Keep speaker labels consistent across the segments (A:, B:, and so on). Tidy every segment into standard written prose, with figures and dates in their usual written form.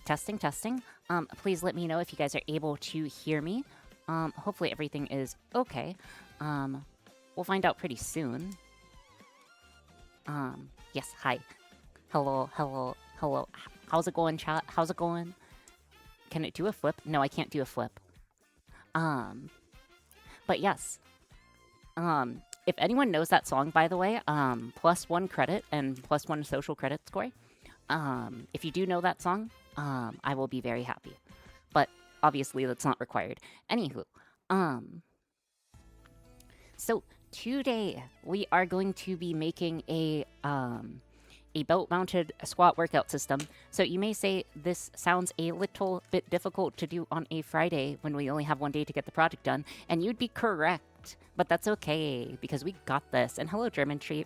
A: testing, testing. Please let me know if you guys are able to hear me. Hopefully everything is okay. We'll find out pretty soon. Yes, hi. Hello, hello, hello. How's it going, chat? How's it going? Can it do a flip? No, I can't do a flip. But yes. If anyone knows that song, by the way, +1 credit and +1 social credit score. If you do know that song, I will be very happy. But obviously that's not required. Anywho, so today we are going to be making a belt-mounted squat workout system. So you may say this sounds a little bit difficult to do on a Friday when we only have one day to get the project done, and you'd be correct, but that's okay because we got this. And hello, German Tree.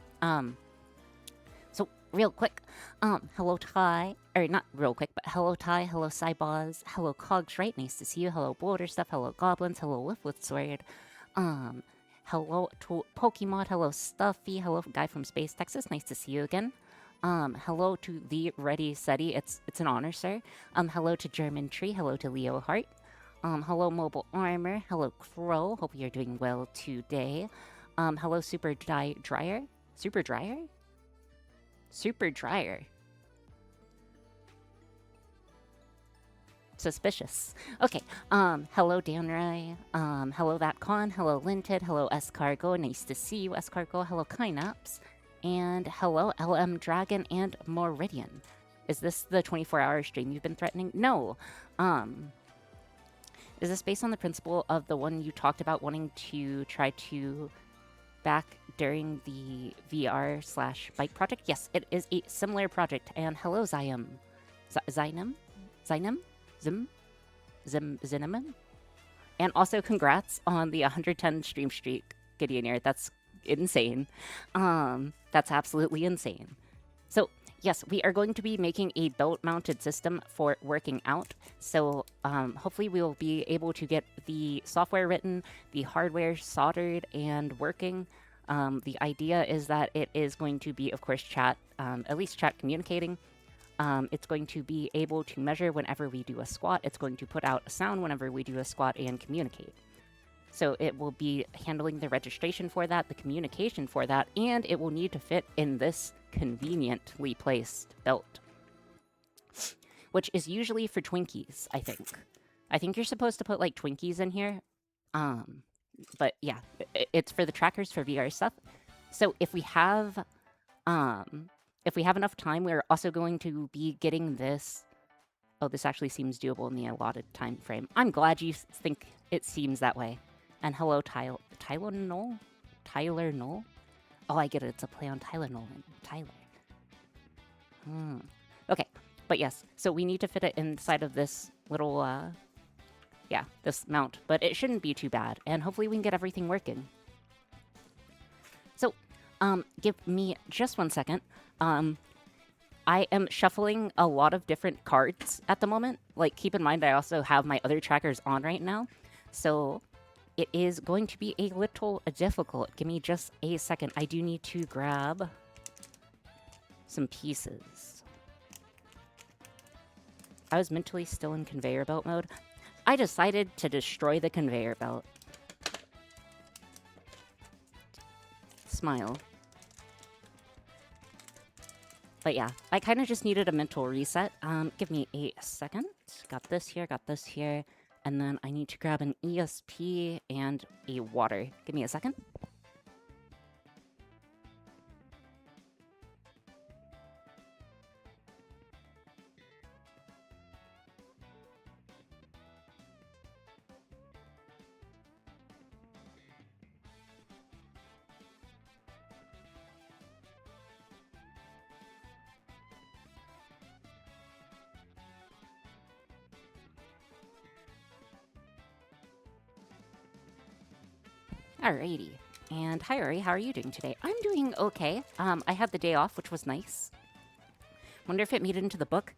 A: So real quick, hello Ty, or not real quick, but hello Ty, hello Cybaz, hello Cogs, right? Nice to see you. Hello Boulder Stuff, hello Goblins, hello Wolf with Sword. Hello to Pokemon, hello Stuffy, hello Guy from Space, Texas, nice to see you again. Hello to the Ready Seti, it's an honor, sir. Hello to German Tree, hello to Leo Hart. Hello Mobile Armor, hello Crow, hope you're doing well today. Hello Super Dryer? Super Dryer? Super Dryer. Suspicious. Okay, hello Danrai, hello That Con, hello Linted, hello Escargo, nice to see you Escargo, hello Kynaps, and hello LM Dragon and Meridian. Is this the 24-hour stream you've been threatening? No. Is this based on the principle of the one you talked about wanting to try to back during the VR/bike project? Yes, it is a similar project. And hello, Zyum. Zynum? Zinnaman? And also congrats on the 110 stream streak, Gideoneer. That's insane. That's absolutely insane. So, yes, we are going to be making a belt-mounted system for working out. So, hopefully we will be able to get the software written, the hardware soldered and working. The idea is that it is going to be, of course, chat, at least chat communicating. It's going to be able to measure whenever we do a squat. It's going to put out a sound whenever we do a squat and communicate. So it will be handling the registration for that, the communication for that, and it will need to fit in this conveniently placed belt, which is usually for Twinkies, I think. I think you're supposed to put, like, Twinkies in here. But yeah, it's for the trackers for VR stuff. So if we have enough time, we're also going to be getting this. Oh, this actually seems doable in the allotted time frame. I'm glad you think it seems that way. And hello, Tyler Knoll? Tyler Knoll? Oh, I get it. It's a play on Tyler Nolan. Tyler. Okay, but yes. So we need to fit it inside of this little, this mount. But it shouldn't be too bad. And hopefully we can get everything working. So, give me just 1 second. I am shuffling a lot of different cards at the moment. Like, keep in mind I also have my other trackers on right now. So it is going to be a little difficult. Give me just a second. I do need to grab some pieces. I was mentally still in conveyor belt mode. I decided to destroy the conveyor belt. Smile. But yeah, I kind of just needed a mental reset. Give me a second. Got this here, and then I need to grab an ESP and a water. Give me a second. Alrighty. And hi, Ori, how are you doing today? I'm doing okay. I had the day off, which was nice. Wonder if it made it into the book.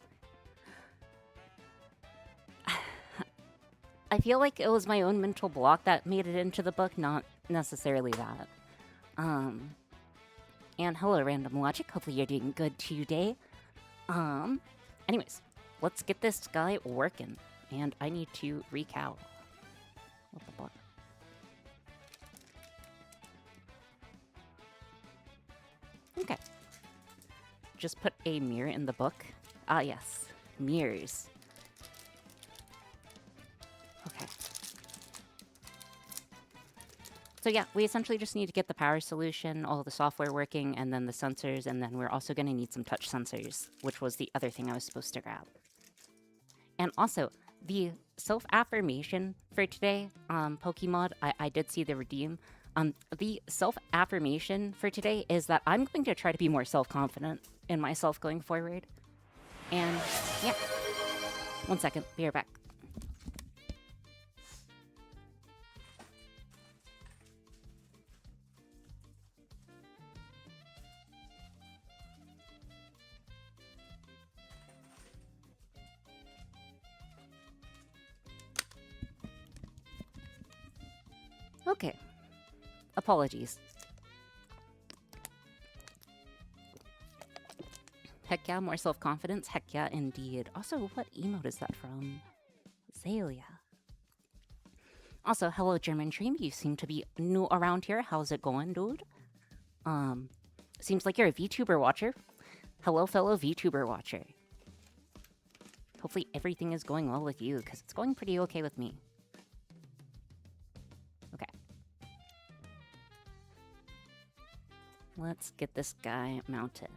A: I feel like it was my own mental block that made it into the book, not necessarily that. And hello, Random Logic. Hopefully you're doing good today. Anyways, let's get this guy working. And I need to recal. What the fuck? Okay. Just put a mirror in the book. Ah, yes. Mirrors. Okay. So yeah, we essentially just need to get the power solution, all the software working, and then the sensors, and then we're also going to need some touch sensors, which was the other thing I was supposed to grab. And also, the self-affirmation for today, Pokemon, I did see the redeem. The self-affirmation for today is that I'm going to try to be more self-confident in myself going forward. And yeah, 1 second, be right back. Okay. Apologies. Heck yeah, more self-confidence. Heck yeah, indeed. Also, what emote is that from? Zalia. Also, hello, German Dream. You seem to be new around here. How's it going, dude? Seems like you're a VTuber watcher. Hello, fellow VTuber watcher. Hopefully everything is going well with you, because it's going pretty okay with me. Okay. Let's get this guy mounted.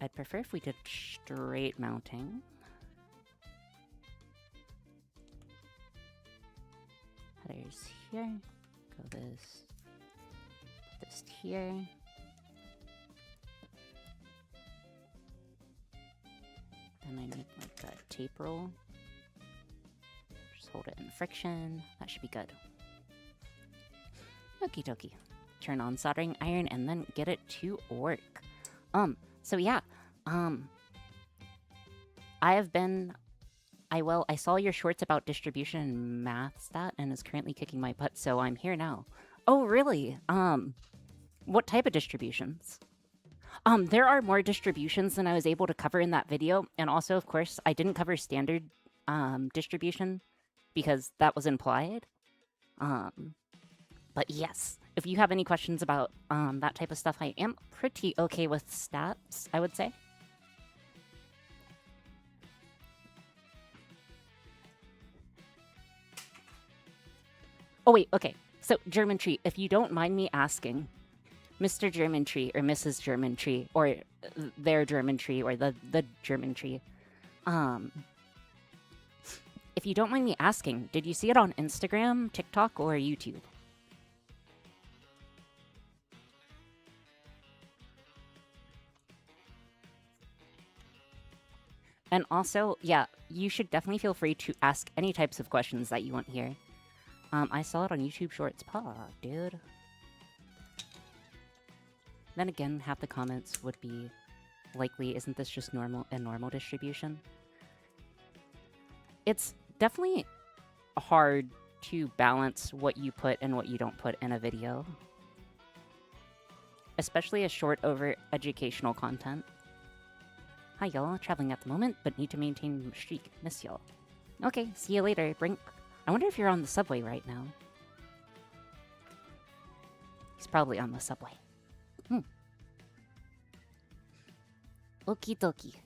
A: I'd prefer if we did straight mounting. Headers here. Go this. Put this here. Then I need like a tape roll. Just hold it in friction. That should be good. Okie dokie. Turn on soldering iron and then get it to work. So yeah. I saw your shorts about distribution and math stat and is currently kicking my butt, so I'm here now. Oh, really? What type of distributions? There are more distributions than I was able to cover in that video, and also, of course, I didn't cover standard, distribution because that was implied. But yes, if you have any questions about, that type of stuff, I am pretty okay with stats, I would say. Oh, wait, okay. So, German Tree, if you don't mind me asking, Mr. German Tree, or Mrs. German Tree, or their German Tree, or the German Tree, if you don't mind me asking, did you see it on Instagram, TikTok, or YouTube? And also, yeah, you should definitely feel free to ask any types of questions that you want here. I saw it on YouTube Shorts. Paw, dude. Then again, half the comments would be likely, isn't this just a normal distribution? It's definitely hard to balance what you put and what you don't put in a video. Especially a short over educational content. Hi y'all, traveling at the moment, but need to maintain streak. Miss y'all. Okay, see you later, Brink. I wonder if you're on the subway right now. He's probably on the subway. Okie dokie.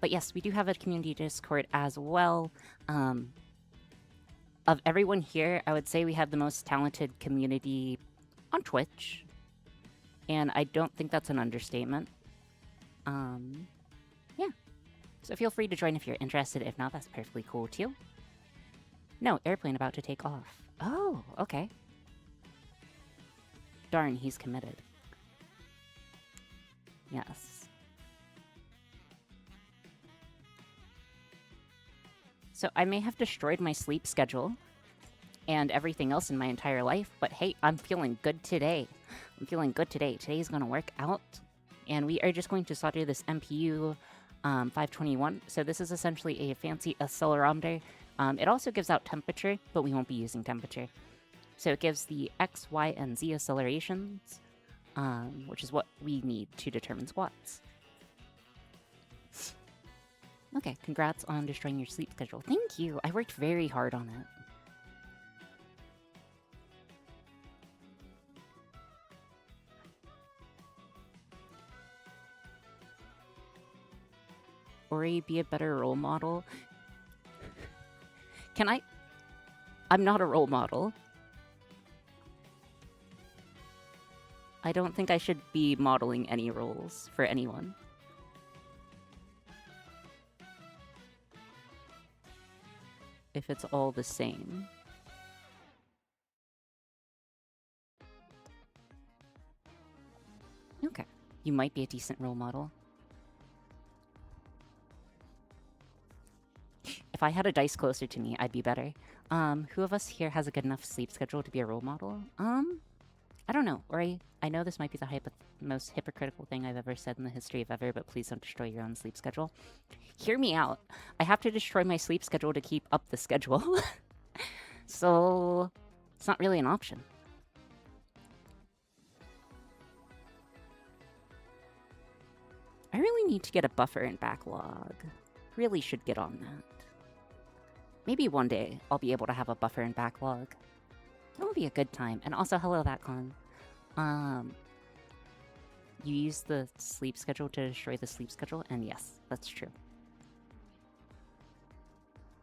A: But yes, we do have a community Discord as well. Of everyone here, I would say we have the most talented community on Twitch. And I don't think that's an understatement. Yeah. So feel free to join if you're interested. If not, that's perfectly cool too. No, airplane about to take off. Oh, okay. Darn, he's committed. Yes. So I may have destroyed my sleep schedule and everything else in my entire life, but hey, I'm feeling good today. I'm feeling good today. Today's gonna work out. And we are just going to solder this MPU 521. So this is essentially a fancy accelerometer. It also gives out temperature, but we won't be using temperature. So it gives the X, Y, and Z accelerations. which is what we need to determine squats. Okay, congrats on destroying your sleep schedule. Thank you. I worked very hard on it. Ori, be a better role model. Can I? I'm not a role model. I don't think I should be modeling any roles for anyone. If it's all the same. Okay. You might be a decent role model. If I had a dice closer to me, I'd be better. Who of us here has a good enough sleep schedule to be a role model? I don't know. Or I know this might be the most hypocritical thing I've ever said in the history of ever, but please don't destroy your own sleep schedule. Hear me out. I have to destroy my sleep schedule to keep up the schedule. So, it's not really an option. I really need to get a buffer and backlog. Really should get on that. Maybe one day I'll be able to have a buffer and backlog. That would be a good time. And also, hello, Vatcon. You use the sleep schedule to destroy the sleep schedule? And yes, that's true.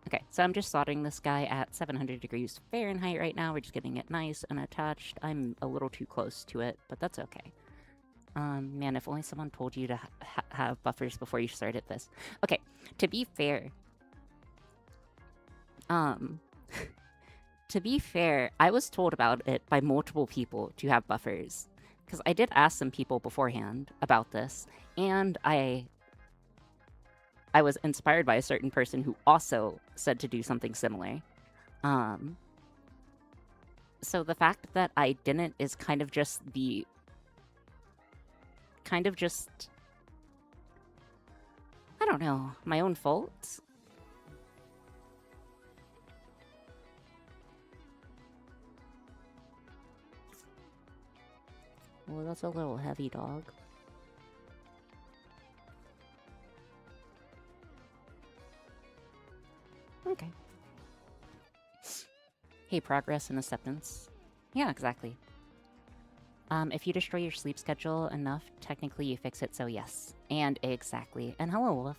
A: Okay, so I'm just soldering this guy at 700 degrees Fahrenheit right now. We're just getting it nice and attached. I'm a little too close to it, but that's okay. Man, if only someone told you to have buffers before you started this. Okay, to be fair... to be fair, I was told about it by multiple people to have buffers. Because I did ask some people beforehand about this, and I was inspired by a certain person who also said to do something similar. So the fact that I didn't is kind of just I don't know, my own fault? Well, that's a little heavy, dog. Okay. Hey, progress and acceptance. Yeah, exactly. If you destroy your sleep schedule enough, technically you fix it, so yes. And exactly. And hello, Wolf.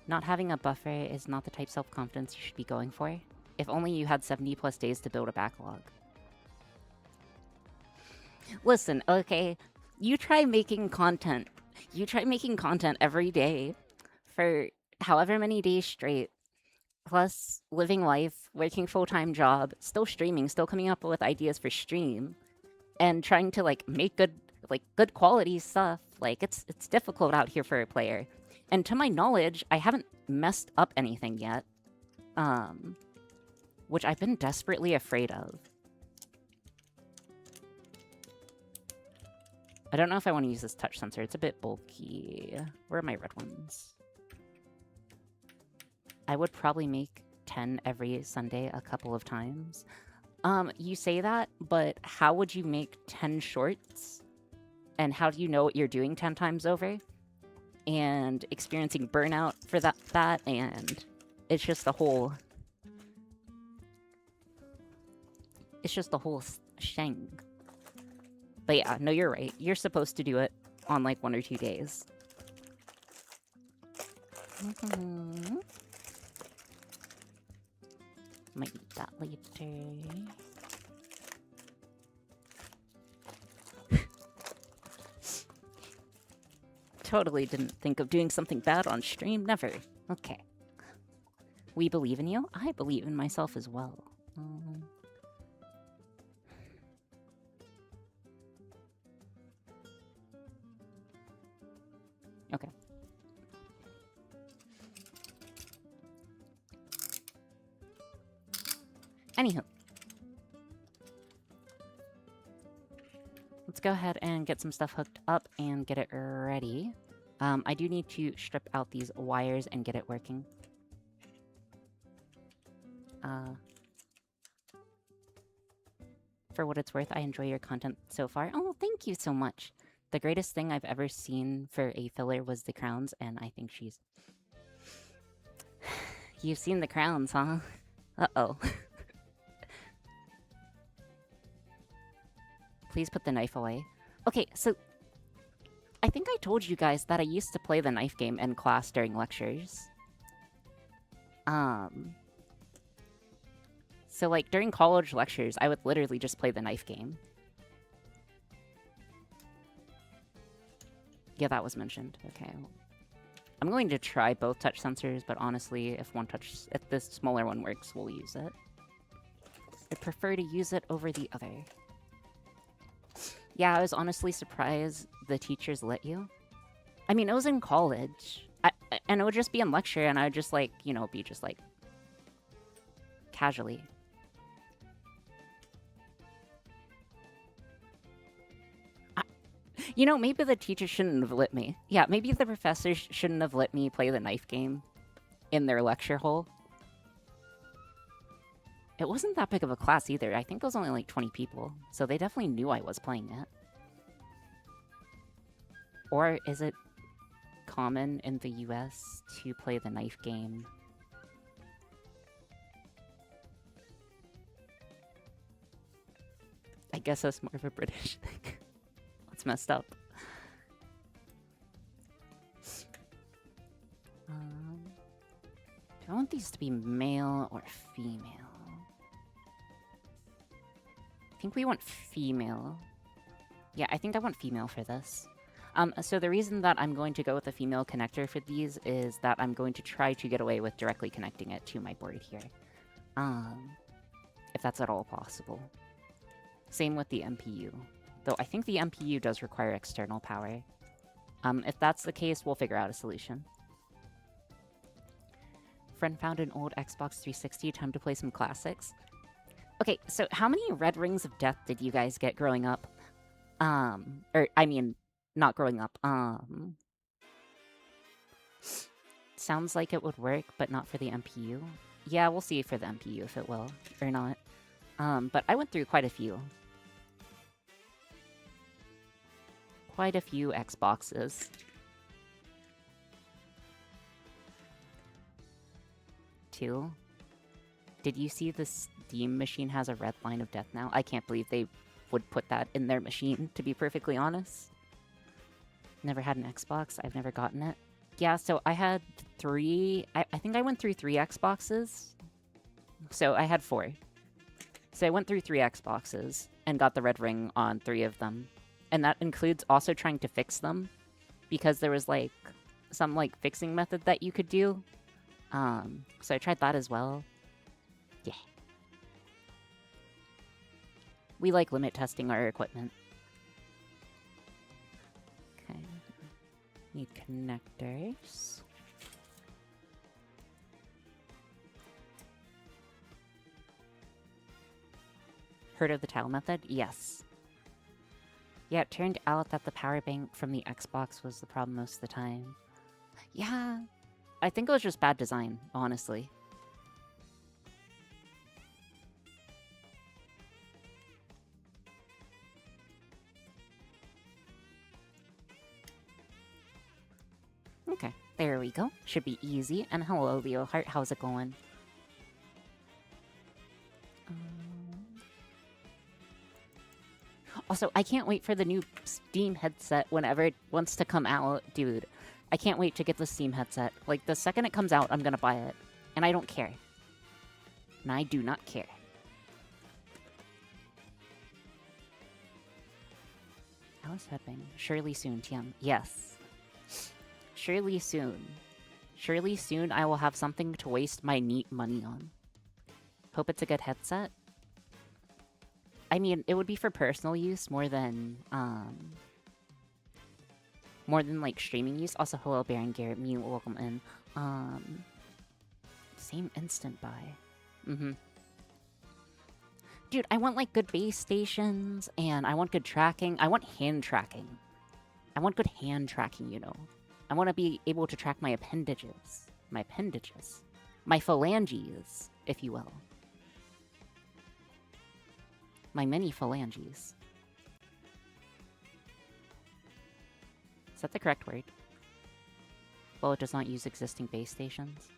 A: Not having a buffer is not the type self-confidence you should be going for. If only you had 70 plus days to build a backlog. Listen, okay, you try making content. You try making content every day for however many days straight, plus living life, working full-time job, still streaming, still coming up with ideas for stream, and trying to like make good quality stuff. Like it's difficult out here for a player. And to my knowledge, I haven't messed up anything yet. Which I've been desperately afraid of. I don't know if I want to use this touch sensor. It's a bit bulky. Where are my red ones? I would probably make 10 every Sunday a couple of times. You say that, but how would you make 10 shorts? And how do you know what you're doing 10 times over? And experiencing burnout for that, and it's just a whole... It's just a whole shang. But yeah, no, you're right. You're supposed to do it on like 1 or 2 days. Might need that later. Totally didn't think of doing something bad on stream. Never. Okay. We believe in you. I believe in myself as well. Okay. Anywho. Let's go ahead and get some stuff hooked up and get it ready. I do need to strip out these wires and get it working. for what it's worth, I enjoy your content so far. Oh, thank you so much. The greatest thing I've ever seen for a filler was the crowns, and I think she's... You've seen the crowns, huh? Uh-oh. Please put the knife away. Okay, so... I think I told you guys that I used to play the knife game in class during lectures. So, like, during college lectures, I would literally just play the knife game. Yeah, that was mentioned. Okay. I'm going to try both touch sensors, but honestly, if this smaller one works, we'll use it. I prefer to use it over the other. Yeah, I was honestly surprised the teachers let you. I mean, it was in college. And it would just be in lecture, and I would just, like, you know, be just, like, casually. You know, maybe the teacher shouldn't have let me. Yeah, maybe the professors shouldn't have let me play the knife game in their lecture hall. It wasn't that big of a class either. I think it was only like 20 people. So they definitely knew I was playing it. Or is it common in the US to play the knife game? I guess that's more of a British thing. It's messed up. Do I want these to be male or female? I think we want female. Yeah, I think I want female for this. So the reason that I'm going to go with a female connector for these is that I'm going to try to get away with directly connecting it to my board here. If that's at all possible. Same with the MPU. Though I think the MPU does require external power. If that's the case, we'll figure out a solution. Friend found an old Xbox 360. Time to play some classics. Okay, so how many red rings of death did you guys get growing up? I mean, not growing up. Sounds like it would work, but not for the MPU. Yeah, we'll see for the MPU if it will or not. But I went through quite a few. Quite a few Xboxes. Two. Did you see the Steam machine has a red line of death now? I can't believe they would put that in their machine, to be perfectly honest. Never had an Xbox. I've never gotten it. Yeah, so I had 3... I think I went through 3 Xboxes. So I had 4. So I went through 3 Xboxes and got the red ring on 3 of them. And that includes also trying to fix them. Because there was, like, some, like, fixing method that you could do. So I tried that as well. Yeah. We like limit testing our equipment. Okay. Need connectors. Heard of the tile method? Yes. Yeah, it turned out that the power bank from the Xbox was the problem most of the time. Yeah. I think it was just bad design, honestly. Okay, there we go. Should be easy. And hello, Leoheart. How's it going? Also, I can't wait for the new Steam headset whenever it wants to come out. Dude, I can't wait to get the Steam headset. Like, the second it comes out, I'm gonna buy it. And I don't care. And I do not care. How is Headbang? Surely soon, TM. Yes. Surely soon. Surely soon I will have something to waste my neat money on. Hope it's a good headset. I mean, it would be for personal use more than like streaming use. Also, hello, Baron Garrett, me, welcome in. Same instant buy. Dude, I want like good base stations, and I want good tracking. I want hand tracking. I want good hand tracking, you know. I want to be able to track my appendages. My phalanges, if you will. My mini phalanges. Is that the correct word? Well, it does not use existing base stations.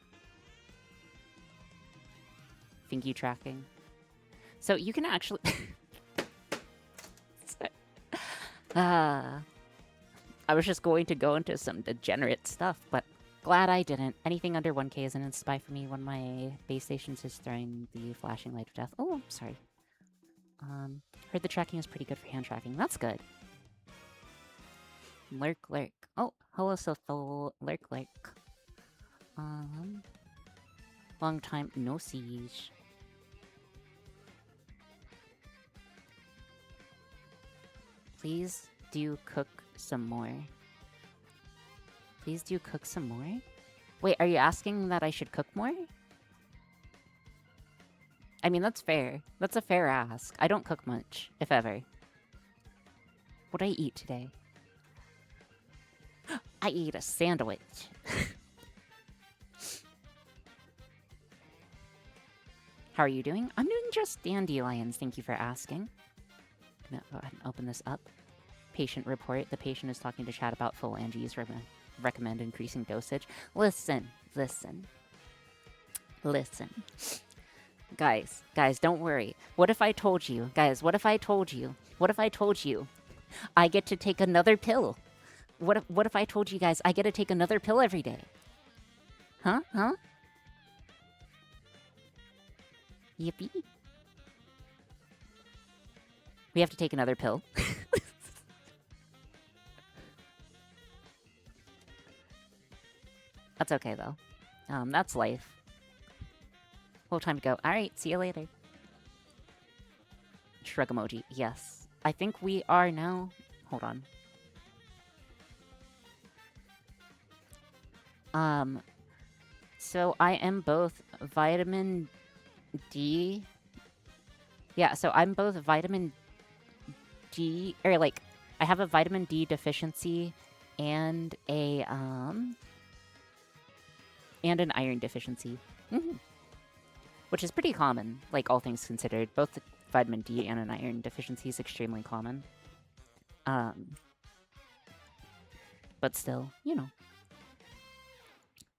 A: Thingy tracking. So you can actually... I was just going to go into some degenerate stuff, but glad I didn't. Anything under 1k is an spy for me. One of my base stations is throwing the flashing light of death. Oh, I'm sorry. Heard the tracking is pretty good for hand tracking. That's good. Lurk, lurk. Oh, hello, Sothol. Lurk, lurk. Long time no siege. Please do cook some more. Please do cook some more? Wait, are you asking that I should cook more? I mean, that's fair. That's a fair ask. I don't cook much, if ever. What'd I eat today? I ate a sandwich. How are you doing? I'm doing just dandelions, thank you for asking. Gonna go ahead and open this up. Patient report. The patient is talking to chat about phalanges. Recommend increasing dosage. Listen. Guys, don't worry. What if I told you? Guys, what if I told you? What if I told you I get to take another pill? What if I told you guys I get to take another pill every day? Huh? Yippee. We have to take another pill. That's okay, though. That's life. Well, time to go. Alright, see you later. Shrug emoji. Yes. I think we are now... Hold on. So I am both vitamin D... Yeah, so I'm both vitamin D... Or, like, I have a vitamin D deficiency and a, and an iron deficiency. Which is pretty common, like, all things considered. Both the vitamin D and an iron deficiency is extremely common. But still, you know.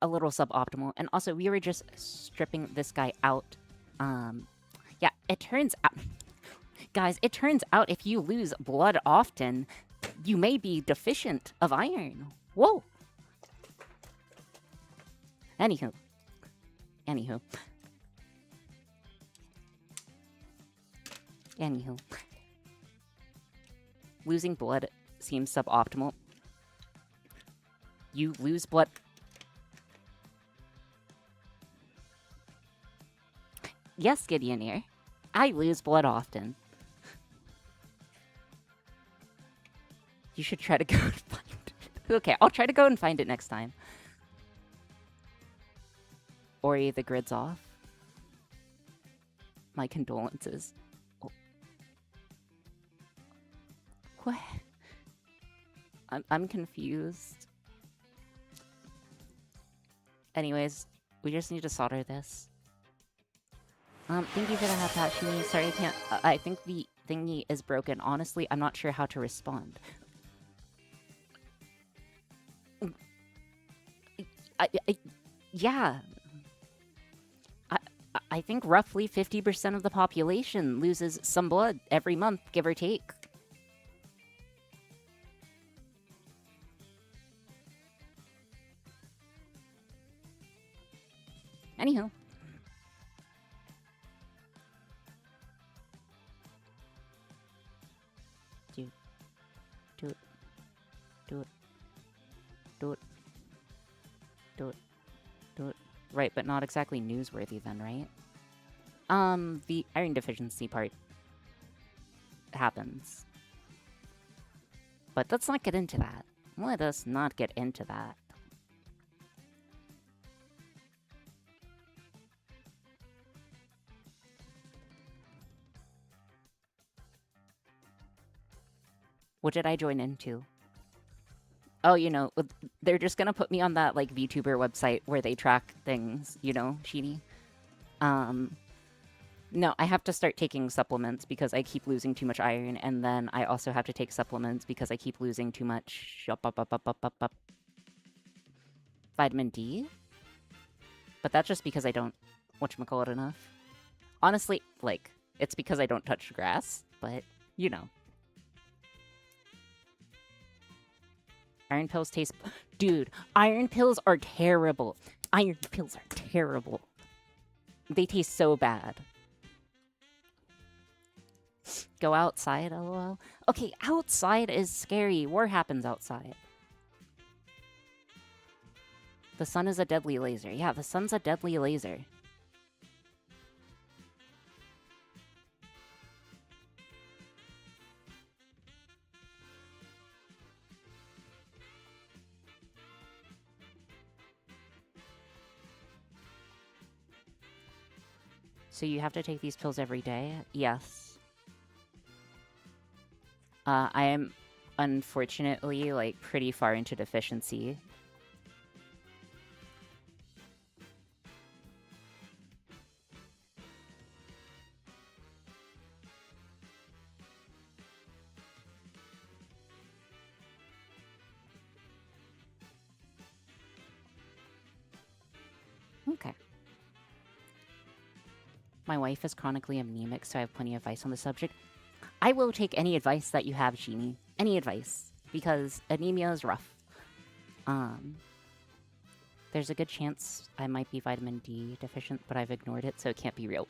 A: A little suboptimal. And also, we were just stripping this guy out. Yeah, it turns out... Guys, it turns out if you lose blood often, you may be deficient of iron. Whoa! Anywho. Losing blood seems suboptimal. You lose blood... Yes, Gideonir. I lose blood often. You should try to go and find it. Okay, I'll try to go and find it next time. Ori, the grid's off. My condolences. Oh. What? I'm confused. Anyways, we just need to solder this. Thank you for the Hapashimi. Sorry, I can't... I think the thingy is broken. Honestly, I'm not sure how to respond. Yeah. I think roughly 50% of the population loses some blood every month, give or take. Anywho. Do it. Right, but not exactly newsworthy then, right? The iron deficiency part happens. But let's not get into that. Let us not get into that. What did I join into? Oh, you know, they're just gonna put me on that, like, VTuber website where they track things, you know, Sheeny. No, I have to start taking supplements because I keep losing too much iron, and then I also have to take supplements because I keep losing too much vitamin D. But that's just because I don't whatchamacallit enough. Honestly, like, it's because I don't touch grass, but, you know. Iron pills taste... Dude, iron pills are terrible. Iron pills are terrible. They taste so bad. Go outside, lol. Okay, outside is scary. War happens outside. The sun is a deadly laser. Yeah, the sun's a deadly laser. So you have to take these pills every day? Yes. I am, unfortunately, like, pretty far into deficiency. Okay. My wife is chronically anemic, so I have plenty of advice on the subject. I will take any advice that you have, Sheenie. Any advice. Because anemia is rough. There's a good chance I might be vitamin D deficient, but I've ignored it, so it can't be real.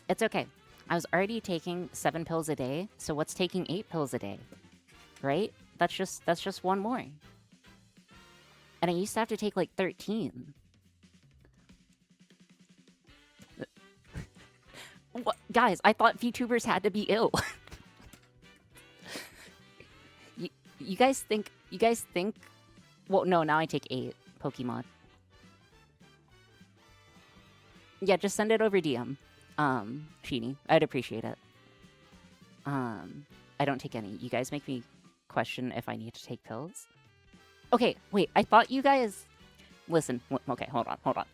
A: It's okay. I was already taking 7 pills a day, so what's taking 8 pills a day? Right? That's just one more. And I used to have to take like 13. What? Guys, I thought VTubers had to be ill. you guys think... Well, no, now I take 8 Pokemon. Yeah, just send it over DM. Sheenie. I'd appreciate it. I don't take any. You guys make me question if I need to take pills. Okay, wait, I thought you guys... Listen, okay, hold on.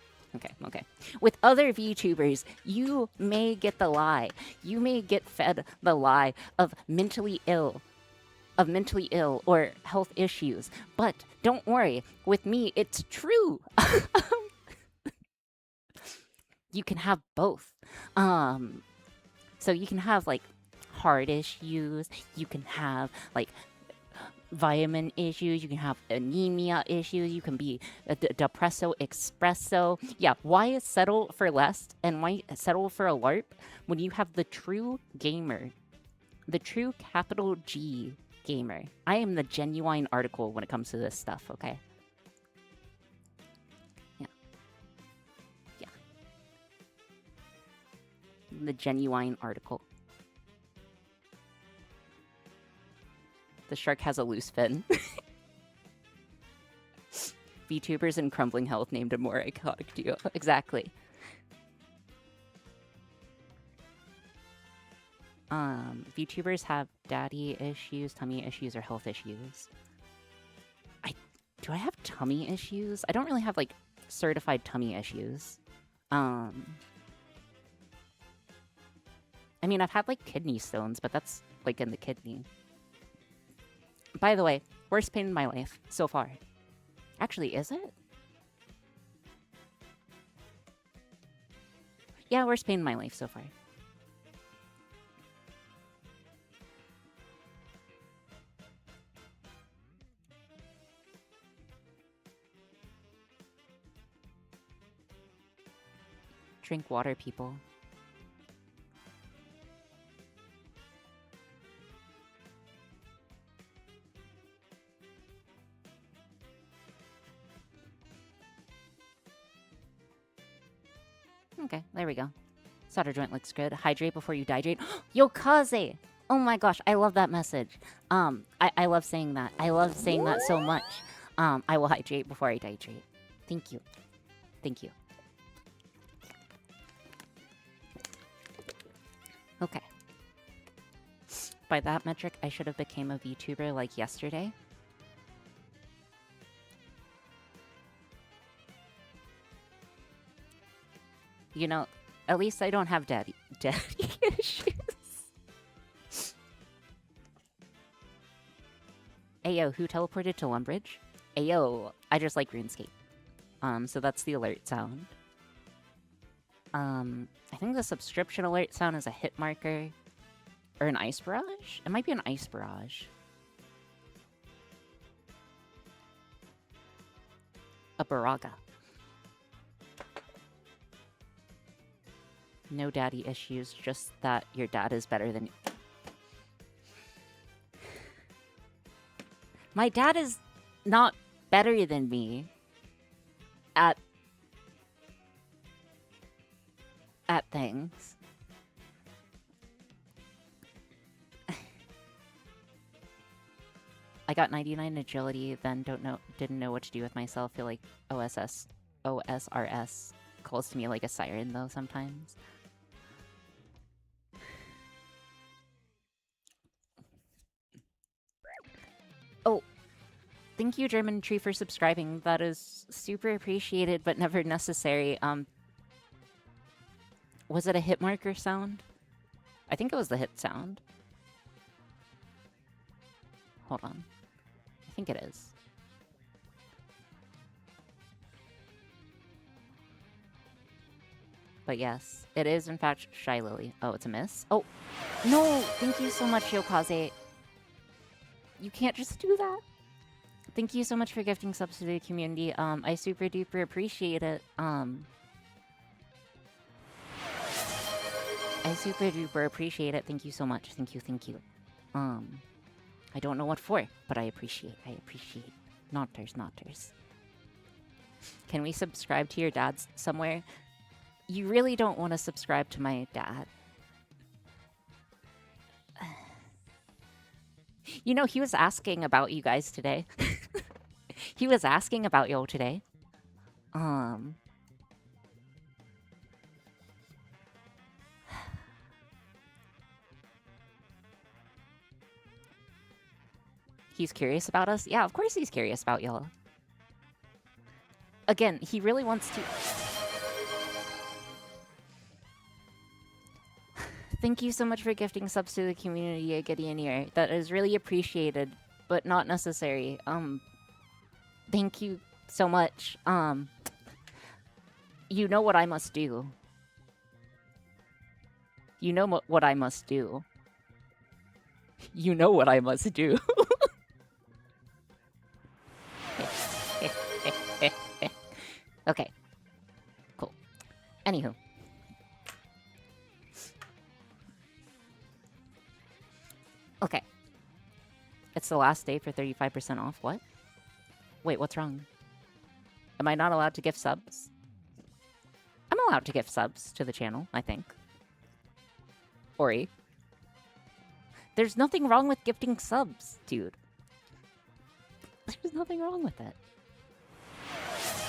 A: Okay. With other VTubers, you may get the lie. You may get fed the lie of mentally ill or health issues. But don't worry, with me, it's true. You can have both. So you can have, like, heart issues. You can have, like, vitamin issues. You can have anemia issues. You can be a depresso espresso. Yeah, why settle for less and why settle for a LARP when you have the true gamer? The true capital G gamer. I am the genuine article when it comes to this stuff, okay? Yeah. The genuine article. The shark has a loose fin. VTubers and crumbling health named a more iconic duo. Exactly. VTubers have daddy issues, tummy issues, or health issues. Do I have tummy issues? I don't really have, like, certified tummy issues. I mean, I've had, like, kidney stones, but that's, like, in the kidney. By the way, worst pain in my life so far. Actually, is it? Yeah, worst pain in my life so far. Drink water, people. Okay, there we go. Solder joint looks good. Hydrate before you dihydrate. Yo, Kaze! Oh my gosh, I love that message. I love saying that. I love saying that so much. I will hydrate before I dihydrate. Thank you. Thank you. Okay. By that metric, I should have became a VTuber like yesterday. You know, at least I don't have daddy issues. Ayo, who teleported to Lumbridge? Ayo, I just like RuneScape. So that's the alert sound. I think the subscription alert sound is a hit marker. Or an ice barrage? It might be an ice barrage. A Baraga. No daddy issues, just that your dad is better than you. My dad is not better than me at things. I got 99 agility, then didn't know what to do with myself. Feel like OSRS calls to me like a siren though sometimes. Oh, thank you, German Tree, for subscribing. That is super appreciated, but never necessary. Was it a hit marker sound? I think it was the hit sound. Hold on. I think it is. But yes, it is in fact Shy Lily. Oh, it's a miss? Oh, no! Thank you so much, Yokaze. You can't just do that. Thank you so much for gifting subs to the community. I super duper appreciate it. I super duper appreciate it. Thank you so much. Thank you, thank you. I don't know what for, but I appreciate. Notters. Can we subscribe to your dad's somewhere? You really don't want to subscribe to my dad. You know, he was asking about you guys today. He was asking about yo today. He's curious about us? Yeah, of course he's curious about y'all. Again, he really wants to... Thank you so much for gifting subs to the community, Gideonir. That is really appreciated, but not necessary. Thank you so much. You know what I must do. You know what I must do. You know what I must do. Okay. Cool. Anywho. Okay. It's the last day for 35% off. What? Wait, what's wrong? Am I not allowed to gift subs? I'm allowed to gift subs to the channel, I think. Ori. There's nothing wrong with gifting subs, dude. There's nothing wrong with it.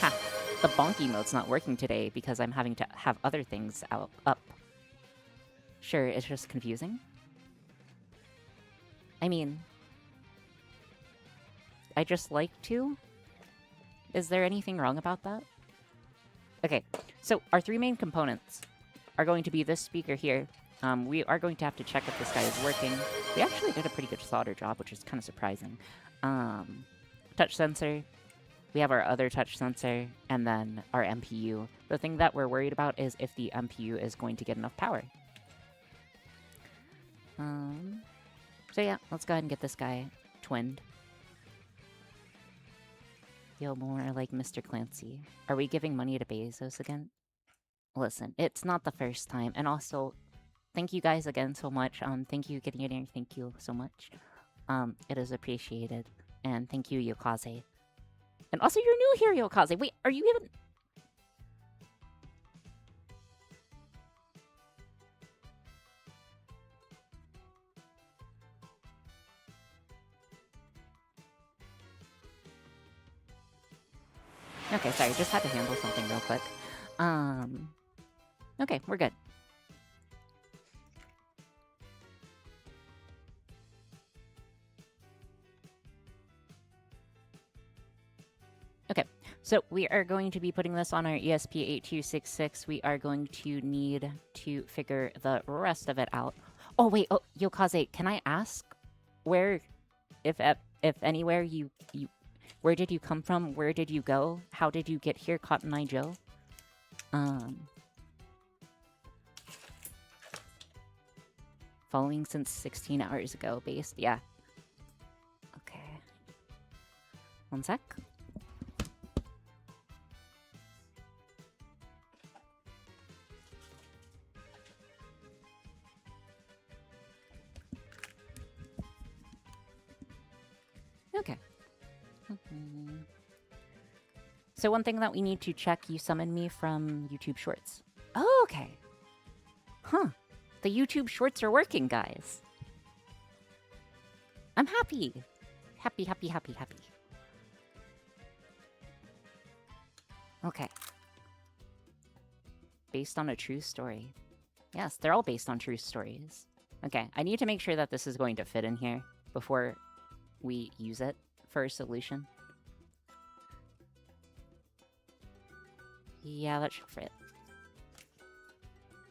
A: Ha. The bonk emote's not working today because I'm having to have other things up. Sure, it's just confusing. I mean, I just like to. Is there anything wrong about that? Okay, so our three main components are going to be this speaker here. We are going to have to check if this guy is working. We actually did a pretty good solder job, which is kind of surprising. Touch sensor. We have our other touch sensor, and then our MPU. The thing that we're worried about is if the MPU is going to get enough power. So yeah, let's go ahead and get this guy twinned. Feel more like Mr. Clancy. Are we giving money to Bezos again? Listen, it's not the first time. And also, thank you guys again so much. Thank you, getting in here. Thank you so much. It is appreciated. And thank you, Yokaze. And also, you're new here, Yokaze. Wait, are you even... Okay, sorry, just had to handle something real quick. Okay, we're good. Okay, So we are going to be putting this on our ESP8266. We are going to need to figure the rest of it out. Oh wait, oh Yokaze, can I ask where, if anywhere where did you come from? Where did you go? How did you get here, Cotton Eye Joe? Following since 16 hours ago, based. Yeah. Okay. One sec. Okay. So one thing that we need to check, you summoned me from YouTube Shorts. Oh, okay. Huh. The YouTube Shorts are working, guys. I'm happy. Happy, happy, happy, happy. Okay. Based on a true story. Yes, they're all based on true stories. Okay, I need to make sure that this is going to fit in here before we use it for a solution. Yeah, that should fit.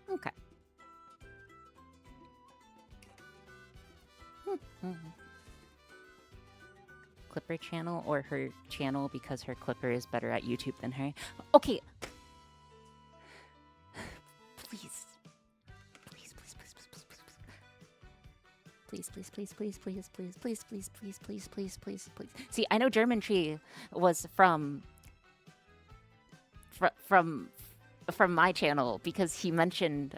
A: Okay. Clipper channel or her channel because her Clipper is better at YouTube than her. Okay. Please. Please, please, please, please, please, please. Please, please, please, please, please, please, please, please, please, please, please, please, please. See, I know German Tree was from my channel because he mentioned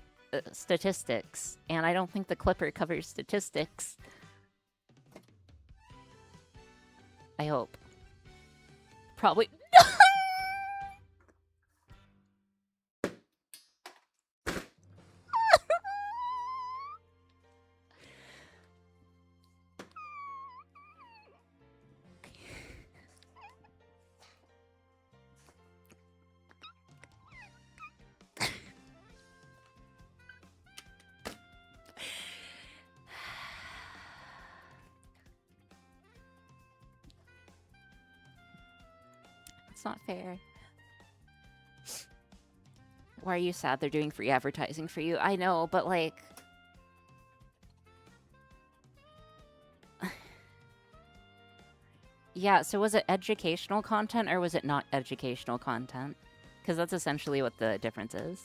A: statistics, and I don't think the Clipper covers statistics. I hope. Probably. It's not fair. Why are you sad they're doing free advertising for you? I know, but like... Yeah, so was it educational content or was it not educational content? Because that's essentially what the difference is.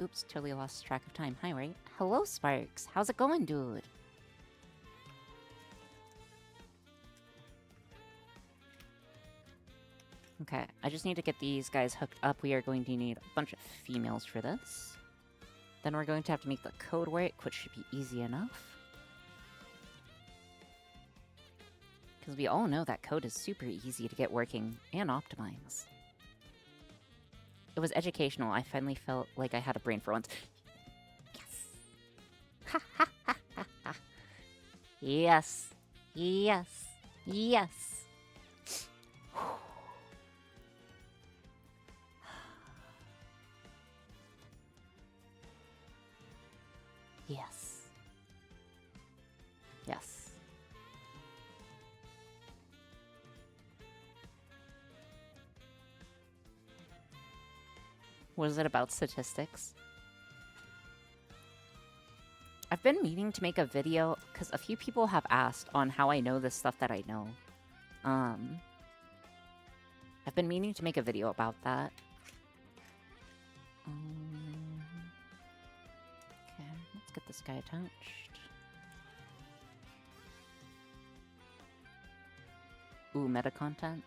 A: Oops, totally lost track of time. Hi, right? Hello, Sparks. How's it going, dude? Okay, I just need to get these guys hooked up. We are going to need a bunch of females for this. Then we're going to have to make the code work, which should be easy enough. Because we all know that code is super easy to get working and optimize. It was educational. I finally felt like I had a brain for once. Yes! Ha ha ha ha ha! Yes! Yes! Yes! Yes. Yes. Was it about statistics? I've been meaning to make a video because a few people have asked on how I know this stuff that I know. I've been meaning to make a video about that. Okay, let's get this guy attached. Ooh, meta content.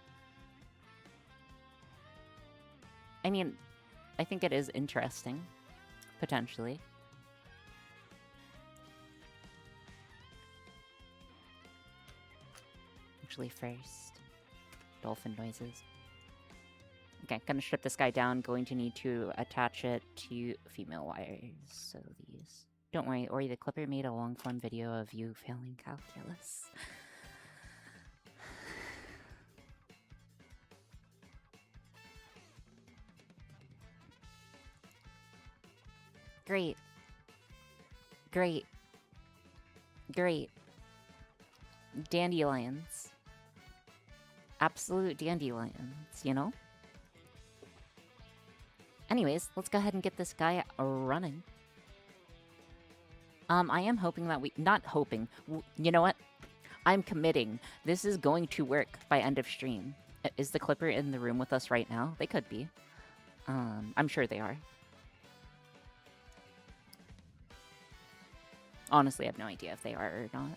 A: I mean, I think it is interesting, potentially. Actually, first, dolphin noises. Okay, gonna strip this guy down. Going to need to attach it to female wires. So these. Don't worry, Ori the Clipper made a long-form video of you failing calculus. Great. Great. Great. Dandelions. Absolute dandelions, you know? Anyways, let's go ahead and get this guy running. I am hoping that not hoping. You know what? I'm committing. This is going to work by end of stream. Is the Clipper in the room with us right now? They could be. I'm sure they are. Honestly, I have no idea if they are or not.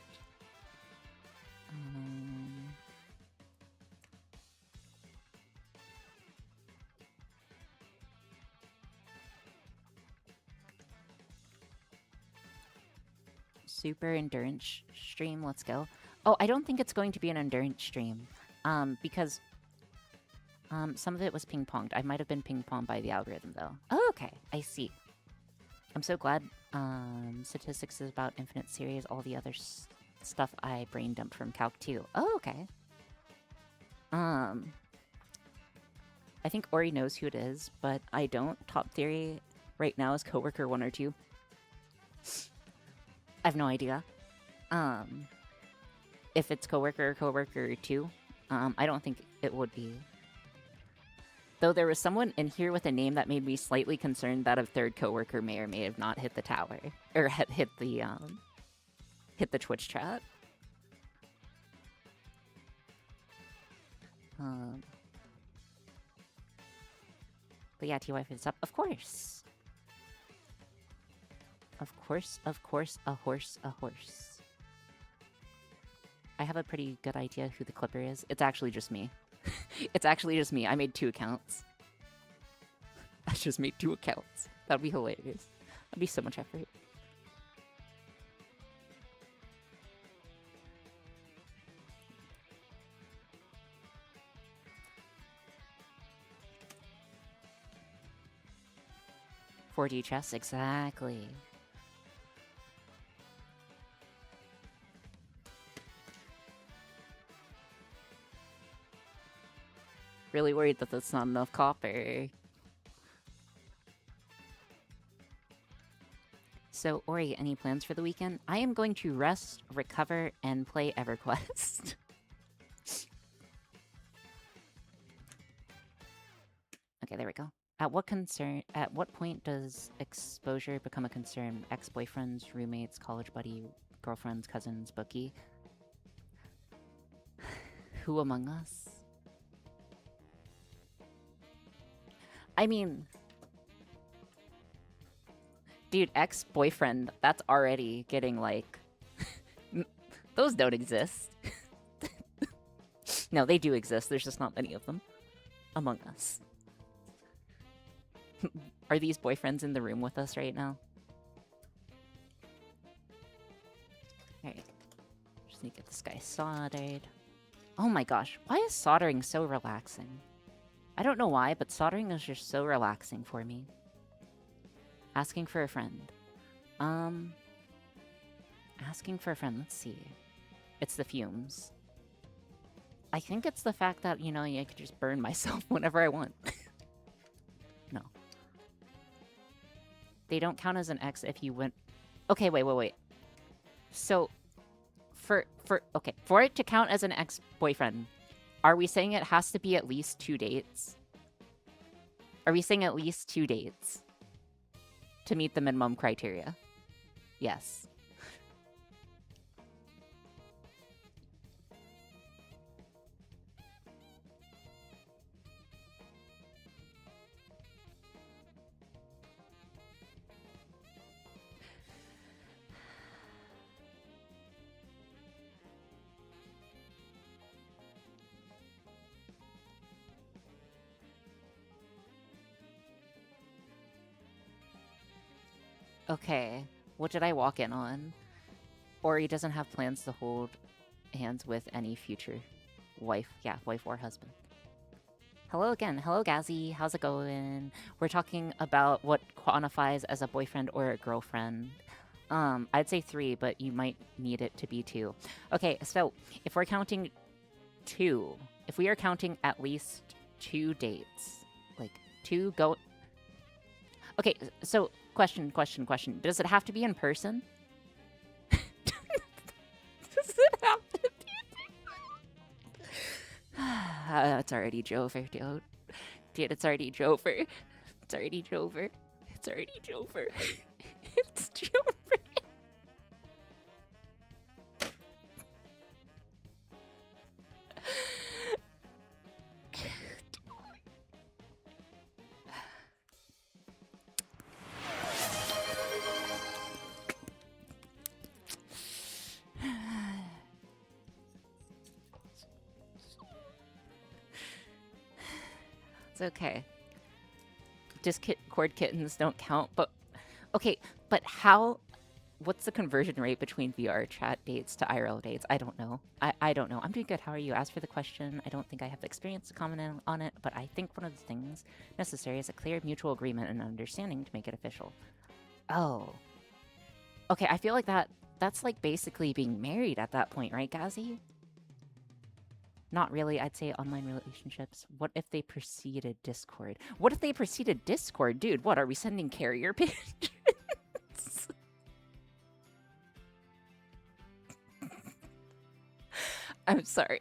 A: Super endurance stream, let's go. Oh, I don't think it's going to be an endurance stream. Because some of it was ping-ponged. I might have been ping-ponged by the algorithm, though. Oh, okay. I see. I'm so glad statistics is about Infinite Series, all the other stuff I brain dumped from Calc 2. Oh, okay. I think Ori knows who it is, but I don't. Top Theory right now is coworker 1 or 2. I have no idea. If it's coworker 2, I don't think it would be. Though there was someone in here with a name that made me slightly concerned that a third coworker may or may have not hit the tower or hit the Twitch chat. But yeah, T-Wife is up. Of course. Of course, a horse. I have a pretty good idea who the Clipper is. It's actually just me. It's actually just me. I made 2 accounts. I just made 2 accounts. That'd be hilarious. That'd be so much effort. $4D chess, exactly. Really worried that that's not enough copper. So, Ori, any plans for the weekend? I am going to rest, recover, and play EverQuest. Okay, there we go. At what point does exposure become a concern? Ex-boyfriends, roommates, college buddy, girlfriends, cousins, bookie? Who among us? I mean, dude, ex-boyfriend, that's already getting like... Those don't exist. No, they do exist. There's just not many of them among us. Are these boyfriends in the room with us right now? Alright. Just need to get this guy soldered. Oh my gosh, why is soldering so relaxing? I don't know why, but soldering is just so relaxing for me. Asking for a friend. Asking for a friend, let's see. It's the fumes. I think it's the fact that, you know, I could just burn myself whenever I want. No. They don't count as an ex if you went... Okay, wait. So, for it to count as an ex-boyfriend, are we saying it has to be at least 2 dates? Are we saying at least 2 dates to meet the minimum criteria? Yes. Okay, what did I walk in on? Ori doesn't have plans to hold hands with any future wife. Yeah, wife or husband. Hello again. Hello, Gazzy. How's it going? We're talking about what quantifies as a boyfriend or a girlfriend. I'd say 3, but you might need it to be 2. Okay, so if we're counting 2, if we are counting at least 2 dates, like 2 go... Okay, so question. Does it have to be in person? Does it have to it's already Jover, dude. Dude, it's already Jover. It's already Jover. It's already Jover. It's Jover. It's okay. Discord kittens don't count, but okay, but how what's the conversion rate between VR chat dates to IRL dates? I don't know. I don't know. I'm doing good. How are you? As for the question, I don't think I have the experience to comment on it, but I think one of the things necessary is a clear mutual agreement and understanding to make it official. Oh. Okay, I feel like that's like basically being married at that point, right, Gazi? Not really. I'd say online relationships. What if they preceded Discord? What if they preceded Discord? Dude, what? Are we sending carrier pigeons? I'm sorry.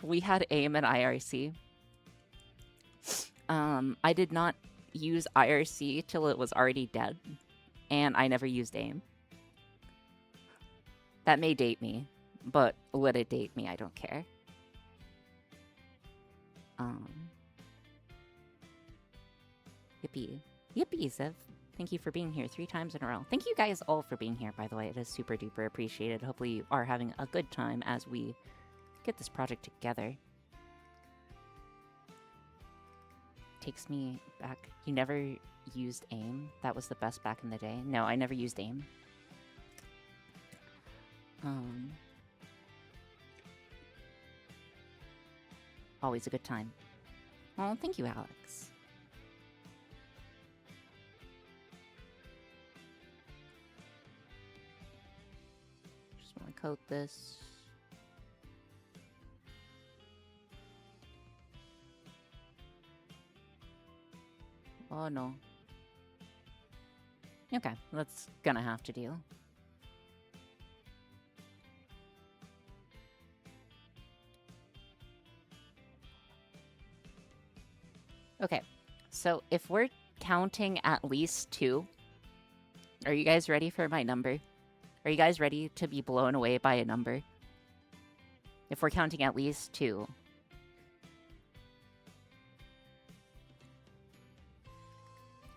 A: We had AIM and IRC. I did not use IRC till it was already dead, and I never used AIM. That may date me, but let it date me, I don't care. Yippee. Yippee, Ziv. Thank you for being here 3 times in a row. Thank you guys all for being here, by the way. It is super duper appreciated. Hopefully you are having a good time as we get this project together. Takes me back. You never used AIM? That was the best back in the day. No, I never used AIM. Always a good time. Oh, thank you, Alex. Just want to coat this. Oh no. Okay, that's gonna have to do. Okay, so if we're counting at least 2, are you guys ready for my number? Are you guys ready to be blown away by a number? If we're counting at least 2.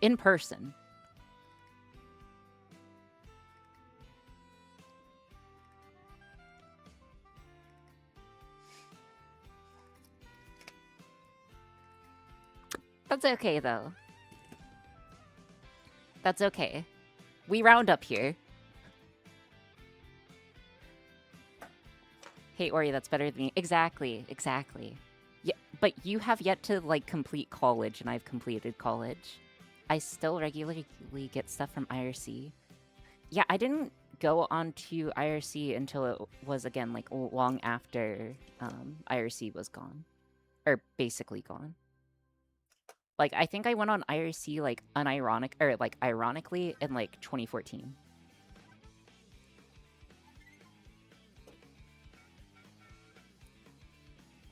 A: In person. That's okay, though. That's okay. We round up here. Hey, Ori, that's better than me. Exactly, exactly. Yeah, but you have yet to, like, complete college, and I've completed college. I still regularly get stuff from IRC. Yeah, I didn't go on to IRC until it was, again, like, long after IRC was gone. Or basically gone. Like, I think I went on IRC, like, ironically in, like, 2014.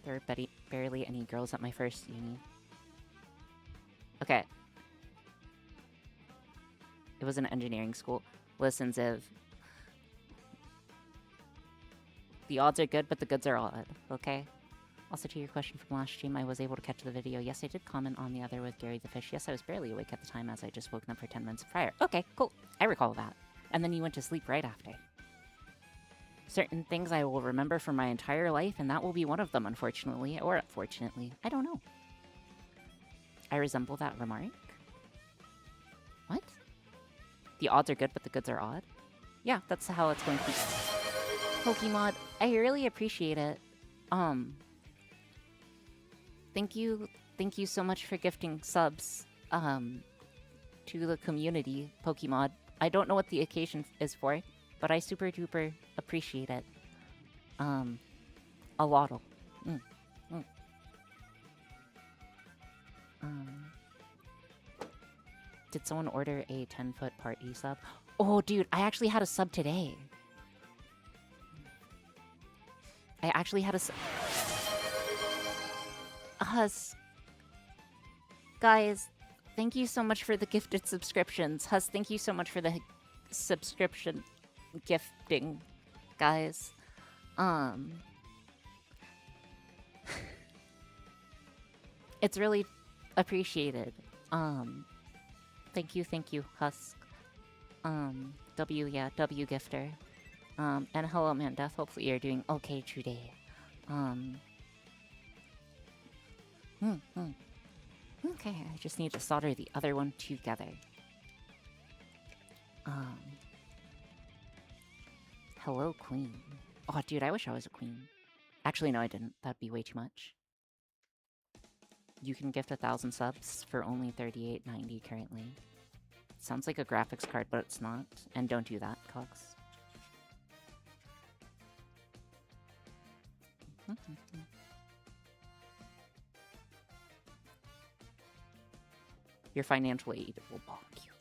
A: There were barely any girls at my first uni. Okay. It was an engineering school. Listen, Ziv. The odds are good, but the goods are odd, okay? Also, to your question from last stream, I was able to catch the video. Yes, I did comment on the other with Gary the Fish. Yes, I was barely awake at the time as I just woken up for 10 minutes prior. Okay, cool. I recall that. And then you went to sleep right after. Certain things I will remember for my entire life, and that will be one of them, unfortunately. Or fortunately. I don't know. I resemble that remark? What? The odds are good, but the goods are odd? Yeah, that's how it's going to be. Pokemon, I really appreciate it. Thank you so much for gifting subs, to the community, Pokemon. I don't know what the occasion is for, but I super duper appreciate it. A lot. Mm, mm. Um, did someone order a 10-foot party sub? Oh, dude, I actually had a sub today. I actually had a sub. Guys, thank you so much for the gifted subscriptions. Thank you so much for the subscription gifting, guys. It's really appreciated. Thank you, Husk. W Gifter. And hello, Mandeth. Hopefully you're doing okay today. Okay, I just need to solder the other one together. Hello, Queen. Oh, dude, I wish I was a queen. Actually, no, I didn't. That'd be way too much. You can gift 1,000 subs for only $38.90 currently. Sounds like a graphics card, but it's not. And don't do that, Cox. Your financial aid will bond you.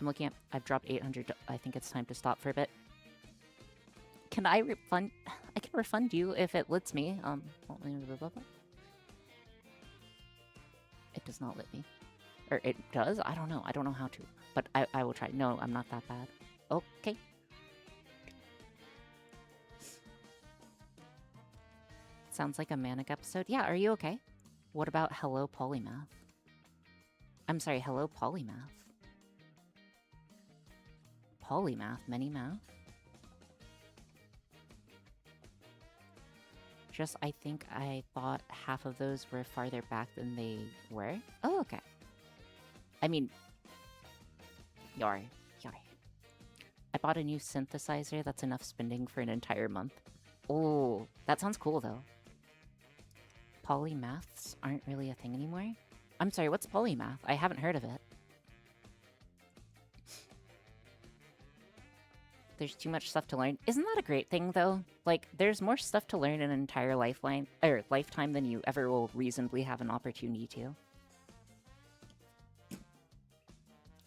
A: I'm looking at... I've dropped 800. I think it's time to stop for a bit. Can I refund... I can refund you if it lets me. It does not let me. Or it does? I don't know. I don't know how to. But I will try. No, I'm not that bad. Okay. Sounds like a manic episode. Yeah, are you okay? What about hello, Polymath? I'm sorry, hello, Polymath. Polymath? Many-math? Just, I think I thought half of those were farther back than they were. Oh, okay. I mean... Yar. I bought a new synthesizer that's enough spending for an entire month. Oh, that sounds cool, though. Polymaths aren't really a thing anymore? I'm sorry, what's polymath? I haven't heard of it. There's too much stuff to learn. Isn't that a great thing, though? Like, there's more stuff to learn in an entire lifetime than you ever will reasonably have an opportunity to.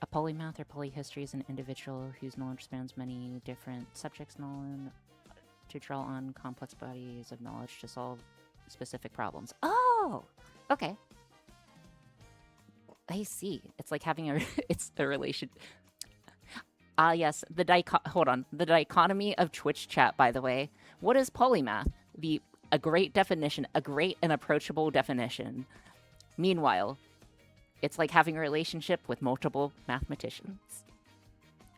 A: A polymath or polyhistory is an individual whose knowledge spans many different subjects known to draw on complex bodies of knowledge to solve specific problems. Oh! Okay. I see. It's like having a... it's a relation... yes, hold on. The dichotomy of Twitch chat, by the way. What is polymath? A great definition, a great and approachable definition. Meanwhile, it's like having a relationship with multiple mathematicians.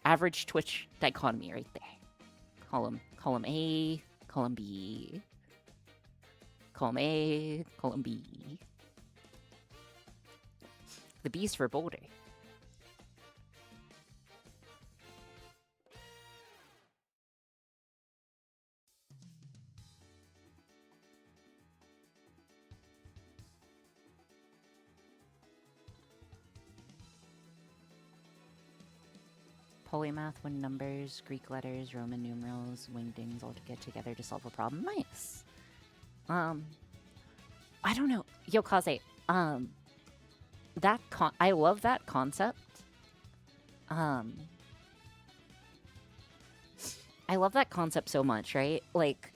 A: Average Twitch dichotomy right there. Column A, column B. Column A, column B. The B's for Boulder. Polymath when numbers, Greek letters, Roman numerals, wingdings all get together to solve a problem. Nice. I don't know. Yo, Kaze, I love that concept. I love that concept so much, right? Like,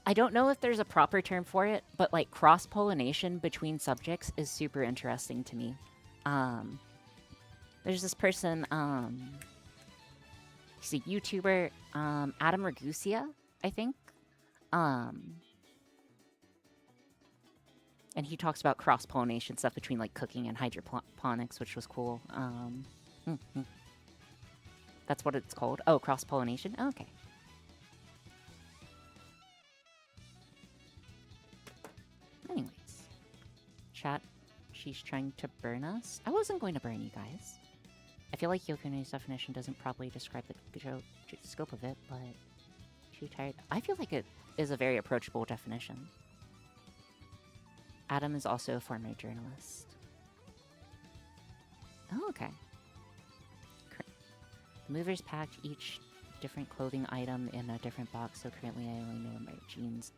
A: I don't know if there's a proper term for it, but like cross-pollination between subjects is super interesting to me. There's this person, he's a YouTuber, Adam Ragusia, I think. And he talks about cross-pollination stuff between like cooking and hydroponics, which was cool. That's what it's called. Oh, cross-pollination? Oh, okay. Anyways. Chat, she's trying to burn us. I wasn't going to burn you guys. I feel like Yokune's definition doesn't properly describe the scope of it, but... Too tired. I feel like it is a very approachable definition. Adam is also a former journalist. Oh, okay. Movers packed each different clothing item in a different box, so currently I only know my jeans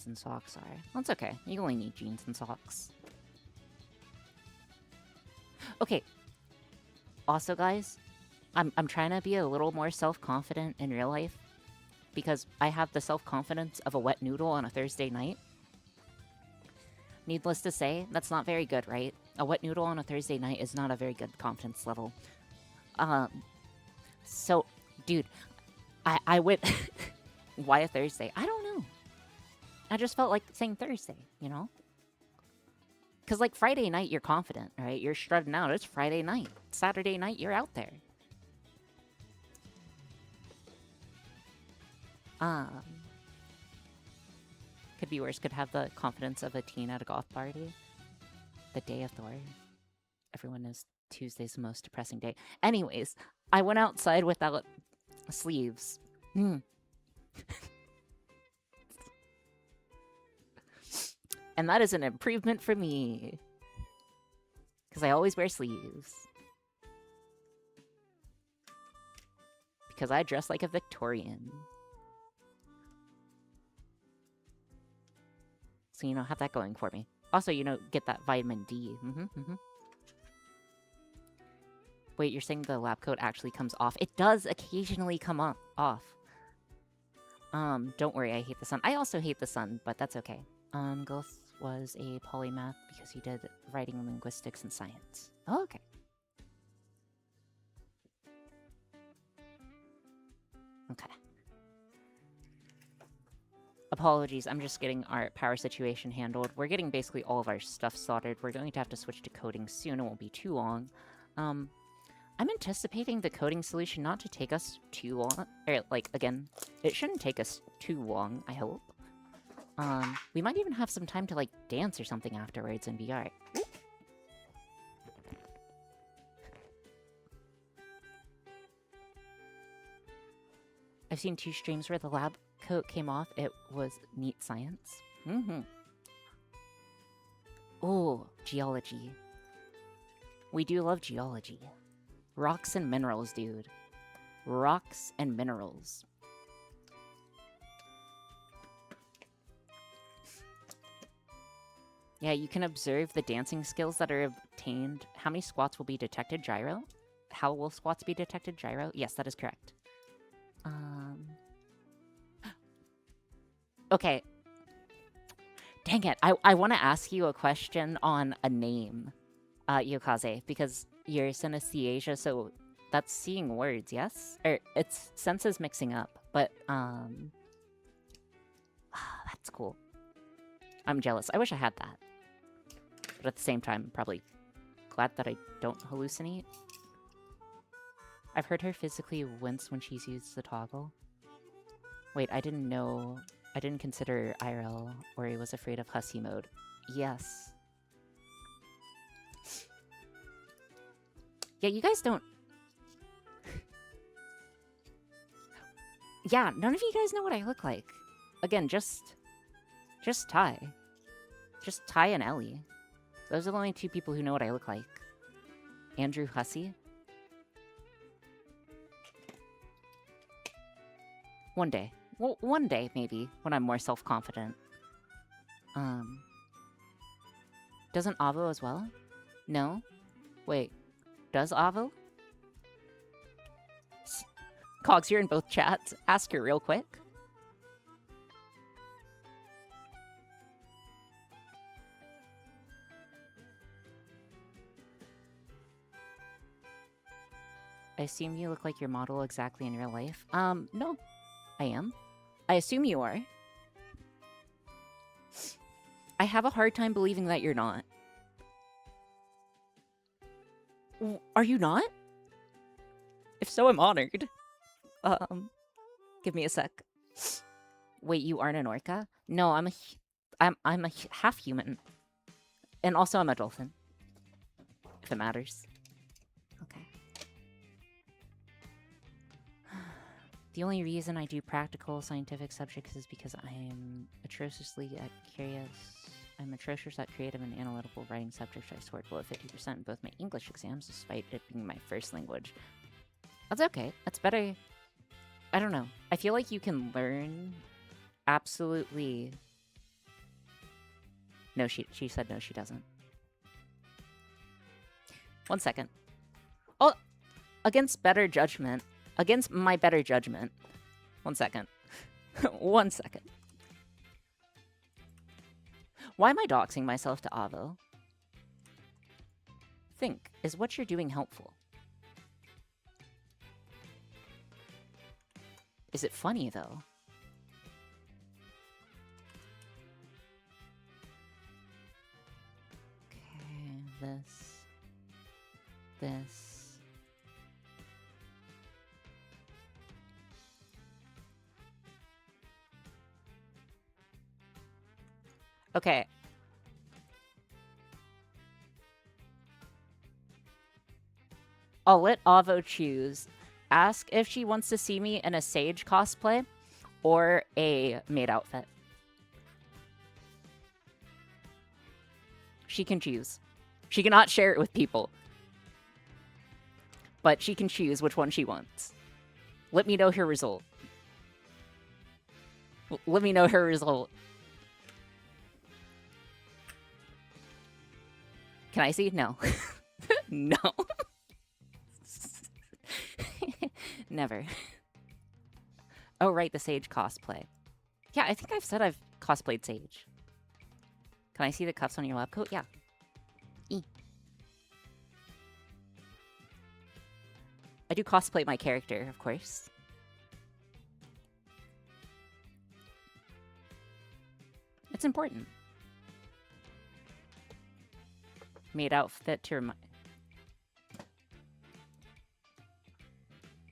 A: and socks are. That's okay. You only need jeans and socks. Okay. Also, guys, I'm trying to be a little more self-confident in real life because I have the self-confidence of a wet noodle on a Thursday night. Needless to say, that's not very good, right? A wet noodle on a Thursday night is not a very good confidence level. So, dude, I went... Why a Thursday? I don't know. I just felt like saying Thursday, you know? Because, like, Friday night, you're confident, right? You're strutting out. It's Friday night. Saturday night, you're out there. Could be worse. Could have the confidence of a teen at a golf party. The day of Thor. Everyone knows Tuesday's the most depressing day. Anyways, I went outside without sleeves. And that is an improvement for me. Because I always wear sleeves. Because I dress like a Victorian. So, you know, have that going for me. Also, you know, get that vitamin D. Wait, you're saying the lab coat actually comes off? It does occasionally come off. Don't worry, I hate the sun. I also hate the sun, but that's okay. Goth was a polymath because he did writing, linguistics, and science. Oh, okay. Okay. Apologies, I'm just getting our power situation handled. We're getting basically all of our stuff sorted. We're going to have to switch to coding soon. It won't be too long. I'm anticipating the coding solution not to take us too long. Or, like, again, it shouldn't take us too long, I hope. We might even have some time to, like, dance or something afterwards and be alright. I've seen 2 streams where the lab coat came off. It was neat science. Oh, geology. We do love geology. Rocks and minerals, dude. Rocks and minerals. Yeah, you can observe the dancing skills that are obtained. How many squats will be detected? Gyro? How will squats be detected? Gyro? Yes, that is correct. Okay. Dang it. I want to ask you a question on a name, Yokaze, because you're synesthesia, so that's seeing words, yes? Or it's senses mixing up, but, that's cool. I'm jealous. I wish I had that. But at the same time, probably glad that I don't hallucinate. I've heard her physically wince when she's used the toggle. Wait, I didn't know... I didn't consider IRL, or he was afraid of hussy mode. Yes. Yeah, you guys don't... Yeah, none of you guys know what I look like. Again, just Ty. Just Ty and Ellie. Those are the only 2 people who know what I look like. Andrew Hussey. One day. Well, one day, maybe, when I'm more self-confident. Doesn't Avo as well? No? Wait. Does Avo? Cogs, you're in both chats. Ask her real quick. I assume you look like your model exactly in real life. No. I am. I assume you are. I have a hard time believing that you're not. Are you not? If so, I'm honored. Give me a sec. Wait, you aren't an orca? No, I'm a half human. And also I'm a dolphin. If it matters. Okay. The only reason I do practical scientific subjects is because I am atrociously curious I'm atrocious at creative and analytical writing subjects. I scored below 50% in both my English exams, despite it being my first language. That's okay. That's better. I don't know. I feel like you can learn absolutely... No, she said no, she doesn't. 1 second. Oh, against better judgment. Against my better judgment. 1 second. 1 second. Why am I doxing myself to Avo? Think, is what you're doing helpful? Is it funny, though? Okay, this. Okay. I'll let Avo choose. Ask if she wants to see me in a Sage cosplay or a maid outfit. She can choose. She cannot share it with people. But she can choose which one she wants. Let me know her result. Let me know her result. Can I see? No. No. Never. Oh, right, the Sage cosplay. Yeah, I think I've said I've cosplayed Sage. Can I see the cuffs on your lab coat? Yeah. I do cosplay my character, of course. It's important. Maid outfit to remind...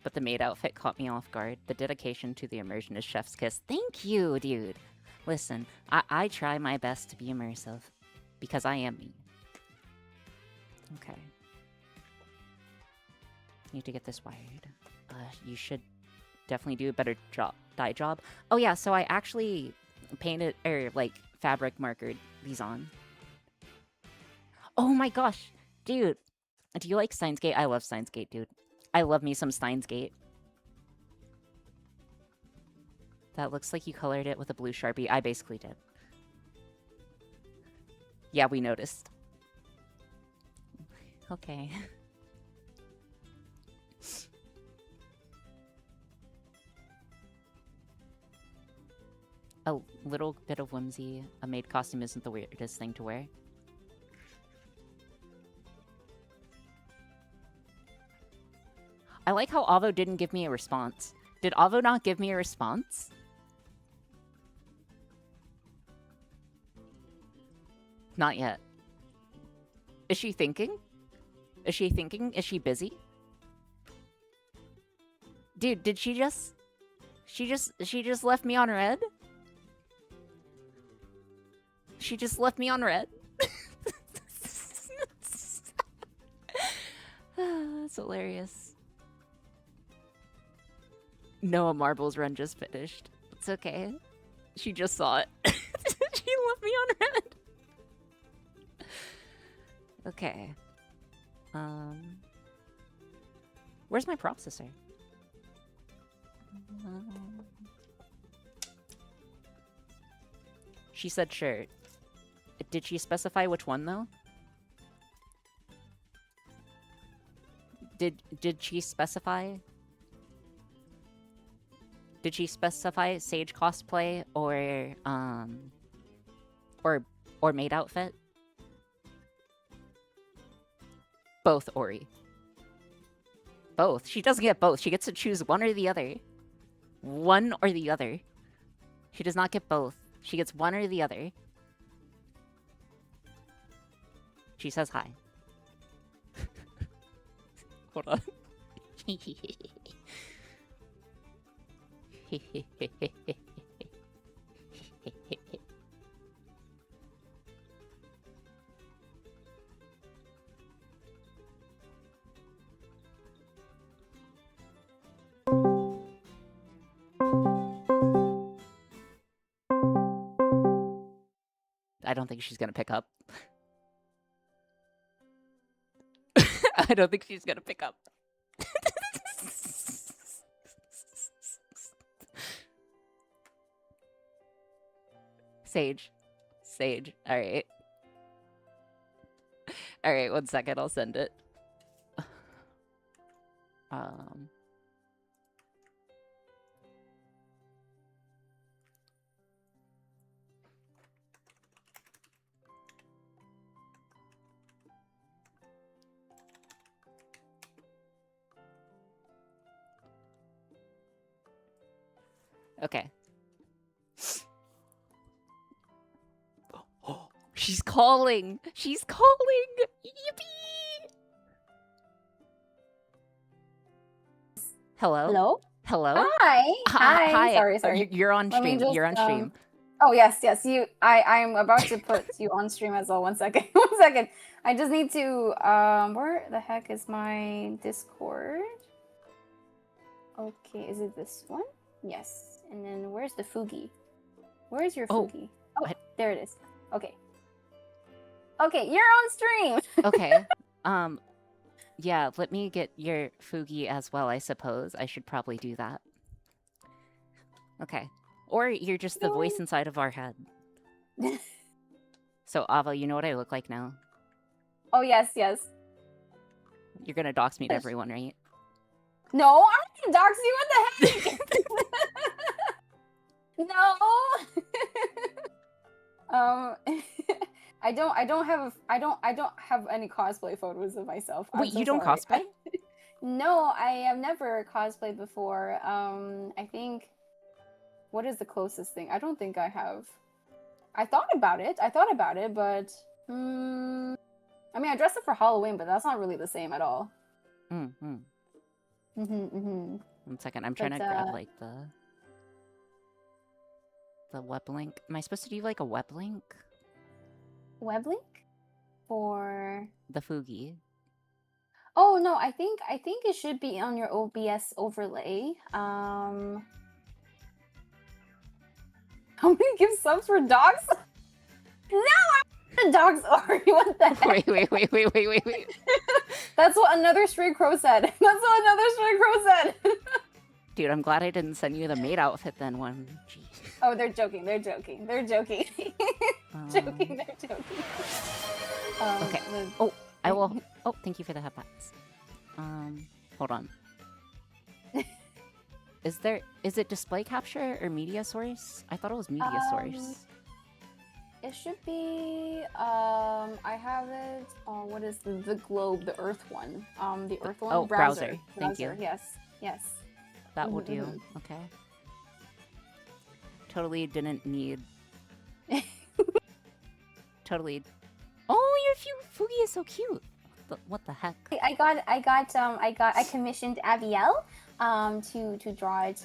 A: But the maid outfit caught me off guard. The dedication to the immersion is chef's kiss. Thank you, dude. Listen, I try my best to be immersive. Because I am me. Okay. Need to get this wired. You should definitely do a better dye job. Oh yeah, so I actually painted, or like fabric markered these on. Oh my gosh, dude. Do you like Steins Gate? I love Steins Gate, dude. I love me some Steins Gate. That looks like you colored it with a blue Sharpie. I basically did. Yeah, we noticed. Okay. A little bit of whimsy. A maid costume isn't the weirdest thing to wear. I like how Avo didn't give me a response. Did Avo not give me a response? Not yet. Is she thinking? Is she thinking? Is she busy? Dude, did she just... She just left me on red? She just left me on red? That's hilarious. Noah Marble's run just finished. It's okay. She just saw it. She left me on red. Okay. Where's my processor? She said sure. Did she specify which one though? Did she specify? Did she specify Sage cosplay or maid outfit? Both, Ori. Both. She doesn't get both. She gets to choose one or the other. One or the other. She does not get both. She gets one or the other. She says hi. Hold on. I don't think she's gonna pick up. I don't think she's gonna pick up. Sage. Sage. Alright. Alright, 1 second, I'll send it. Okay. She's calling! She's calling! Yippee! Hello?
B: Hello?
A: Hello?
B: Hi.
A: Hi.
B: Hi. Sorry.
A: You're on
B: Let me
A: stream.
B: just,
A: You're on stream.
B: Oh, yes. I'm about to put you on stream as well. 1 second. 1 second. I just need to, where the heck is my Discord? Okay, is it this one? Yes. And then where's the Fugi? Where's your Fugi? Oh, there it is. Okay. Okay, you're on stream.
A: Okay. Yeah, let me get your Fugi as well, I suppose. I should probably do that. Okay. Or you're just the voice inside of our head. So, Ava, you know what I look like now?
B: Oh, yes, yes.
A: You're gonna dox me to everyone, right?
B: No, I'm gonna dox you. What the heck? No. I don't have any cosplay photos of myself.
A: Wait, you don't cosplay?
B: No, I have never cosplayed before. I think, what is the closest thing? I don't think I have. I thought about it, but I mean, I dressed up for Halloween, but that's not really the same at all.
A: 1 second, I'm trying to grab like the web link. Am I supposed to do like a web link?
B: Web link? For
A: the Fugi.
B: Oh no, I think it should be on your OBS overlay. How many give subs for dogs? No, I'm the dogs are. What the heck?
A: Wait.
B: That's what another stray crow said.
A: Dude, I'm glad I didn't send you the maid outfit then one. Jeez.
B: Oh, they're joking. Joking. Joking.
A: Okay. Oh, I will. Oh, thank you for the headbats. Hold on. Is it display capture or media source? I thought it was media source.
B: It should be. I have it. What is the globe? The Earth one. The Earth one.
A: Oh, browser. Thank you.
B: Yes.
A: That will do. Okay. Totally didn't need. Totally. Oh, your Fugi is so cute. What the heck?
B: I commissioned Abiel to draw it.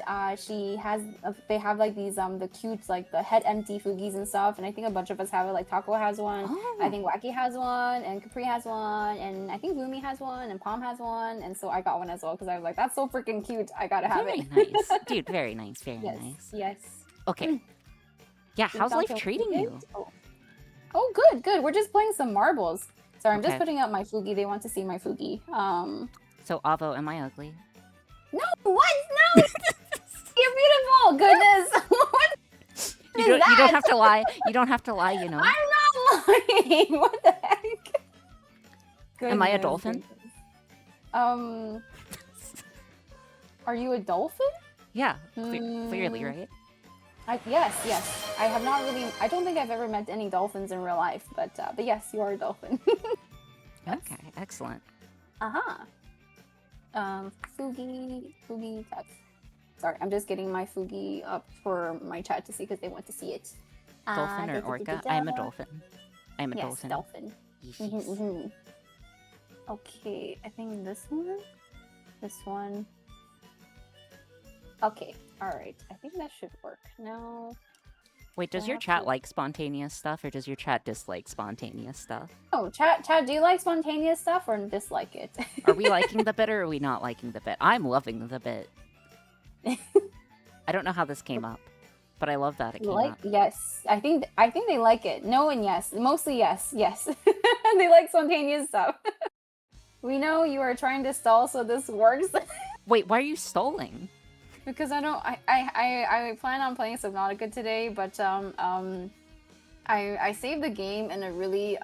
B: They have like these the cute like the head empty Fugis and stuff, and I think a bunch of us have it. Like Taco has one, I think Wacky has one, and Capri has one, and I think Lumi has one, and Palm has one, and so I got one as well because I was like, that's so freaking cute. I gotta have it.
A: Very nice, dude. Very nice. Very nice.
B: Yes.
A: Okay. Yeah. How's life treating you?
B: Oh, good. We're just playing some marbles. Sorry, I'm just putting out my Fugi. They want to see my Fugi.
A: So, Avo, am I ugly?
B: No, what? No! You're beautiful! Goodness! What
A: you don't have to lie. You don't have to lie, you know.
B: I'm not lying! What the heck? Goodness.
A: Am I a dolphin?
B: Are you a dolphin?
A: Yeah, clearly, right?
B: Yes. I have not really. I don't think I've ever met any dolphins in real life, but yes, you are a dolphin.
A: Yes. Okay, excellent.
B: Fugi text. Sorry, I'm just getting my Fugi up for my chat to see because they want to see it.
A: Dolphin or orca? I'm a dolphin. I'm a
B: dolphin. Yes, dolphin. Okay, I think this one. Okay, alright. I think that should work. No.
A: Wait, does your chat like spontaneous stuff, or does your chat dislike spontaneous stuff?
B: Oh, chat, do you like spontaneous stuff or dislike it?
A: Are we liking the bit or are we not liking the bit? I'm loving the bit. I don't know how this came up. but I love that it came
B: Like
A: up.
B: yes, I think they like it. No and yes, mostly yes, yes. They like spontaneous stuff. We know you are trying to stall, so this works.
A: Wait, why are you stalling?
B: Because I plan on playing Subnautica today, but I saved the game in a really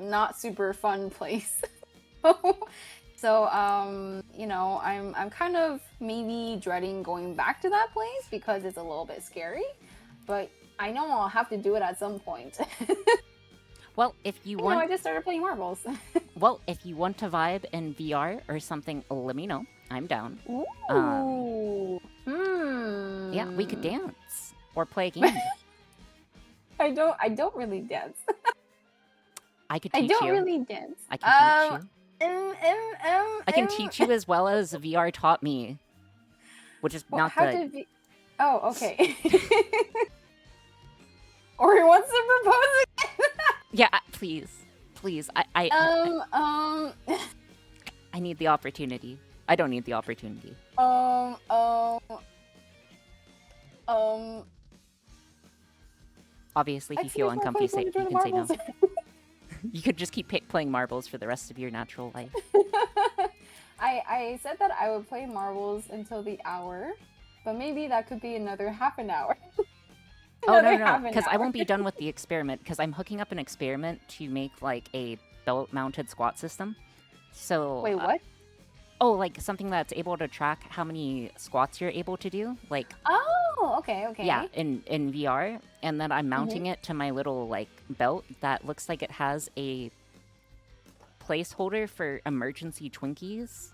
B: not super fun place. So you know, I'm kind of maybe dreading going back to that place because it's a little bit scary, but I know I'll have to do it at some point.
A: Well, if you
B: You know,
A: want,
B: I just started playing marbles.
A: well, if you want to vibe in VR or something, let me know. I'm down.
B: Ooh.
A: Yeah, we could dance or play a game.
B: I don't really dance.
A: I could
B: I
A: teach
B: don't
A: you.
B: really dance.
A: I can teach you. I can
B: Um,
A: teach you as well as VR taught me, which is not
B: how
A: good.
B: did Oh, okay. Ori wants to propose again.
A: Yeah, please, please. I need the opportunity. I don't need the opportunity. Obviously, if you feel uncomfy, you can say no. You could just keep playing marbles for the rest of your natural life.
B: I said that I would play marbles until the hour, but maybe that could be another half an hour.
A: Oh, no, because I won't be done with the experiment, because I'm hooking up an experiment to make, like, a belt-mounted squat system. So...
B: Wait, what?
A: Oh, like, something that's able to track how many squats you're able to do, like...
B: Oh, okay.
A: Yeah, in VR, and then I'm mounting
B: Mm-hmm.
A: it to my little, like, belt that looks like it has a placeholder for emergency Twinkies.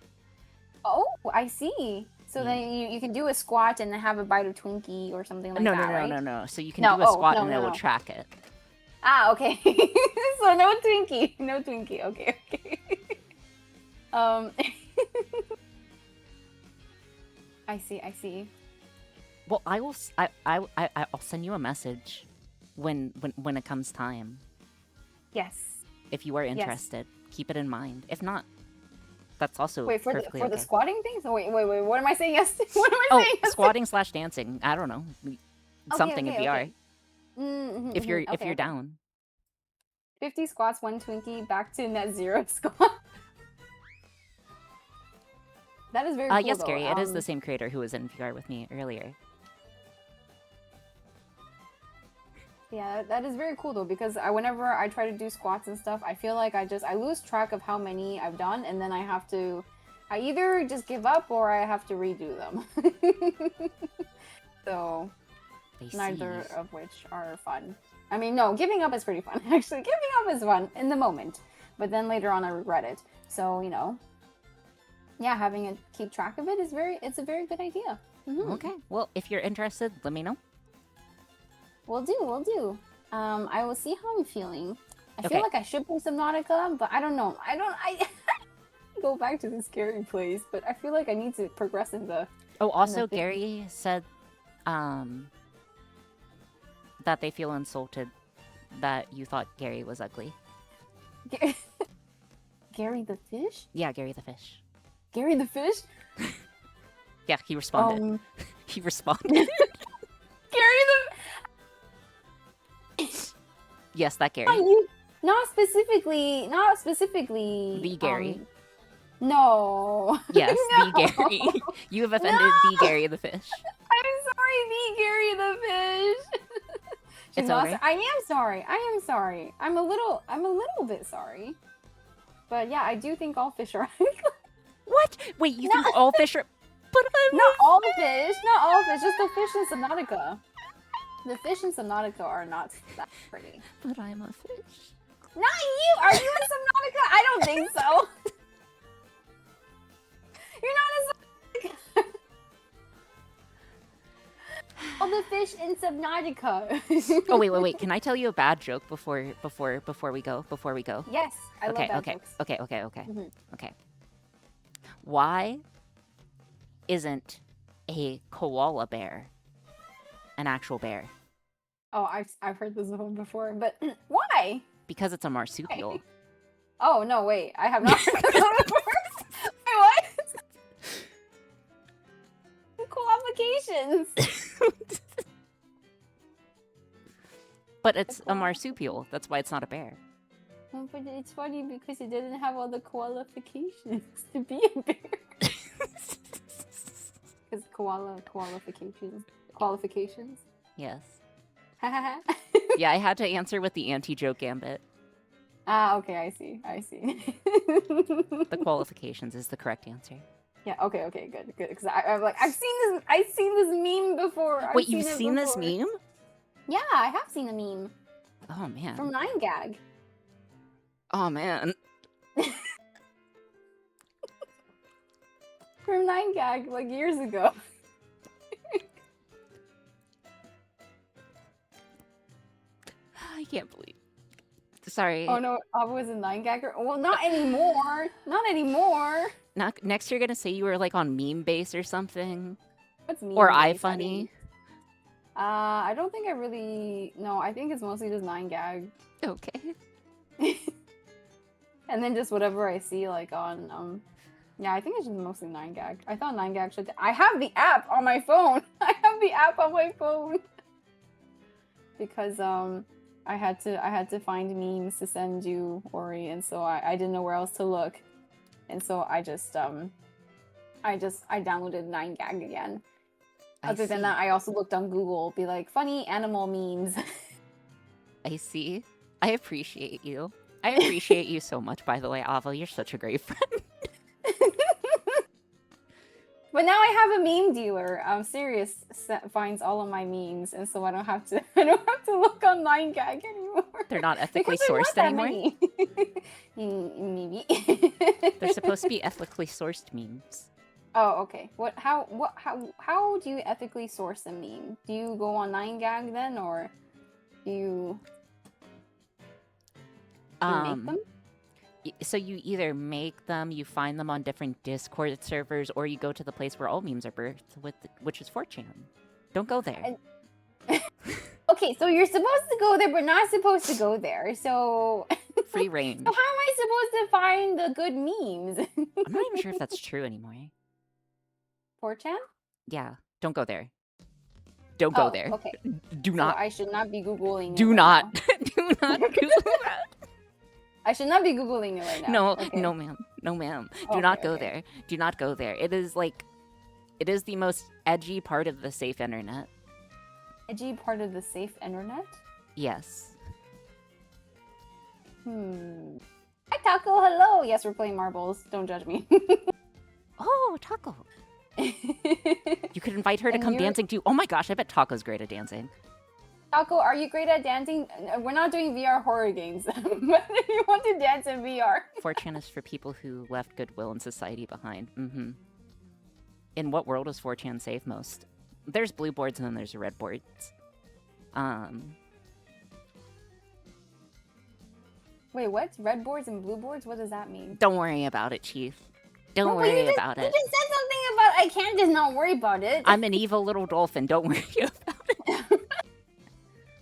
B: Oh, I see. So then you can do a squat and have a bite of Twinkie or something like
A: No,
B: that, right?
A: no. So you can do a squat and it will
B: no.
A: track it.
B: Ah, okay. So no Twinkie. No Twinkie. Okay, okay. I see.
A: Well, I'll send you a message when it comes time.
B: Yes.
A: If you are interested, keep it in mind. If not, that's also
B: Wait, for
A: perfectly
B: the
A: okay.
B: squatting thing? So wait. What am I saying yes to? What am I saying yes to?
A: Squatting/dancing. I don't know. Something in VR.
B: Okay. Mm-hmm,
A: If you're down.
B: 50 squats, 1 Twinkie, back to net zero squat. That is very cool.
A: Yes,
B: though.
A: Gary. It is the same creator who was in VR with me earlier.
B: Yeah, that is very cool though, because whenever I try to do squats and stuff, I feel like I lose track of how many I've done, and then I either just give up or I have to redo them. So neither of which are fun. I mean, no, giving up is pretty fun. Actually, giving up is fun in the moment, but then later on I regret it. So you know, yeah, having it keep track of it is it's a very good idea. Mm-hmm.
A: Okay. Well, if you're interested, let me know.
B: We'll do. I will see how I'm feeling. I feel like I should play Subnautica, but I don't know. I go back to the scary place, but I feel like I need to progress in the...
A: Oh, also, Gary said that they feel insulted that you thought Gary was ugly.
B: Gary the fish?
A: Yeah, Gary the fish.
B: Gary the fish?
A: Yeah, he responded. He responded.
B: Gary the...
A: Yes, that Gary.
B: Not specifically.
A: The Gary.
B: No.
A: Yes,
B: no.
A: the Gary. You have offended the Gary the fish.
B: I'm sorry, the Gary the fish.
A: It's okay.
B: I am sorry. I'm a little bit sorry. But yeah, I do think all fish are ugly.
A: What? Wait, you think all fish are... But
B: not all fish. Just the fish in Subnautica. The fish in Subnautica are not that pretty.
A: But I'm a fish.
B: Not you! Are you in Subnautica? I don't think so. You're not in Subnautica. All the fish in Subnautica.
A: Oh, wait. Can I tell you a bad joke before we go?
B: Yes, I love bad jokes.
A: Okay.
B: Mm-hmm.
A: Okay. Why isn't a koala bear an actual bear?
B: Oh, I've heard this one before, but why?
A: Because it's a marsupial.
B: Okay. Oh no, wait, I have not heard this one before. Wait, what? Cool applications.
A: But it's a
B: koala.
A: marsupial. That's why it's not a bear.
B: Oh, but it's funny because it didn't have all the qualifications to be a bear. Because qualifications.
A: Yes.
B: yeah,
A: Yeah, I had to answer with the anti-joke gambit.
B: okay, I see.
A: The qualifications is the correct answer.
B: Yeah, okay, good. Because I'm like, I've seen this meme before.
A: Wait, you've seen this
B: before.
A: meme?
B: Yeah, I have seen a meme
A: Oh man.
B: from 9gag.
A: Oh man.
B: From 9gag, like years ago.
A: I can't believe. Sorry.
B: Oh no, I was a 9gagger. Well, not anymore. Not anymore.
A: Next, you're gonna say you were like on meme base or something,
B: What's meme?
A: or
B: base?
A: iFunny.
B: I don't think I really. No, I think it's mostly just 9gag.
A: Okay.
B: And then just whatever I see like on yeah, I think it's just mostly 9gag. I thought 9gag should. I have the app on my phone. I have the app on my phone because I had to find memes to send you, Ori, and so I didn't know where else to look, and so I downloaded 9gag again. Other than that, I also looked on Google, be like funny animal memes.
A: I see. I appreciate you. I appreciate you so much, by the way, Avo. You're such a great friend.
B: But now I have a meme dealer. Sirius finds all of my memes, and so I don't have to look on 9gag anymore.
A: They're not ethically
B: Because
A: sourced
B: there weren't
A: anymore.
B: that many. Maybe.
A: They're supposed to be ethically sourced memes.
B: Oh, okay. How do you ethically source a meme? Do you go on 9gag then, or do you make them?
A: So you either make them, you find them on different Discord servers, or you go to the place where all memes are birthed, which is 4chan. Don't go there.
B: Okay, so you're supposed to go there, but not supposed to go there. So
A: Free range.
B: So how am I supposed to find the good memes?
A: I'm not even sure if that's true anymore.
B: 4chan?
A: Yeah, don't go there. Don't go
B: Oh,
A: there.
B: okay.
A: Do
B: So
A: not.
B: I should not be Googling it
A: Do
B: right
A: not.
B: now.
A: Do not Google that.
B: I should not be Googling it right now.
A: No,
B: Okay.
A: no, ma'am. No, ma'am. Do
B: Okay,
A: not go
B: okay.
A: there. Do not go there. It is the most edgy part of the safe internet.
B: Edgy part of the safe internet?
A: Yes.
B: Hi, Taco. Hello. Yes, we're playing marbles. Don't judge me.
A: Oh, Taco. You could invite her to
B: And
A: come
B: you're-
A: dancing too. Oh my gosh, I bet Taco's great at dancing.
B: Taco, are you great at dancing? We're not doing VR horror games. But if you want to dance in VR.
A: 4chan is for people who left goodwill and society behind. Mm-hmm. In what world is 4chan safe most? There's blue boards and then there's red boards.
B: Wait, what? Red boards and blue boards? What does that mean?
A: Don't worry about it, Chief. Don't
B: No, but
A: worry about
B: You
A: it.
B: just said something about I can't just not worry about it.
A: I'm an evil little dolphin. Don't worry about it.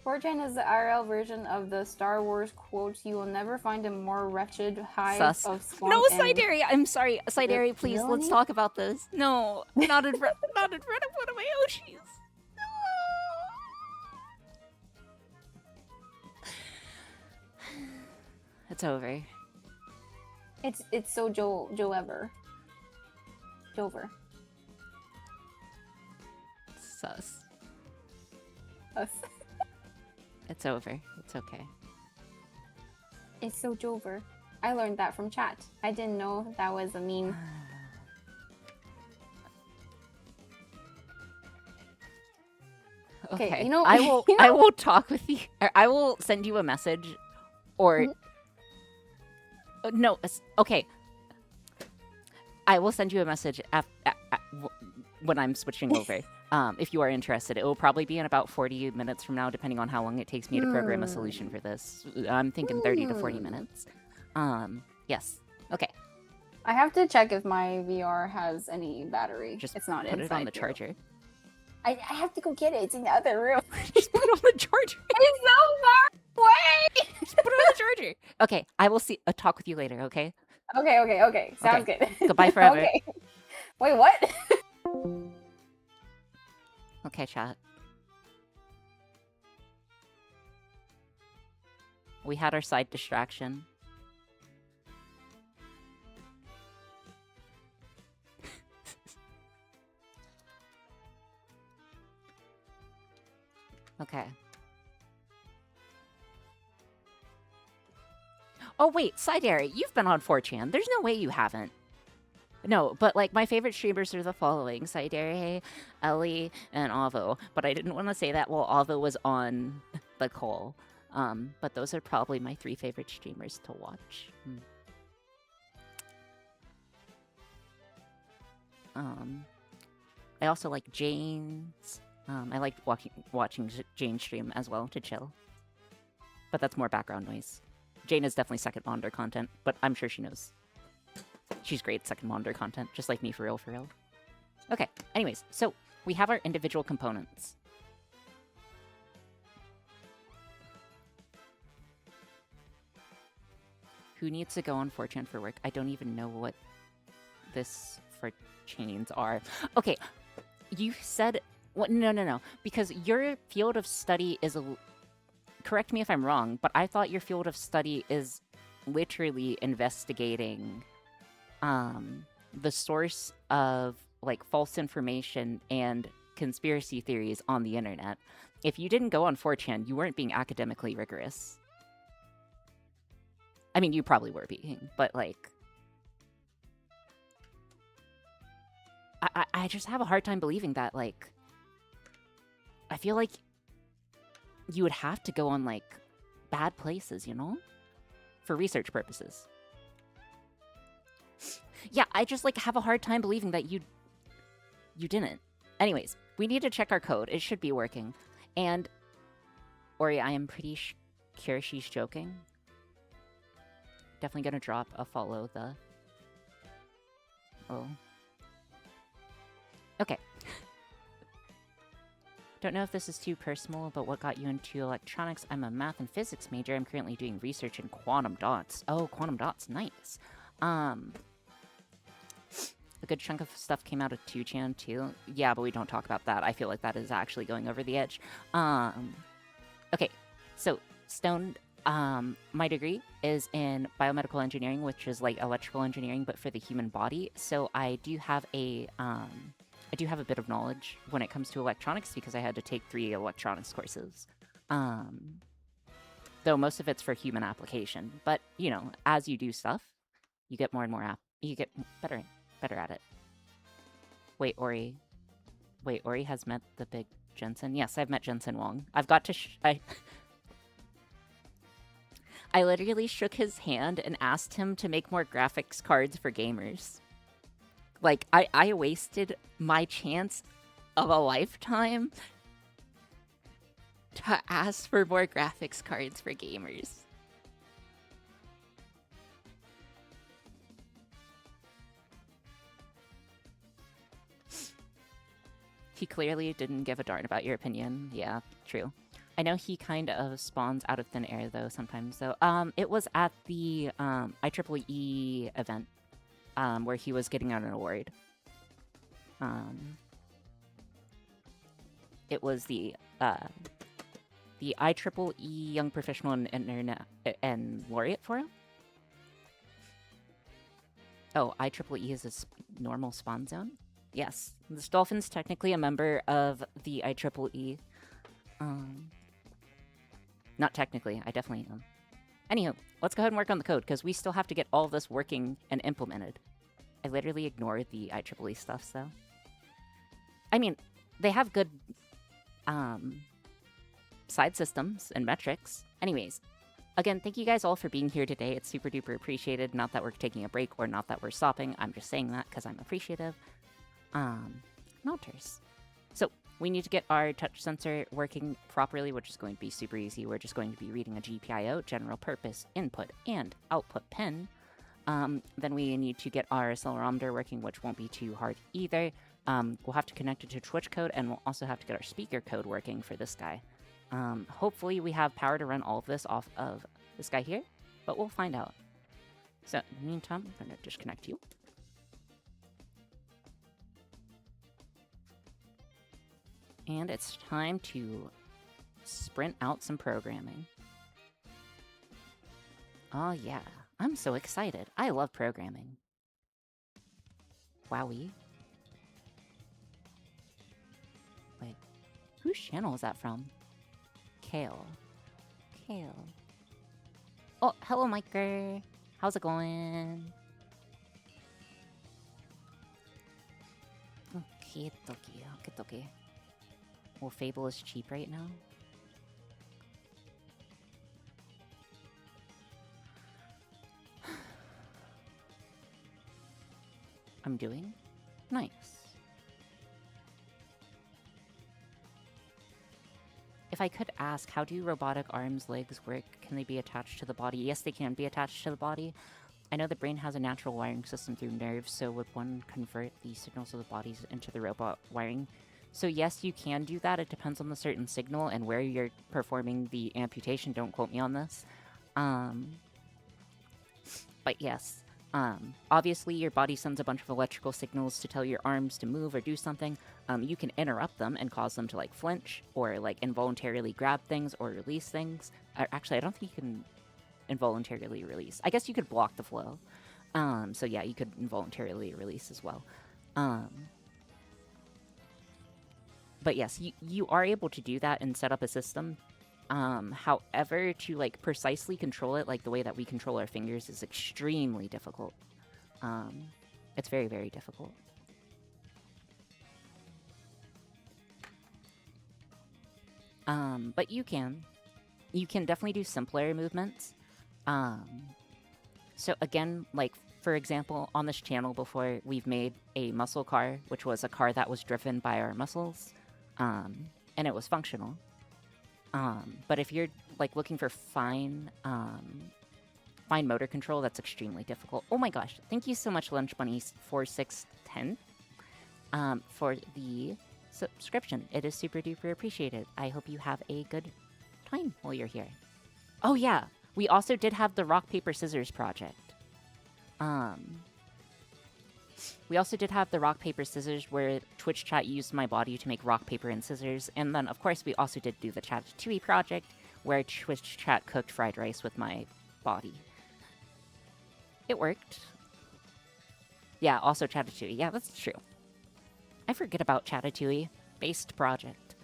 B: 4chan is the IRL version of the Star Wars quote, "You will never find a more wretched hive
A: Sus.
B: of swamp
A: No,
B: and-"
A: Sideria. I'm sorry, Sideria. Please, let's
B: Really?
A: talk about this. No, not in front of one of my Oshis. It's over.
B: It's so Jover.
A: Sus.
B: Us.
A: It's over. It's okay.
B: It's so Jover. I learned that from chat. I didn't know that was a meme.
A: Okay.
B: you know-
A: I will.
B: you know-
A: I will talk with you. Or I will send you a message, or no. Okay. I will send you a message when I'm switching over. If you are interested, it will probably be in about 40 minutes from now, depending on how long it takes me to program a solution for this. I'm thinking 30 to 40 minutes. Yes. Okay.
B: I have to check if my VR has any battery.
A: Just
B: it's not
A: put it on
B: inside
A: the
B: here.
A: charger.
B: I have to go get it. It's in the other room.
A: Just put it on the charger.
B: It's so far away.
A: Just put it on the charger. Okay. I will talk with you later. Okay.
B: Okay. Sounds good.
A: Goodbye forever.
B: Okay. Wait, what?
A: Okay, chat. We had our side distraction. Okay. Oh, wait, Sideri, you've been on 4chan. There's no way you haven't. No, but like my favorite streamers are the following: Sideri, Ellie, and Avo. But I didn't want to say that while Avo was on the call. But those are probably my 3 favorite streamers to watch. I also like Jane's. I like watching Jane stream as well to chill. But that's more background noise. Jane is definitely second monitor content, but I'm sure she knows. She's great second monitor content, just like me, for real, for real. Okay, anyways, so we have our individual components. Who needs to go on 4chan for work? I don't even know what this for chains are. Okay, you said... What? No. Because your field of study is correct me if I'm wrong, but I thought your field of study is literally investigating the source of like false information and conspiracy theories on the internet. If you didn't go on 4chan, you weren't being academically rigorous. I mean, you probably were being, but like... I just have a hard time believing that, like... I feel like you would have to go on, like, bad places, you know? For research purposes. Yeah, I just, like, have a hard time believing that you didn't. Anyways, we need to check our code. It should be working. And, Ori, I am pretty sure she's joking. Definitely gonna drop a follow the... Oh. Okay. Don't know if this is too personal, but what got you into electronics? I'm a math and physics major. I'm currently doing research in quantum dots. Oh, quantum dots, nice. A good chunk of stuff came out of 2chan too. Yeah, but we don't talk about that. I feel like that is actually going over the edge. Okay, so Stone, my degree is in biomedical engineering, which is like electrical engineering, but for the human body. So I do have a bit of knowledge when it comes to electronics because I had to take 3 electronics courses. Though most of it's for human application. But, you know, as you do stuff, you get more and more you get better at it. Wait, Ori has met the big Jensen? Yes, I've met Jensen Wong. I've got to I literally shook his hand and asked him to make more graphics cards for gamers. Like, I wasted my chance of a lifetime to ask for more graphics cards for gamers. He clearly didn't give a darn about your opinion. Yeah, true. I know he kind of spawns out of thin air, though, sometimes, though. It was at the IEEE event. Where he was getting out an award. It was the IEEE Young Professional and Internet and Laureate Forum. Oh, IEEE is a normal spawn zone? Yes, this dolphin's technically a member of the IEEE. Not technically, I definitely am. Anywho, let's go ahead and work on the code, because we still have to get all of this working and implemented. I literally ignored the IEEE stuff, though. I mean, they have good side systems and metrics. Anyways, again, thank you guys all for being here today. It's super duper appreciated. Not that we're taking a break or not that we're stopping. I'm just saying that because I'm appreciative. Melters. So we need to get our touch sensor working properly, which is going to be super easy. We're just going to be reading a GPIO, general purpose input and output pin. Then we need to get our accelerometer working, which won't be too hard either. We'll have to connect it to Twitch code, and we'll also have to get our speaker code working for this guy. Hopefully we have power to run all of this off of this guy here, but we'll find out. So, in the meantime, I'm going to disconnect you. And it's time to sprint out some programming. Oh, yeah. I'm so excited. I love programming. Wowie. Wait. Whose channel is that from? Kale. Kale. Oh, hello, Miker. How's it going? Okie dokie, okie dokie. Well, Fable is cheap right now. I'm doing? Nice. If I could ask, how do robotic arms, legs work? Can they be attached to the body? Yes, they can be attached to the body. I know the brain has a natural wiring system through nerves, so would one convert the signals of the bodies into the robot wiring? So yes, you can do that. It depends on the certain signal and where you're performing the amputation. Don't quote me on this. But yes. Obviously, your body sends a bunch of electrical signals to tell your arms to move or do something. You can interrupt them and cause them to, like, flinch or, like, involuntarily grab things or release things. Actually, I don't think you can involuntarily release. I guess you could block the flow. So yeah, you could involuntarily release as well. But yes, you are able to do that and set up a system. However, to, like, precisely control it like the way that we control our fingers is extremely difficult. It's very, very difficult. But you can. You can definitely do simpler movements. So again, like, for example, on this channel before, we've made a muscle car, which was a car that was driven by our muscles, and it was functional. But if you're, like, looking for fine motor control, that's extremely difficult. Oh my gosh, thank you so much, Lunch Bunny 4610, for the subscription. It is super duper appreciated. I hope you have a good time while you're here. Oh yeah, we also did have the rock paper scissors project. We also did have the rock paper scissors where Twitch chat used my body to make rock paper and scissors, and then of course we also did do the Chatatouille project where Twitch chat cooked fried rice with my body. It worked. Yeah, also Chatatouille. Yeah, that's true. I forget about Chatatouille. Based project.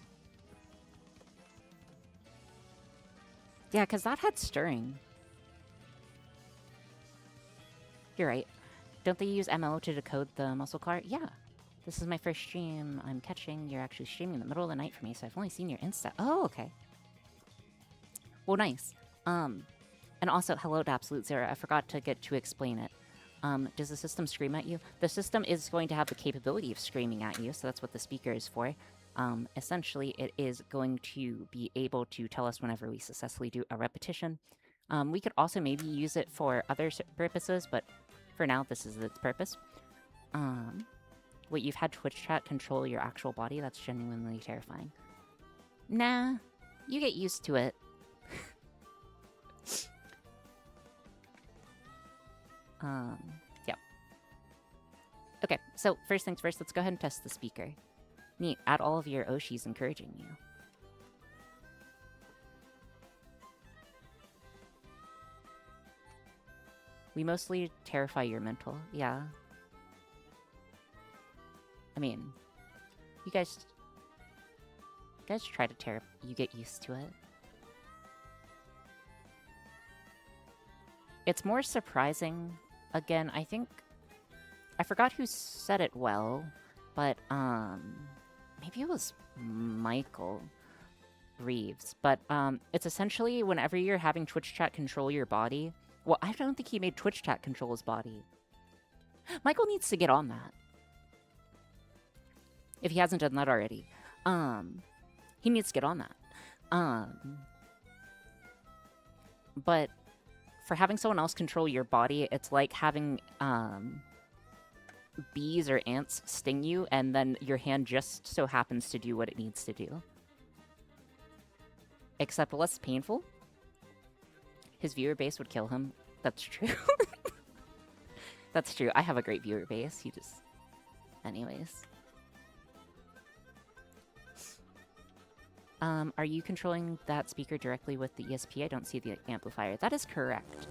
A: Yeah, because that had stirring. You're right. Don't they use ML to decode the muscle car? Yeah. This is my first stream I'm catching. You're actually streaming in the middle of the night for me, so I've only seen your Insta. Oh, okay. Well, nice. And also, hello to Absolute Zero. I forgot to get to explain it. Does the system scream at you? The system is going to have the capability of screaming at you, so that's what the speaker is for. Essentially, it is going to be able to tell us whenever we successfully do a repetition. We could also maybe use it for other purposes, but for now, this is its purpose. Wait, you've had Twitch chat control your actual body? That's genuinely terrifying. Nah, you get used to it. Yep. Okay, so first things first, let's go ahead and test the speaker. Neat, add all of your Oshis encouraging you. We mostly terrify your mental, yeah. I mean, you guys try to you get used to it. It's more surprising. Again, I think I forgot who said it well, but maybe it was Michael Reeves. But it's essentially whenever you're having Twitch chat control your body. Well, I don't think he made Twitch chat control his body. Michael needs to get on that. If he hasn't done that already. He needs to get on that. But for having someone else control your body, it's like having bees or ants sting you, and then your hand just so happens to do what it needs to do. Except less painful. His viewer base would kill him. That's true. That's true. I have a great viewer base. He just... Anyways. Are you controlling that speaker directly with the ESP? I don't see the amplifier. That is correct.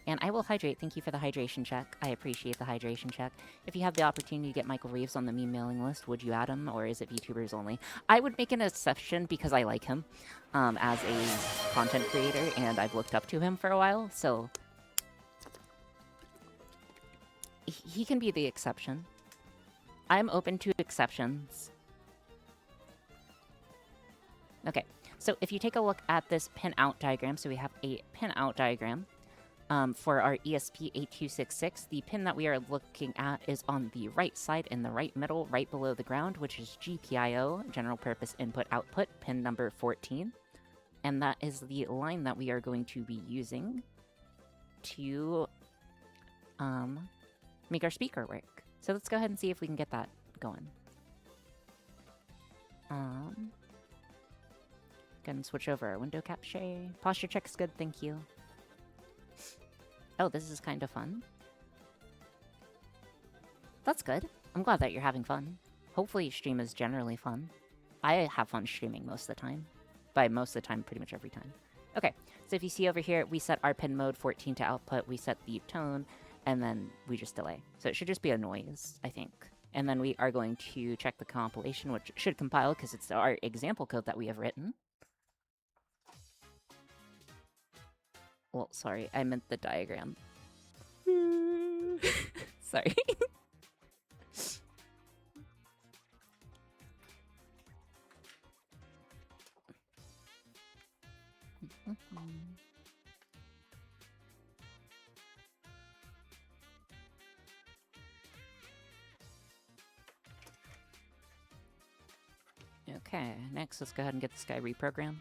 A: And I will hydrate. Thank you for the hydration check. I appreciate the hydration check. If you have the opportunity to get Michael Reeves on the meme mailing list, would you add him, or is it VTubers only? I would make an exception because I like him as a content creator, and I've looked up to him for a while, so he can be the exception. I'm open to exceptions. Okay, so if you take a look at this pin-out diagram, so we have a pin-out diagram. For our ESP8266, the pin that we are looking at is on the right side in the right middle, right below the ground, which is GPIO, General Purpose Input Output, pin number 14. And that is the line that we are going to be using to make our speaker work. So let's go ahead and see if we can get that going. Go ahead and switch over our window capture. Posture check's good, thank you. Oh, this is kind of fun. That's good. I'm glad that you're having fun. Hopefully stream is generally fun. I have fun streaming most of the time. By most of the time, pretty much every time. Okay, so if you see over here, we set our pin mode 14 to output, we set the tone, and then we just delay. So it should just be a noise, I think. And then we are going to check the compilation, which should compile because it's our example code that we have written. Well, sorry, I meant the diagram. Sorry. Okay, next let's go ahead and get this guy reprogrammed.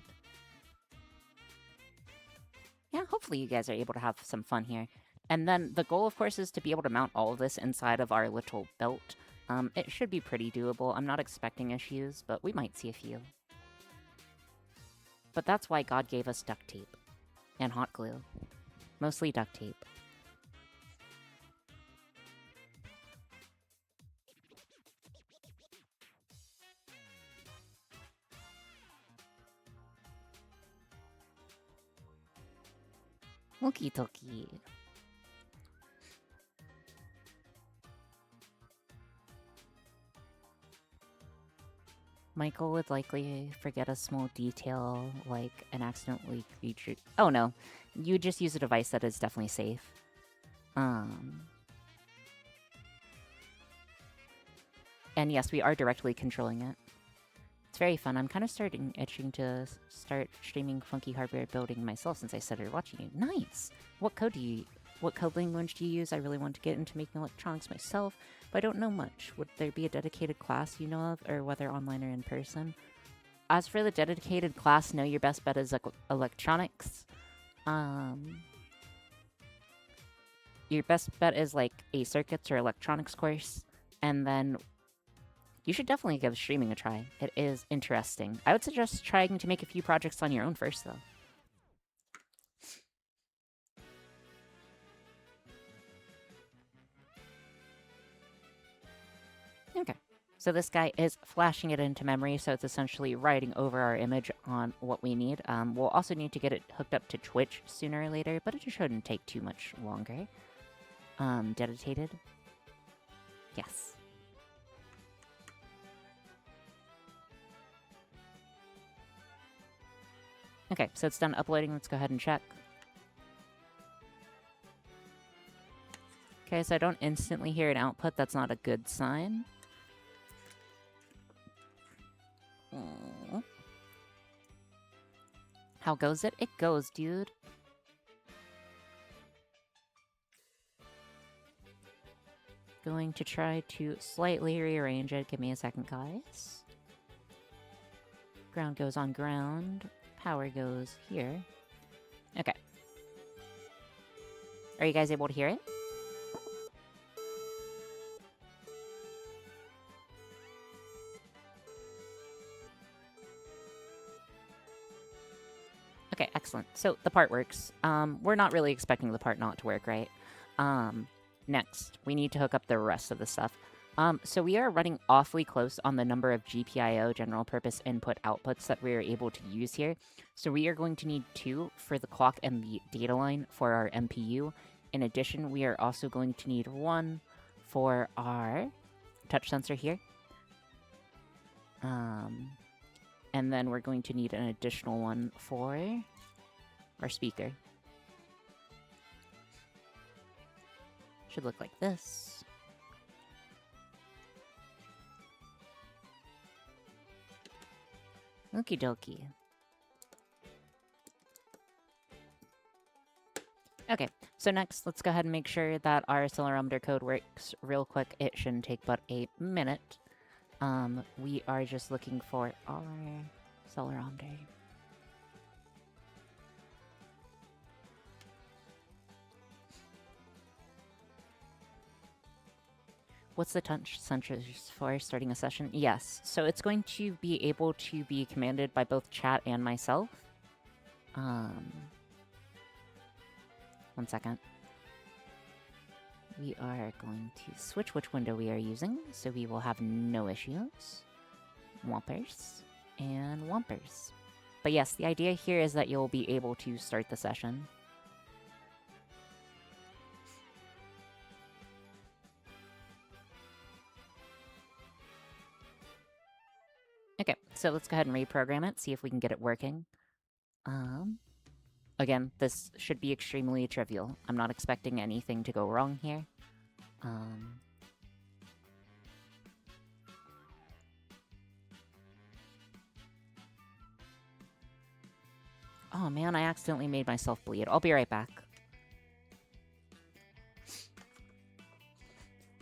A: Yeah, hopefully you guys are able to have some fun here. And then the goal, of course, is to be able to mount all of this inside of our little belt. It should be pretty doable. I'm not expecting issues, but we might see a few. But that's why God gave us duct tape. And hot glue. Mostly duct tape. Okie dokie. Michael would likely forget a small detail, like an accidentally featured... Oh no, you just use a device that is definitely safe. And yes, we are directly controlling it. It's very fun. I'm kind of itching to start streaming Funky Hardware building myself since I started watching you. Nice! What code language do you use? I really want to get into making electronics myself, but I don't know much. Would there be a dedicated class you know of, or whether online or in person? As for the dedicated class, no, your best bet is electronics. Your best bet is like a circuits or electronics course, and then you should definitely give streaming a try. It is interesting. I would suggest trying to make a few projects on your own first, though. Okay. So this guy is flashing it into memory, so it's essentially writing over our image on what we need. We'll also need to get it hooked up to Twitch sooner or later, but it shouldn't take too much longer. Dedicated? Yes. Okay, so it's done uploading. Let's go ahead and check. Okay, so I don't instantly hear an output. That's not a good sign. How goes it? It goes, dude. Going to try to slightly rearrange it. Give me a second, guys. Ground goes on ground. Power goes here. Okay. Are you guys able to hear it? Okay, excellent. So the part works. We're not really expecting the part not to work, right? Next, we need to hook up the rest of the stuff. So we are running awfully close on the number of GPIO, general purpose input outputs, that we are able to use here. So we are going to need 2 for the clock and the data line for our MPU. In addition, we are also going to need 1 for our touch sensor here. And then we're going to need an additional one for our speaker. Should look like this. Okie dokie. Okay, so next, let's go ahead and make sure that our accelerometer code works real quick. It shouldn't take but a minute. We are just looking for our accelerometer. What's the touch sensors for starting a session? Yes, so it's going to be able to be commanded by both chat and myself. 1 second. We are going to switch which window we are using, so we will have no issues. Whompers and Whompers. But yes, the idea here is that you'll be able to start the session. Okay, so let's go ahead and reprogram it, see if we can get it working. Again, this should be extremely trivial. I'm not expecting anything to go wrong here. Oh man, I accidentally made myself bleed. I'll be right back.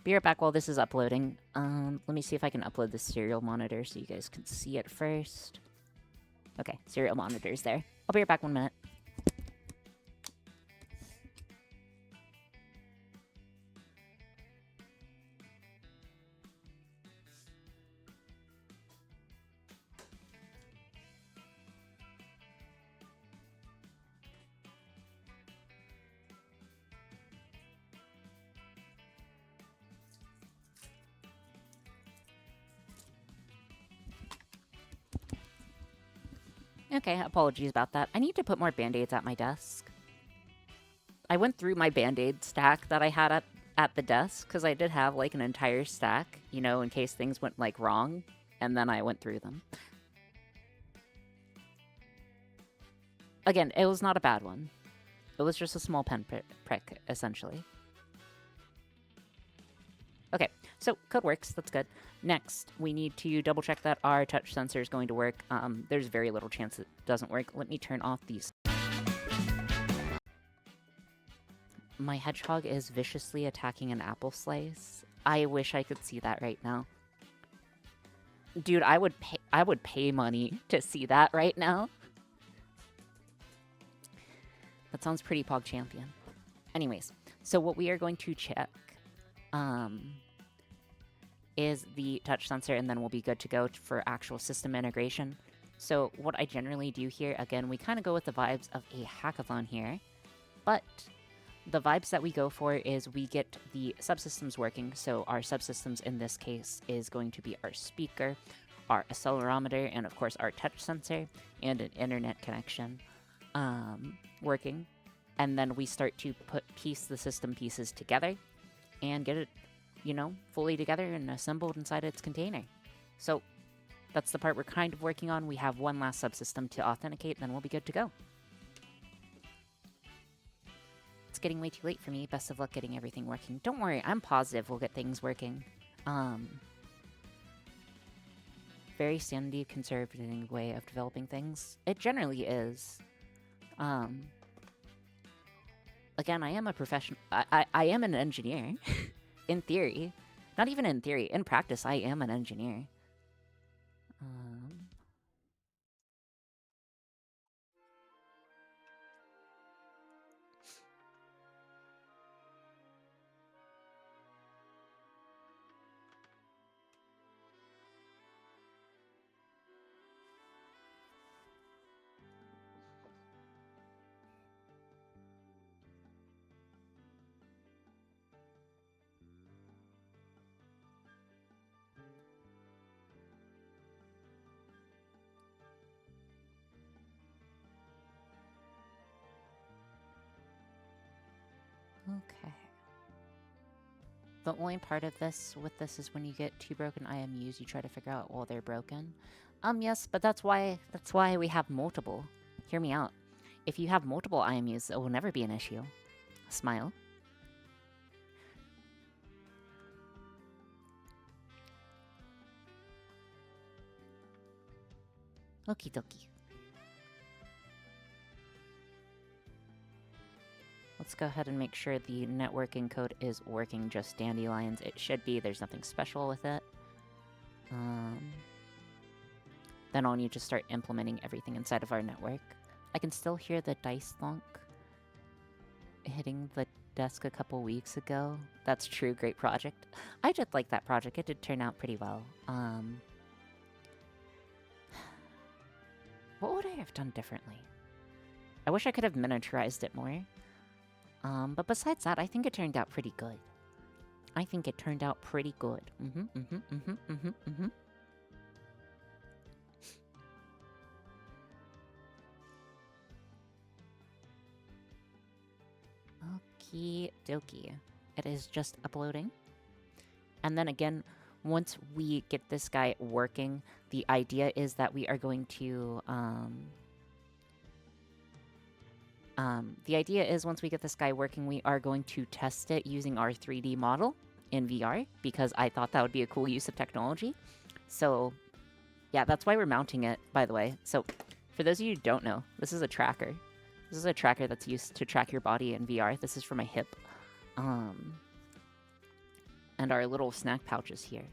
A: Be right back while this is uploading. Let me see if I can upload the serial monitor so you guys can see it first. Okay, serial monitor's there. I'll be right back 1 minute. Okay, apologies about that. I need to put more band-aids at my desk. I went through my band-aid stack that I had at the desk, because I did have, like, an entire stack, you know, in case things went, like, wrong, and then I went through them. Again, it was not a bad one. It was just a small pen prick, essentially. Okay, so code works. That's good. Next, we need to double check that our touch sensor is going to work. There's very little chance it doesn't work. Let me turn off these. My hedgehog is viciously attacking an apple slice. I wish I could see that right now. Dude, I would pay money to see that right now. That sounds pretty Pog Champion. Anyways, so what we are going to check is the touch sensor, and then we'll be good to go for actual system integration. So what I generally do here, again, we kind of go with the vibes of a hackathon here, but the vibes that we go for is we get the subsystems working. So our subsystems in this case is going to be our speaker, our accelerometer, and of course our touch sensor, and an internet connection working. And then we start to piece the system pieces together and get it, you know, fully together and assembled inside its container. So that's the part we're kind of working on. We have one last subsystem to authenticate, then we'll be good to go. It's getting way too late for me. Best of luck getting everything working. Don't worry, I'm positive we'll get things working. Very sanity conservative way of developing things. It generally is. Again, I am a professional. I am an engineer. In theory. Not even in theory. In practice, I am an engineer. Okay. The only part of this with this is when you get 2 broken IMUs, you try to figure out why they're broken. Yes, but that's why we have multiple. Hear me out. If you have multiple IMUs, it will never be an issue. Smile. Okie dokie. Let's go ahead and make sure the networking code is working just dandelions. It should be. There's nothing special with it. Then I'll need to start implementing everything inside of our network. I can still hear the dice thonk hitting the desk a couple weeks ago. That's true. Great project. I did like that project. It did turn out pretty well. What would I have done differently? I wish I could have miniaturized it more. But besides that, I think it turned out pretty good. Okie dokie. It is just uploading. And then again, once we get this guy working, the idea is that we are going to, the idea is once we get this guy working, we are going to test it using our 3D model in VR, because I thought that would be a cool use of technology. So, yeah, that's why we're mounting it, by the way. So, for those of you who don't know, this is a tracker. This is a tracker that's used to track your body in VR. This is for my hip. And our little snack pouches here.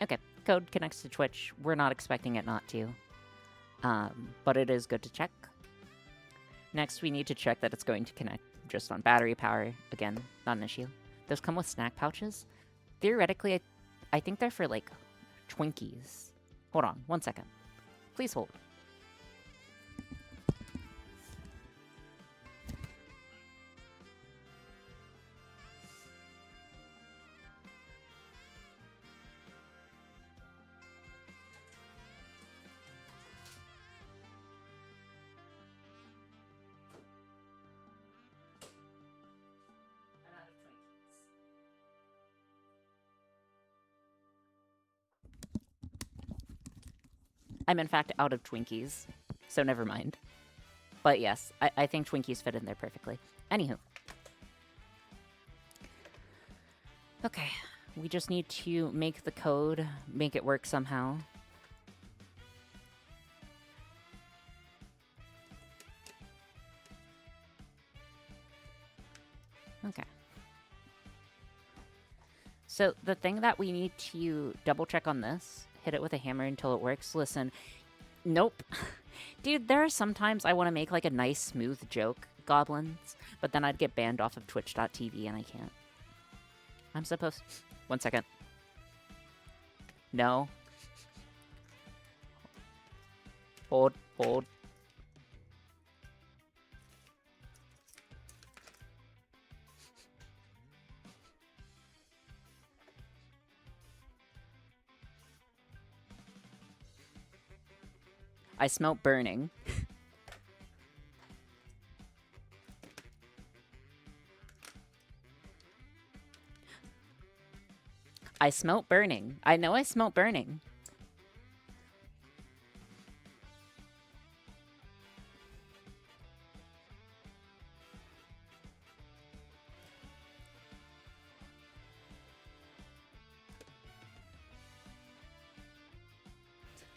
A: Okay, code connects to Twitch. We're not expecting it not to. But it is good to check. Next, we need to check that it's going to connect just on battery power. Again, not an issue. Those come with snack pouches. Theoretically, I think they're for, like, Twinkies. Hold on, 1 second. Please hold. I'm in fact out of Twinkies, so never mind. But yes, I think Twinkies fit in there perfectly. Anywho. Okay, we just need to make the code, make it work somehow. Okay. So the thing that we need to double check on this, hit it with a hammer until it works. Listen, nope. Dude, there are sometimes I want to make like a nice smooth joke, goblins, but then I'd get banned off of twitch.tv and I can't. I'm supposed... 1 second. No. Hold. I smelt burning. I smelt burning. I know I smelt burning.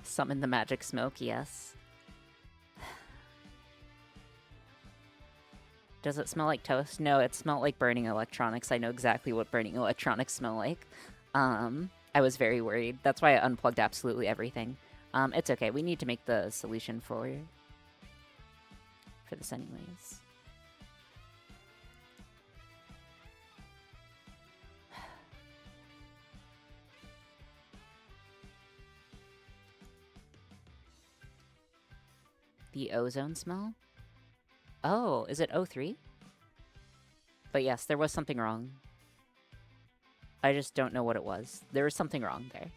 A: Summon the magic smoke, yes. Does it smell like toast? No, it smelled like burning electronics. I know exactly what burning electronics smell like. I was very worried. That's why I unplugged absolutely everything. It's okay. We need to make the solution for this anyways. The ozone smell? Oh, is it O3? But yes, there was something wrong. I just don't know what it was. There was something wrong there.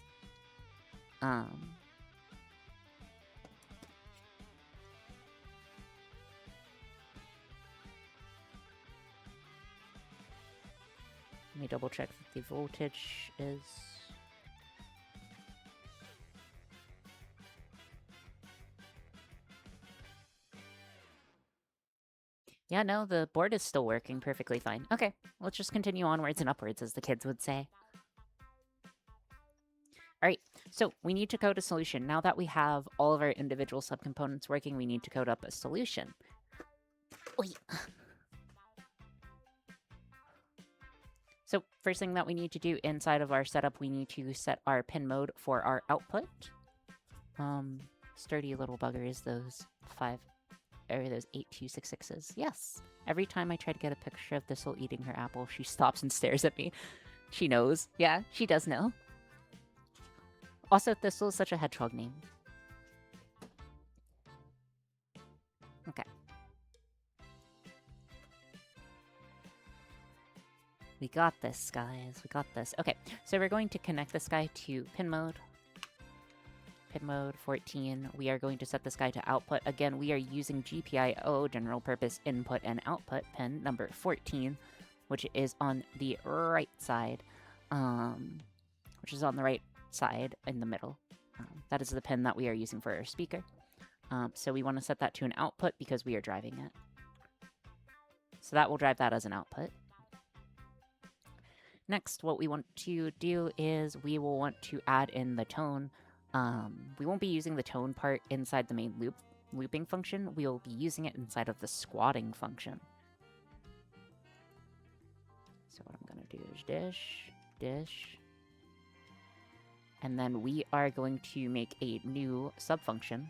A: Let me double check that the voltage is... Yeah, no, the board is still working perfectly fine. Okay, let's just continue onwards and upwards, as the kids would say. All right, so we need to code a solution. Now that we have all of our individual subcomponents working, we need to code up a solution. Oy. So first thing that we need to do inside of our setup, we need to set our pin mode for our output. Sturdy little buggers, those 8266s. Yes. Every time I try to get a picture of Thistle eating her apple, she stops and stares at me. She knows. Yeah, she does know. Also, Thistle is such a hedgehog name. Okay. We got this, guys. We got this. Okay, so we're going to connect this guy to pin mode. Pin mode 14. We are going to set this guy to output. Again, we are using GPIO, general purpose input and output pin number 14, which is on the right side. Which is on the right side in the middle. That is the pin that we are using for our speaker. So we want to set that to an output because we are driving it. So that will drive that as an output. Next, what we want to do is we will want to add in the tone. We won't be using the tone part inside the main looping function. We'll be using it inside of the squatting function. So what I'm going to do is dish. And then we are going to make a new subfunction.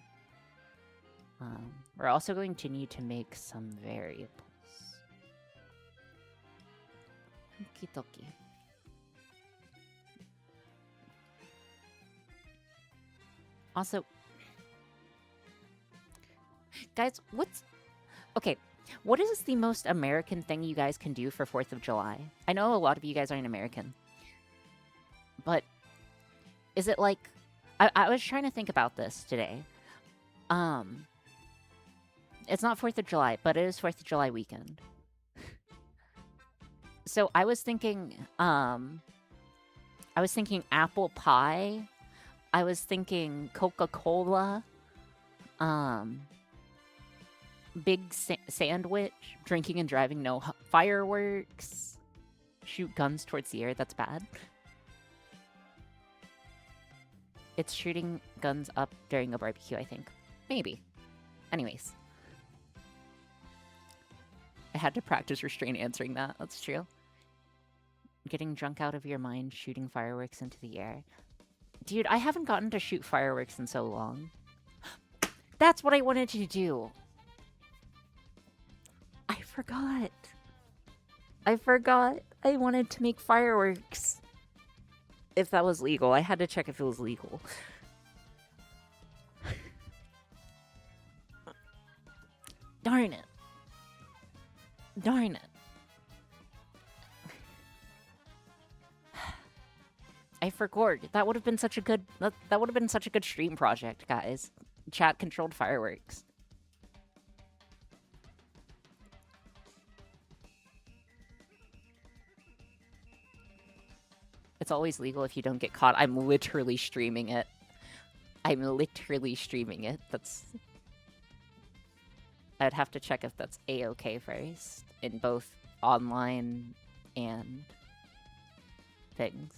A: We're also going to need to make some variables. Okie dokie. Also, guys, okay, what is the most American thing you guys can do for 4th of July? I know a lot of you guys aren't American, but is it like, I was trying to think about this today. It's not 4th of July, but it is 4th of July weekend. So I was thinking apple pie. I was thinking Coca-Cola, big sandwich, drinking and driving, no fireworks, shoot guns towards the air, that's bad. It's shooting guns up during a barbecue, I think. Maybe. Anyways. I had to practice restraint answering that, that's true. Getting drunk out of your mind, shooting fireworks into the air. Dude, I haven't gotten to shoot fireworks in so long. That's what I wanted to do. I forgot. I wanted to make fireworks. If that was legal. I had to check if it was legal. Darn it. Darn it. I forgot. That would have been such a good that would have been such a good stream project, guys. Chat controlled fireworks. It's always legal if you don't get caught. I'm literally streaming it. That's... I'd have to check if that's A-okay first in both online and things.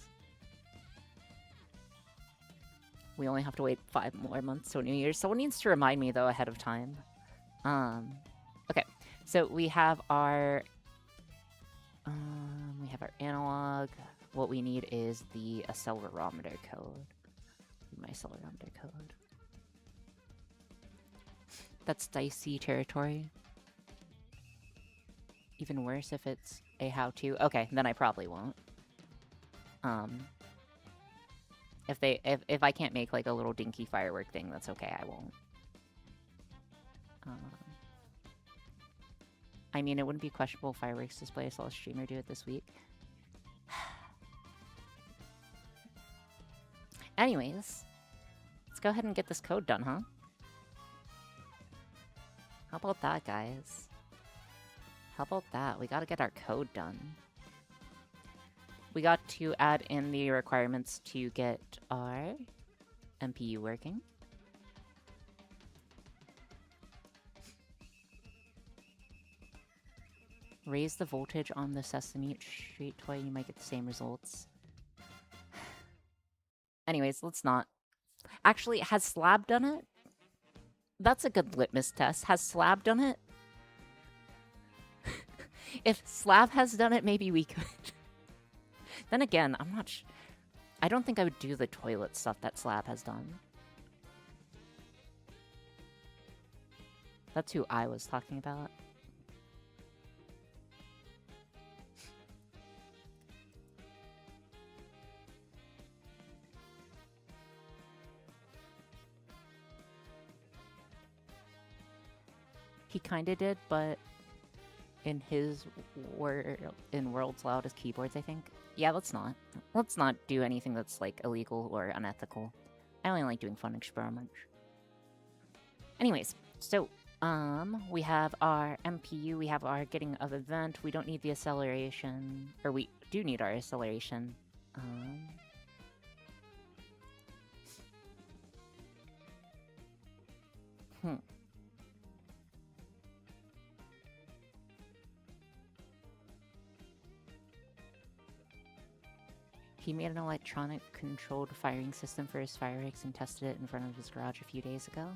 A: We only have to wait 5 more months till New Year's. Someone needs to remind me, though, ahead of time. Okay, so we have our... analog. What we need is the accelerometer code. My accelerometer code. That's dicey territory. Even worse if it's a how-to. Okay, then I probably won't. If I can't make like a little dinky firework thing, that's okay, I won't. I mean, it wouldn't be questionable fireworks display. I saw a streamer do it this week. Anyways, let's go ahead and get this code done, huh? How about that, guys? How about that? We gotta get our code done. we got to add in the requirements to get our MPU working. Raise the voltage on the Sesame Street toy, you might get the same results. Anyways, let's not. Actually, has Slab done it? That's a good litmus test. Has Slab done it? If Slab has done it, maybe we could. Then again, I'm not I don't think I would do the toilet stuff that Slab has done. That's who I was talking about. He kinda did, but in his in World's Loudest Keyboards, I think. Yeah, let's not. Let's not do anything that's like illegal or unethical. I only like doing fun experiments. Anyways, so we have our MPU, we have our getting of event, we don't need the acceleration, or we do need our acceleration. He made an electronic controlled firing system for his fireworks and tested it in front of his garage a few days ago.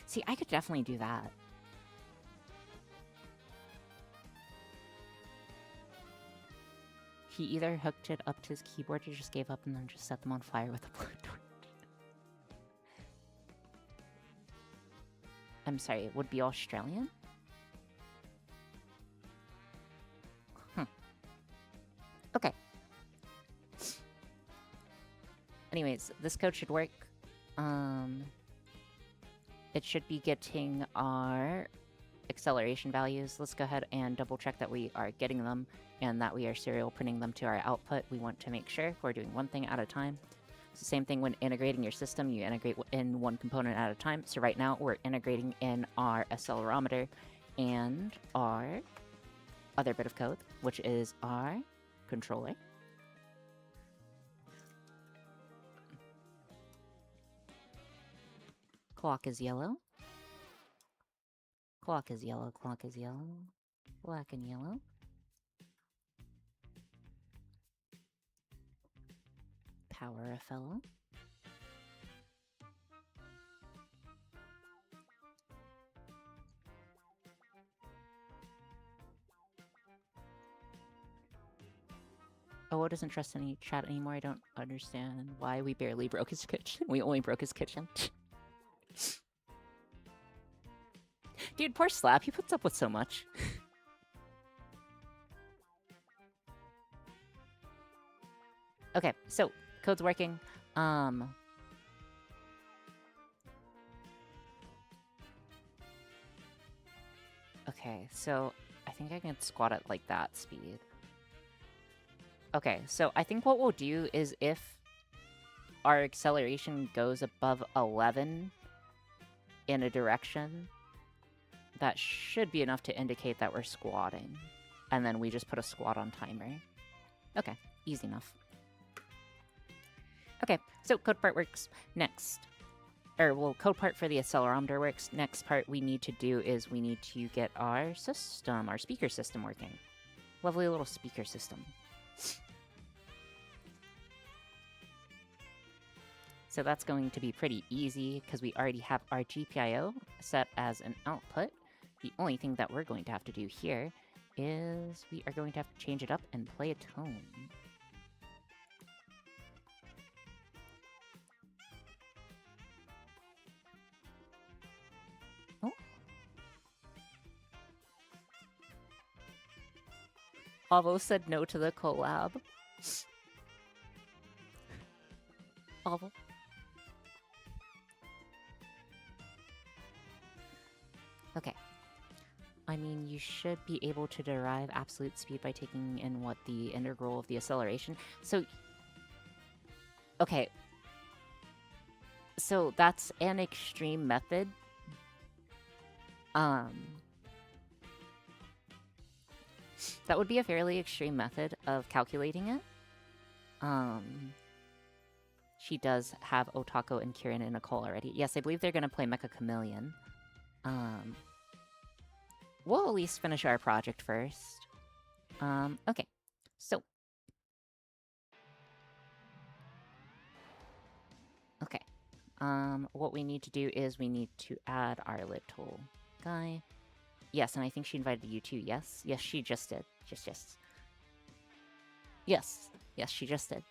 A: See, I could definitely do that. He either hooked it up to his keyboard or just gave up and then just set them on fire with a blowtorch. I'm sorry, it would be Australian? Okay. Anyways, this code should work. It should be getting our acceleration values. Let's go ahead and double check that we are getting them and that we are serial printing them to our output. We want to make sure we're doing one thing at a time. It's the same thing when integrating your system. You integrate in one component at a time. So right now we're integrating in our accelerometer and our other bit of code, which is our controller. Clock is yellow. Clock is yellow, clock is yellow. Black and yellow. Power a fellow. Oh, doesn't trust any chat anymore. I don't understand why we barely broke his kitchen. We only broke his kitchen. Dude, poor Slab. He puts up with so much. Okay, so code's working. Okay, so I think I can squat at like that speed. Okay, so I think what we'll do is if our acceleration goes above 11 in a direction, that should be enough to indicate that we're squatting. And then we just put a squat on timer. Okay, easy enough. Okay, so code part works. Next. Well, code part for the accelerometer works. Next part we need to do is we need to get our system, our speaker system working. Lovely little speaker system. So that's going to be pretty easy because we already have our GPIO set as an output. The only thing that we're going to have to do here is we are going to have to change it up and play a tone. Oh. Avo said no to the collab. Avo. Okay. I mean, you should be able to derive absolute speed by taking in what the integral of the acceleration. So, okay. So that's an extreme method. That would be a fairly extreme method of calculating it. She does have Otako and Kieran and Nicole already. Yes, I believe they're going to play Mecha Chameleon. We'll at least finish our project first. Okay. So. Okay. What we need to do is we need to add our little guy. Yes, and I think she invited you too, yes? Yes, she just did. Yes. Yes, she just did.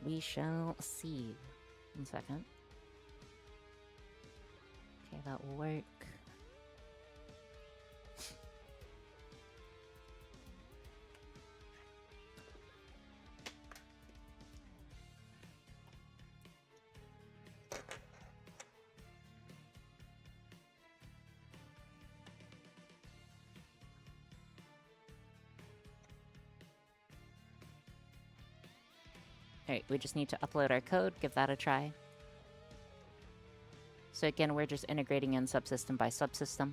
A: We shall see. 1 second. Okay, that will work. Alright, we just need to upload our code, give that a try. So again, we're just integrating in subsystem by subsystem.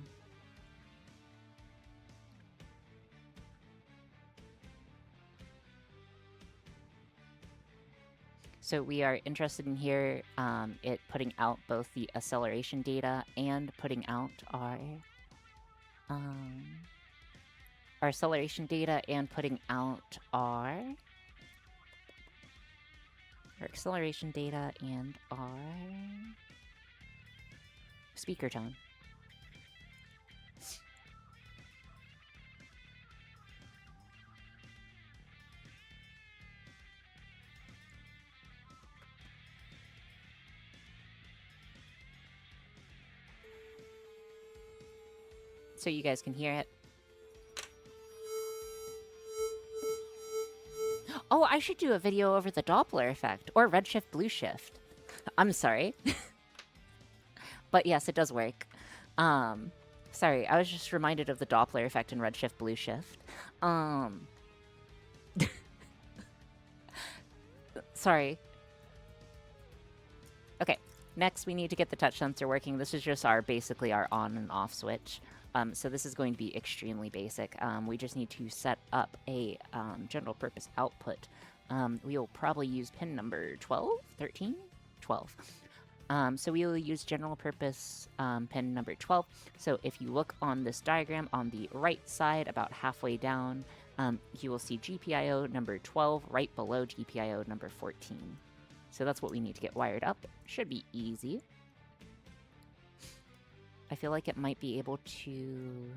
A: So we are interested in here, it putting out both the acceleration data and putting out our acceleration data and putting out our acceleration data and our speaker tone. So you guys can hear it. Oh, I should do a video over the Doppler effect, or redshift blue shift. I'm sorry. But yes, it does work. Sorry, I was just reminded of the Doppler effect in redshift blue shift. Sorry. Okay, next we need to get the touch sensor working. This is just basically our on and off switch. So this is going to be extremely basic. We just need to set up a general purpose output. We will probably use pin number 12, 13, 12. So we will use general purpose pin number 12. So if you look on this diagram on the right side, about halfway down, you will see GPIO number 12 right below GPIO number 14. So that's what we need to get wired up. Should be easy. I feel like it might be able to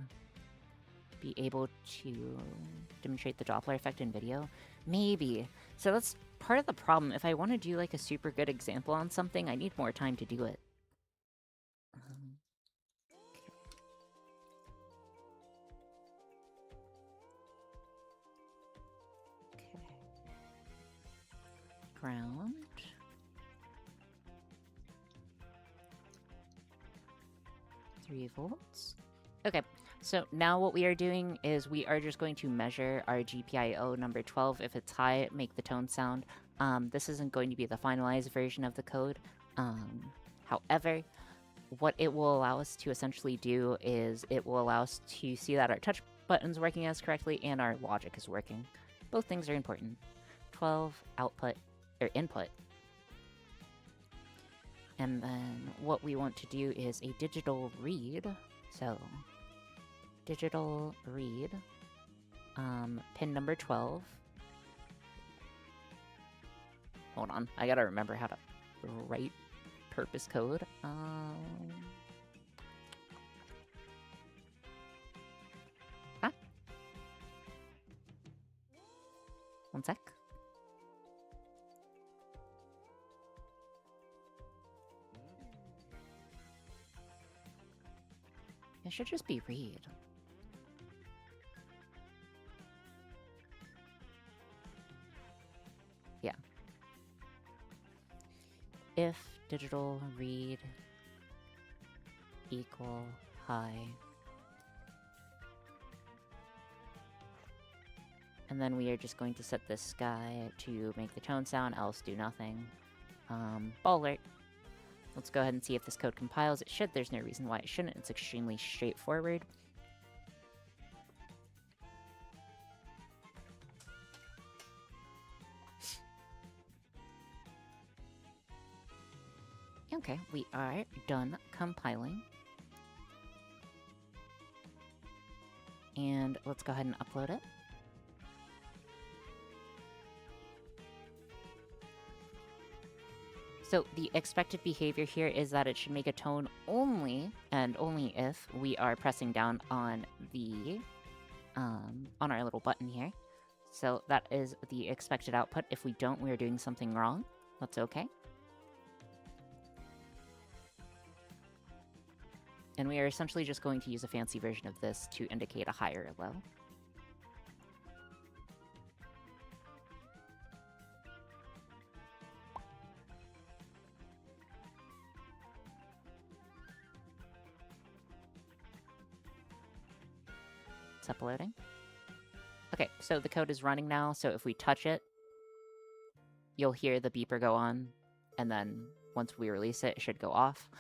A: demonstrate the Doppler effect in video. Maybe. So that's part of the problem. If I want to do like a super good example on something, I need more time to do it. Okay. Ground. $3 volts. Okay, so now what we are doing is we are just going to measure our GPIO number 12. If it's high, make the tone sound. This isn't going to be the finalized version of the code. However, what it will allow us to essentially do is it will allow us to see that our touch button's working as correctly and our logic is working. Both things are important. 12 output, or input. And then what we want to do is a digital read. So, digital read, pin number 12. Hold on, I gotta remember how to write purpose code. One sec. It should just be read. Yeah. If digital read equal high. And then we are just going to set this guy to make the tone sound, else do nothing. Ball alert. Let's go ahead and see if this code compiles. It should. There's no reason why it shouldn't. It's extremely straightforward. Okay, we are done compiling. And let's go ahead and upload it. So the expected behavior here is that it should make a tone only and only if we are pressing down on the on our little button here. So that is the expected output. If we don't, we are doing something wrong. That's okay. And we are essentially just going to use a fancy version of this to indicate a high or a low. It's uploading. Okay, so the code is running now, so if we touch it, you'll hear the beeper go on, and then once we release it, it should go off.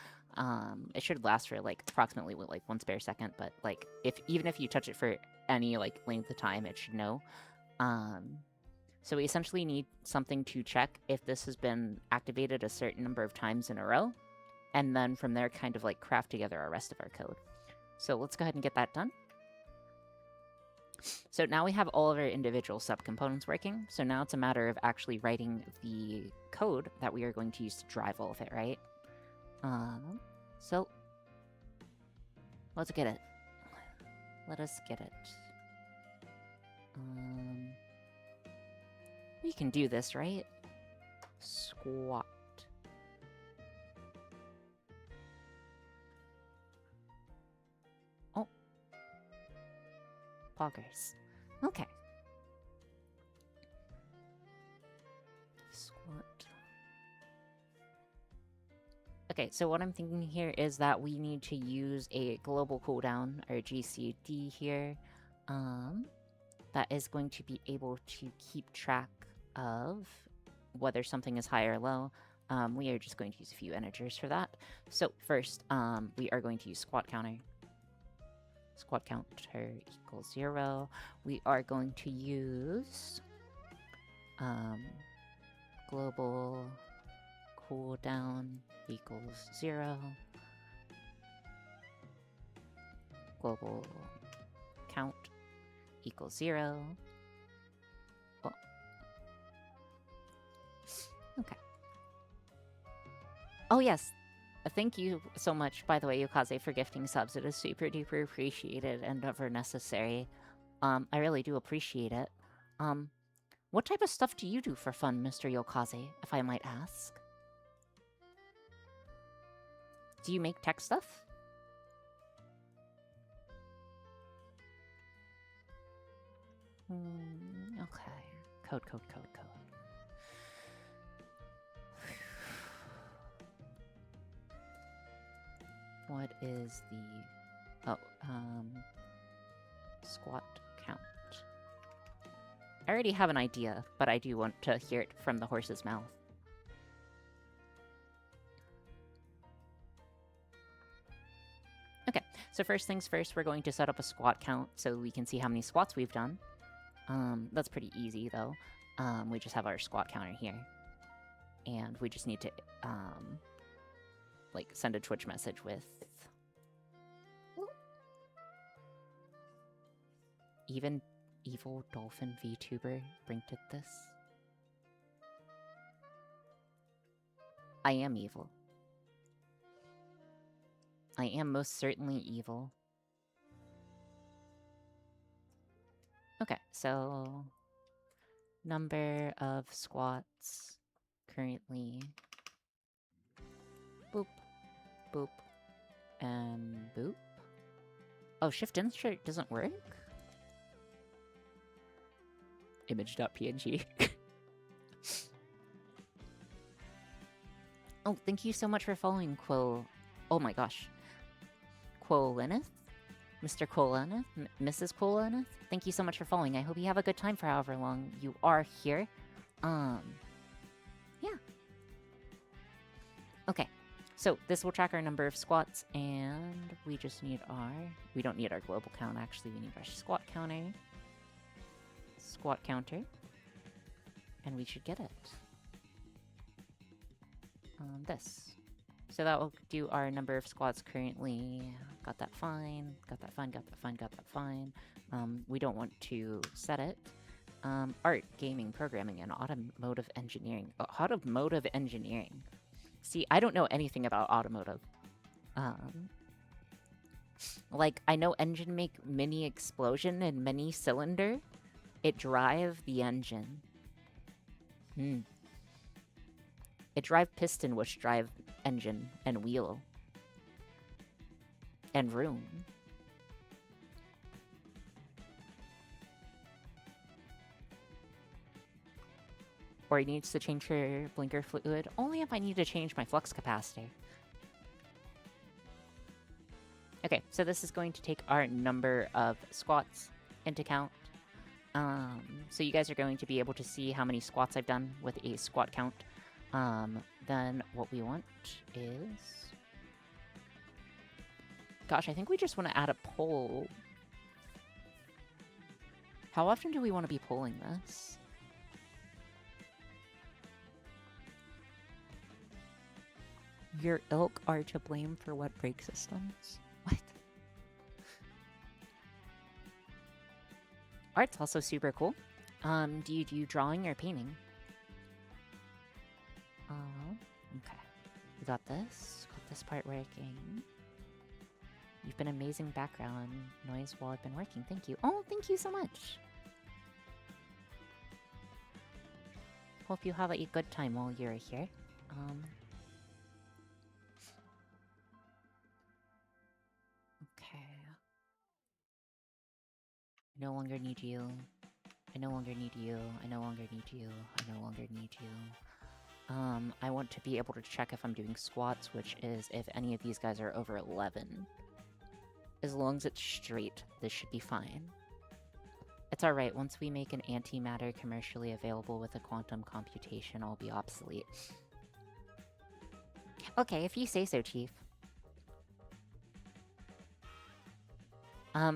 A: It should last for like approximately like 1 spare second, but like even if you touch it for any like length of time, it should know. So we essentially need something to check if this has been activated a certain number of times in a row, and then from there kind of like craft together our rest of our code. So let's go ahead and get that done. So now we have all of our individual subcomponents working, so now it's a matter of actually writing the code that we are going to use to drive all of it, right? So let's get it. Let us get it. We can do this, right? Squat. Oh. Poggers. Okay. Squat. Okay, so what I'm thinking here is that we need to use a global cooldown, or GCD here, that is going to be able to keep track of whether something is high or low. We are just going to use a few integers for that. So first, we are going to use squat counter. Squat counter equals 0. We are going to use global cooldown equals 0. Global count equals 0. Oh. Okay. Oh yes. Thank you so much, by the way, Yukaze, for gifting subs. It is super duper appreciated and never necessary. I really do appreciate it. What type of stuff do you do for fun, Mr. Yokaze, if I might ask? Do you make tech stuff? Okay. Code. What is the... Oh, squat count. I already have an idea, but I do want to hear it from the horse's mouth. Okay, so first things first, we're going to set up a squat count so we can see how many squats we've done. That's pretty easy, though. We just have our squat counter here. And we just need to, like, send a Twitch message with... Even Evil Dolphin VTuber brinked this. I am evil. I am most certainly evil. Okay, so... Number of squats currently... Boop. Boop. And boop. Oh, shift insert doesn't work? Image.png. Oh, thank you so much for following, Quo. Oh my gosh. Quolineth? Mr. Quolineth? Mrs. Quolineth? Thank you so much for following. I hope you have a good time for however long you are here. Yeah. Okay. So this will track our number of squats, and we just need we don't need our global count, actually. We need our squat counter. Squat counter. And we should get it. This. So that will do our number of squats currently. Got that fine. Got that fine. Got that fine. Got that fine. We don't want to set it. Art, gaming, programming, and automotive engineering. Automotive engineering. See, I don't know anything about automotive. Like, I know engine make mini explosion and mini cylinder. It drive the engine. It drive piston, which drive engine and wheel. And room. Or it needs to change your blinker fluid, only if I need to change my flux capacitor. Okay, so this is going to take our number of squats into account. So you guys are going to be able to see how many squats I've done with a squat count. Then what we want is... Gosh, I think we just want to add a poll. How often do we want to be polling this? Your ilk are to blame for what break systems? What? Art's also super cool. Do you do drawing or painting? Okay. We got this. Got this part working. You've been amazing background noise while I've been working. Thank you. Oh, thank you so much. Hope you have a good time while you're here. Okay. I no longer need you. I no longer need you. I no longer need you. I no longer need you. I want to be able to check if I'm doing squats, which is if any of these guys are over 11. As long as it's straight, this should be fine. It's alright, once we make an antimatter commercially available with a quantum computation, I'll be obsolete. Okay, if you say so, Chief.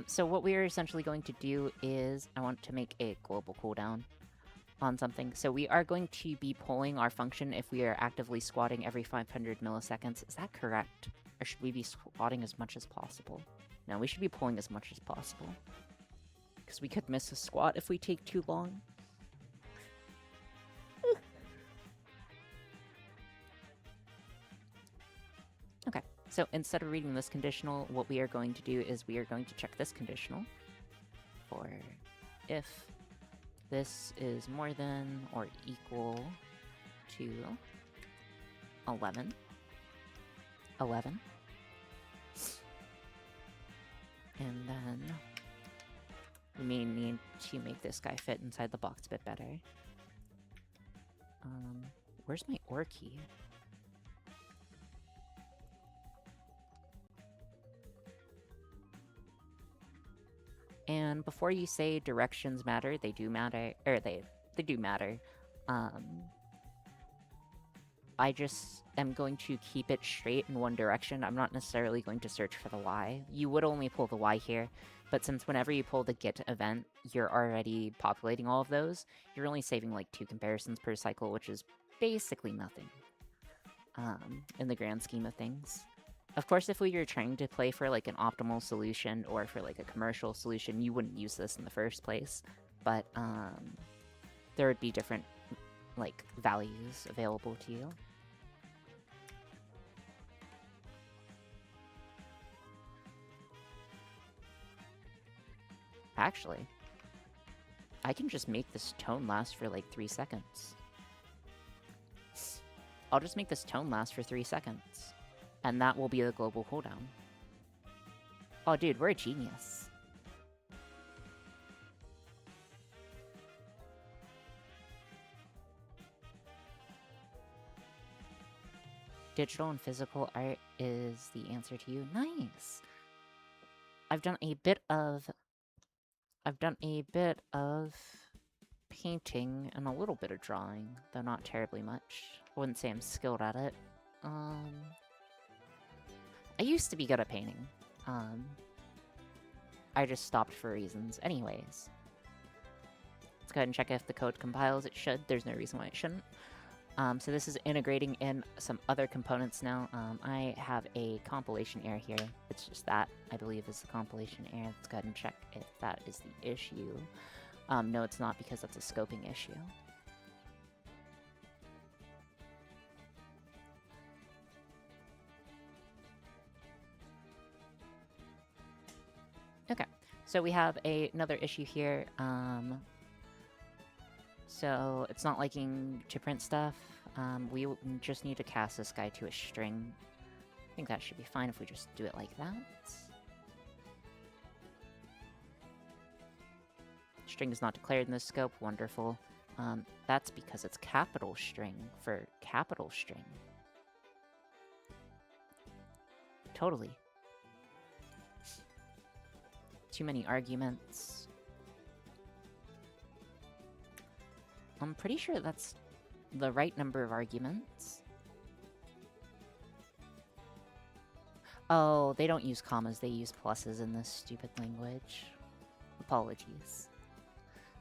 A: So what we are essentially going to do is, I want to make a global cooldown on something. So we are going to be pulling our function if we are actively squatting every 500 milliseconds. Is that correct? Or should we be squatting as much as possible? No, we should be pulling as much as possible. Because we could miss a squat if we take too long. Okay, so instead of reading this conditional, what we are going to do is we are going to check this conditional for if this is more than or equal to 11. 11. And then we may need to make this guy fit inside the box a bit better. Where's my OR key? And before you say directions matter, they do matter, or they do matter. I just am going to keep it straight in one direction. I'm not necessarily going to search for the Y. You would only pull the Y here, but since whenever you pull the get event, you're already populating all of those, you're only saving like 2 comparisons per cycle, which is basically nothing in the grand scheme of things. Of course, if we were trying to play for like an optimal solution or for like a commercial solution, you wouldn't use this in the first place, but there would be different like values available to you. Actually, I can just make this tone last for like 3 seconds. I'll just make this tone last for 3 seconds. And that will be the global cooldown. Oh, dude, we're a genius. Digital and physical art is the answer to you. Nice! I've done a bit of painting and a little bit of drawing, though not terribly much. I wouldn't say I'm skilled at it. I used to be good at painting. I just stopped for reasons. Anyways. Let's go ahead and check if the code compiles. It should. There's no reason why it shouldn't. So this is integrating in some other components now. I have a compilation error here. It's just that, I believe, is the compilation error. Let's go ahead and check if that is the issue. No, it's not, because that's a scoping issue. Okay, so we have another issue here. So it's not liking to print stuff. We just need to cast this guy to a string. I think that should be fine if we just do it like that. String is not declared in this scope. Wonderful. That's because it's capital string for capital string. Totally. Too many arguments. I'm pretty sure that's the right number of arguments. Oh, they don't use commas, they use pluses in this stupid language. Apologies.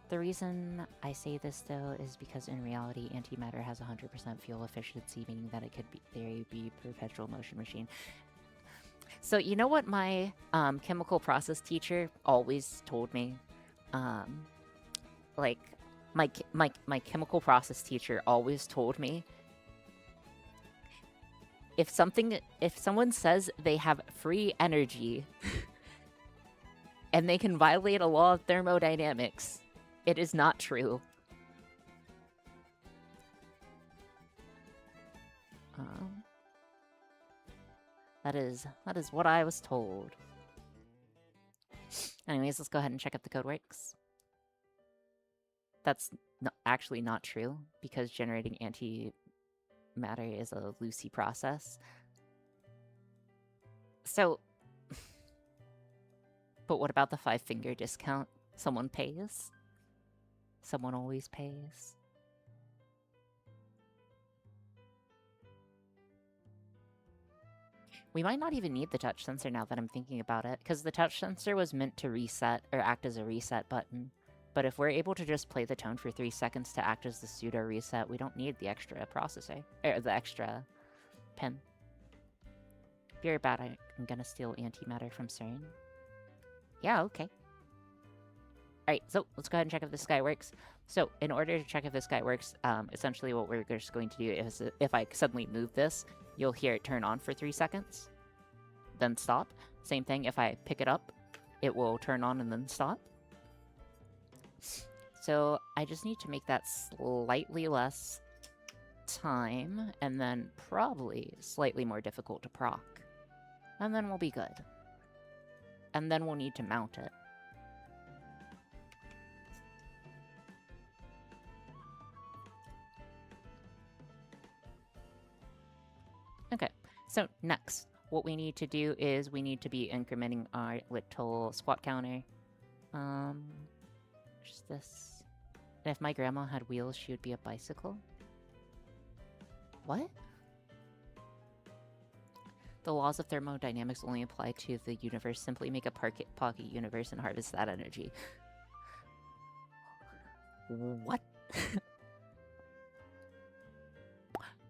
A: The reason I say this, though, is because in reality, antimatter has 100% fuel efficiency, meaning that it could be perpetual motion machine. So you know what my chemical process teacher always told me? Like, my chemical process teacher always told me, if someone says they have free energy and they can violate a law of thermodynamics, it is not true. That is what I was told. Anyways, let's go ahead and check if the code works. That's actually not true, because generating antimatter is a Lucy process. So, but what about the 5-finger discount? Someone pays? Someone always pays. We might not even need the touch sensor now that I'm thinking about it, because the touch sensor was meant to reset, or act as a reset button. But if we're able to just play the tone for 3 seconds to act as the pseudo reset, we don't need the extra processor, or the extra pin. Be right back, I'm gonna steal antimatter from CERN. Yeah, okay. Alright, so let's go ahead and check if this guy works. So, in order to check if this guy works, essentially what we're just going to do is, if I suddenly move this, you'll hear it turn on for 3 seconds, then stop. Same thing, if I pick it up, it will turn on and then stop. So, I just need to make that slightly less time, and then probably slightly more difficult to proc. And then we'll be good. And then we'll need to mount it. Okay, so next, what we need to do is we need to be incrementing our little squat counter. Just this. And if my grandma had wheels, she would be a bicycle. What? The laws of thermodynamics only apply to the universe. Simply make a pocket universe and harvest that energy. What?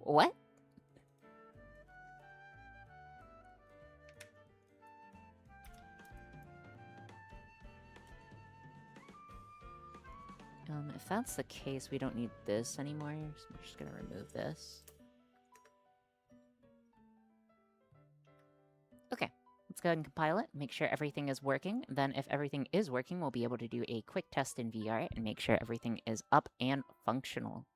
A: What? If that's the case, we don't need this anymore, so we're just gonna remove this. Okay, let's go ahead and compile it, make sure everything is working. Then if everything is working, we'll be able to do a quick test in VR and make sure everything is up and functional.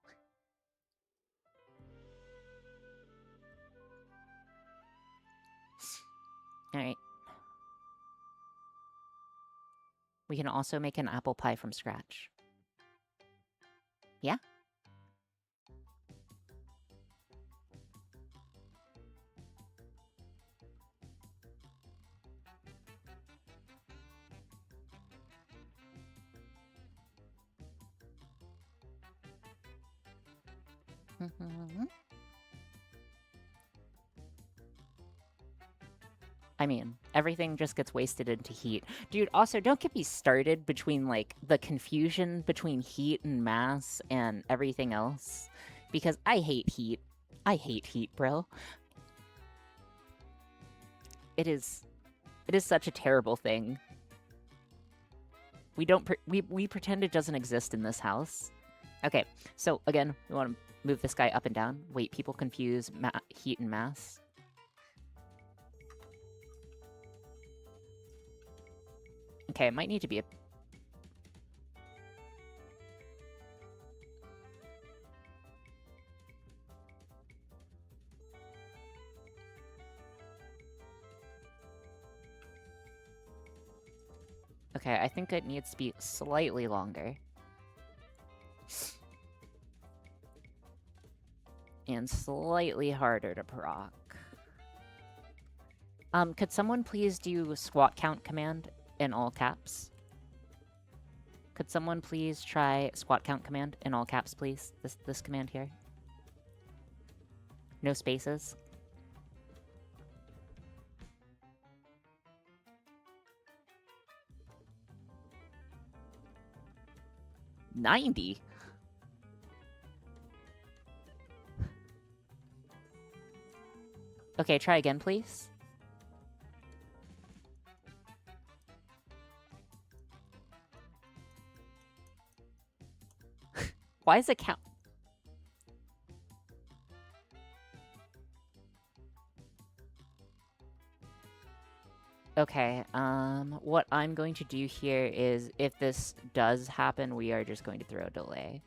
A: Alright. We can also make an apple pie from scratch. Yeah? I mean, everything just gets wasted into heat. Dude, also, don't get me started between, like, the confusion between heat and mass and everything else. Because I hate heat. I hate heat, bro. It is such a terrible thing. We pretend it doesn't exist in this house. Okay, so again, we want to move this guy up and down. Wait, people confuse heat and mass. Okay, it might need to be a... Okay, I think it needs to be slightly longer. And slightly harder to proc. Could someone please do squat count command in all caps? Could someone please try squat count command in all caps, please? This command here. No spaces. $90? Okay, try again, please. Why is it count? Okay, what I'm going to do here is, if this does happen, we are just going to throw a delay.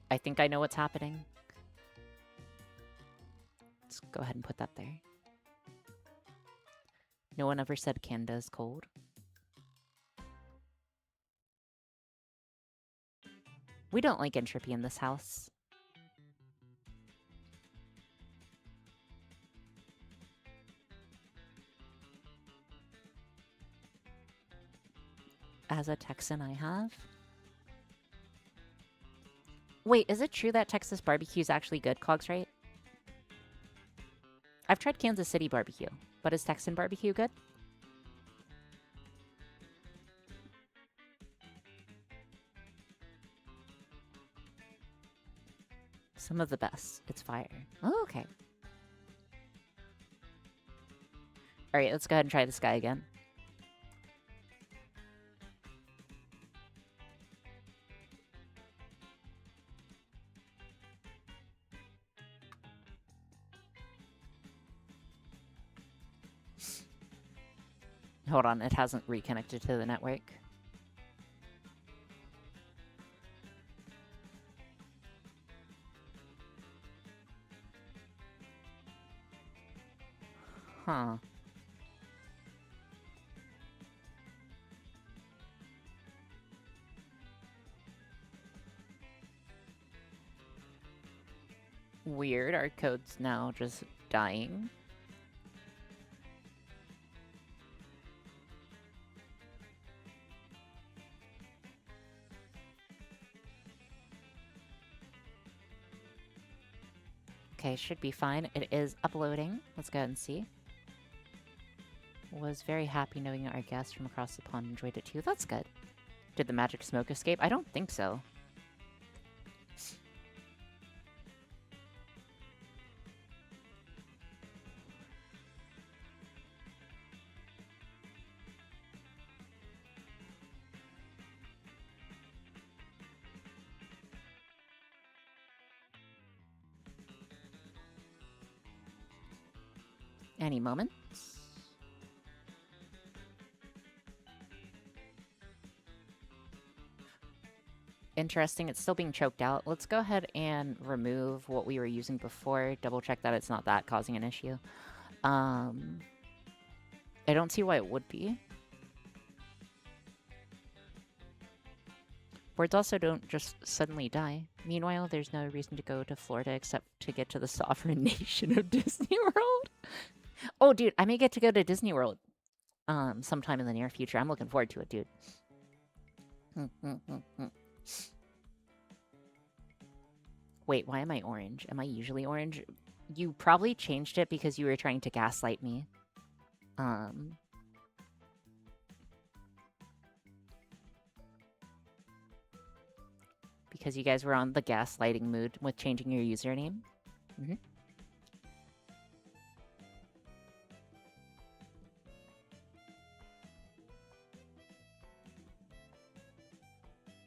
A: I think I know what's happening. Let's go ahead and put that there. No one ever said Canada's cold. We don't like entropy in this house. As a Texan, I have. Wait, is it true that Texas barbecue is actually good, Cogs, right? I've tried Kansas City barbecue, but is Texan barbecue good? Some of the best. It's fire. Oh, okay. Alright, let's go ahead and try this guy again. Hold on, it hasn't reconnected to the network. Huh. Weird, our code's now just dying. Okay, should be fine. It is uploading. Let's go ahead and see. Was very happy knowing our guest from across the pond enjoyed it too. That's good. Did the magic smoke escape? I don't think so. Any moment. Interesting, it's still being choked out. Let's go ahead and remove what we were using before. Double check that it's not that causing an issue. I don't see why it would be. Birds also don't just suddenly die. Meanwhile, there's no reason to go to Florida except to get to the sovereign nation of Disney World. Oh, dude, I may get to go to Disney World sometime in the near future. I'm looking forward to it, dude. Wait, why am I orange? Am I usually orange? You probably changed it because you were trying to gaslight me. Um, because you guys were on the gaslighting mood with changing your username.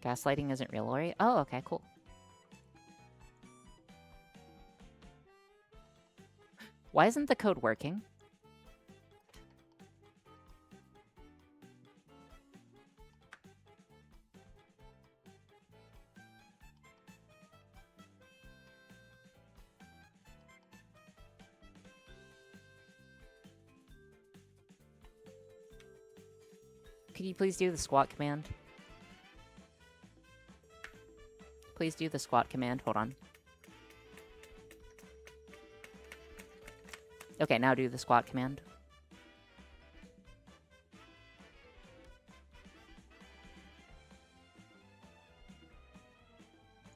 A: Gaslighting isn't real, Lori? Oh, okay, cool. Why isn't the code working? Could you please do the squat command? Please do the squat command. Hold on. Okay, now do the squat command.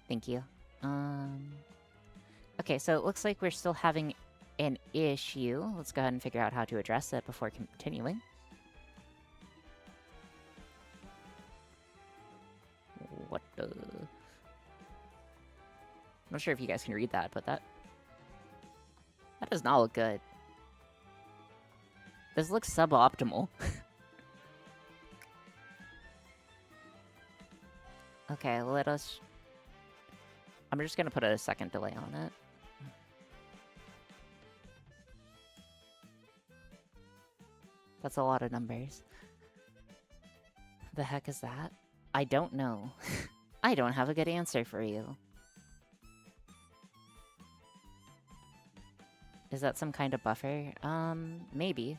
A: Thank you. Okay, so it looks like we're still having an issue. Let's go ahead and figure out how to address it before continuing. What the... I'm not sure if you guys can read that, but that does not look good. This looks suboptimal. Okay, let us... I'm just gonna put a second delay on it. That's a lot of numbers. The heck is that? I don't know. I don't have a good answer for you. Is that some kind of buffer? Maybe.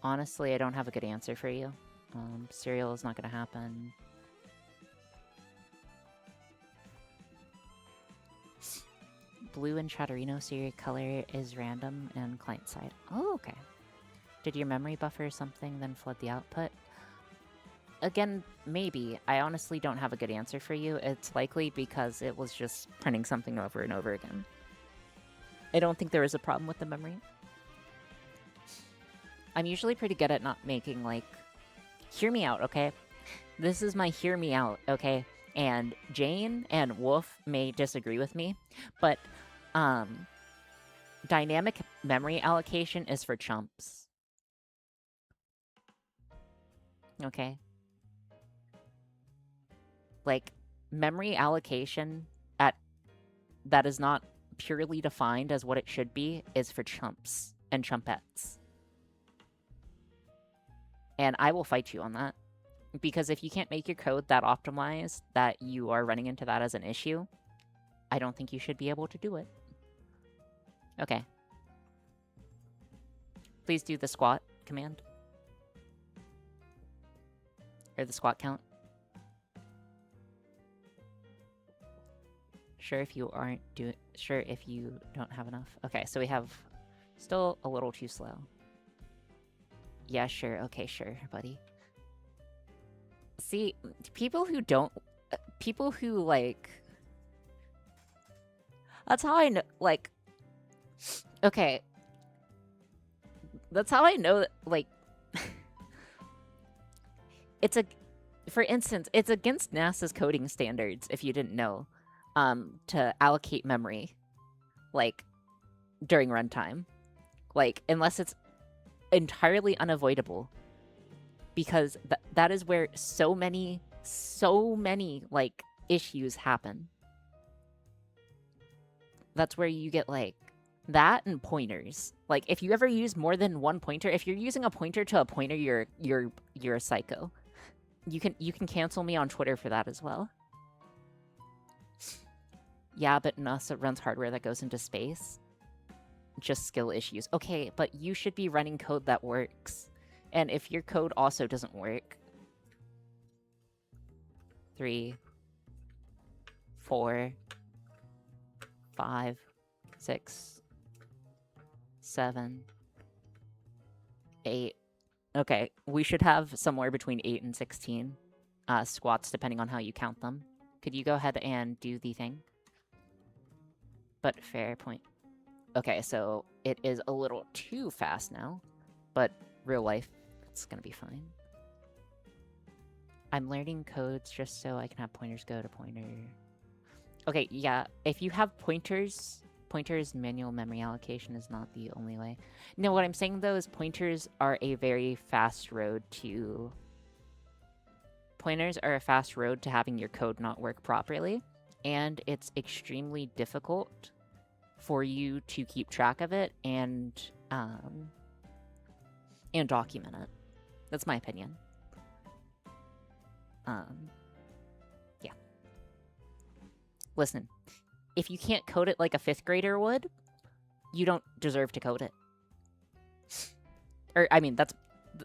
A: Honestly, I don't have a good answer for you. Serial is not gonna happen. Blue and Chatterino serial color is random and client side. Oh, okay. Did your memory buffer something, then flood the output? Again, maybe. I honestly don't have a good answer for you. It's likely because it was just printing something over and over again. I don't think there is a problem with the memory. I'm usually pretty good at not making, like... Hear me out, okay? This is my hear me out, okay? And Jane and Wolf may disagree with me, but, dynamic memory allocation is for chumps. Okay? Like, memory allocation that is not purely defined as what it should be is for chumps and chumpettes. And I will fight you on that. Because if you can't make your code that optimized that you are running into that as an issue, I don't think you should be able to do it. Okay. Please do the squat command. Or the squat count. Sure if you aren't doing... Sure if you don't have enough. Okay, so we have... Still a little too slow. Yeah, sure. Okay, sure, buddy. See, people who don't... People who, like... That's how I know, like... Okay. That's how I know, like... It's a... For instance, it's against NASA's coding standards, if you didn't know, to allocate memory, like, during runtime. Like, unless it's entirely unavoidable. Because that is where so many, like, issues happen. That's where you get, like, that and pointers. Like, if you ever use more than one pointer, if you're using a pointer to a pointer, you're a psycho. You can cancel me on Twitter for that as well. Yeah, but NASA runs hardware that goes into space. Just skill issues. Okay, but you should be running code that works. And if your code also doesn't work... 3, 4, 5, 6, 7, 8. Okay, we should have somewhere between 8 and 16 squats, depending on how you count them. Could you go ahead and do the thing? But fair point. Okay, so it is a little too fast now, but real life, it's gonna be fine. I'm learning codes just so I can have pointers go to pointer. Okay, yeah, if you have pointers, manual memory allocation is not the only way. No, what I'm saying though is pointers are a very fast road to... Pointers are a fast road to having your code not work properly, and it's extremely difficult for you to keep track of it and document it. That's my opinion. Yeah. Listen, if you can't code it like a 5th grader would, you don't deserve to code it. Or, I mean, that's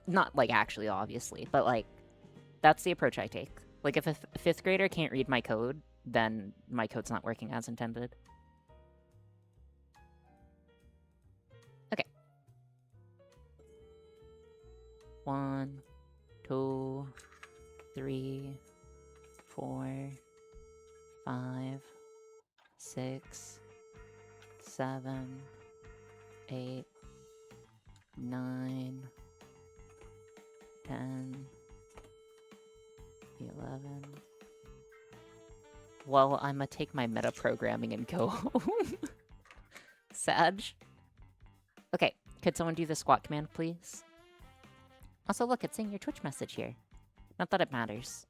A: not, like, actually, obviously, but, like, that's the approach I take. Like, if a 5th grader can't read my code, then my code's not working as intended. Okay. 1, 2, 3, 4, 5, 6, 7, 8, 9, 10, 11. Well, I'm gonna take my metaprogramming and go home. Sag. Okay, could someone do the squat command, please? Also, look, it's saying your Twitch message here. Not that it matters.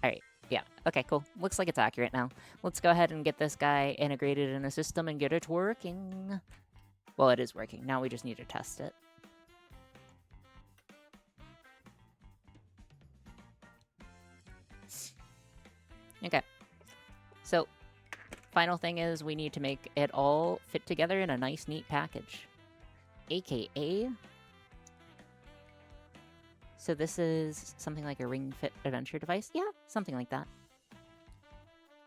A: Alright, yeah. Okay, cool. Looks like it's accurate now. Let's go ahead and get this guy integrated in a system and get it working. Well, it is working. Now we just need to test it. Okay. So, final thing is we need to make it all fit together in a nice, neat package. AKA... So this is something like a Ring Fit adventure device? Yeah, something like that.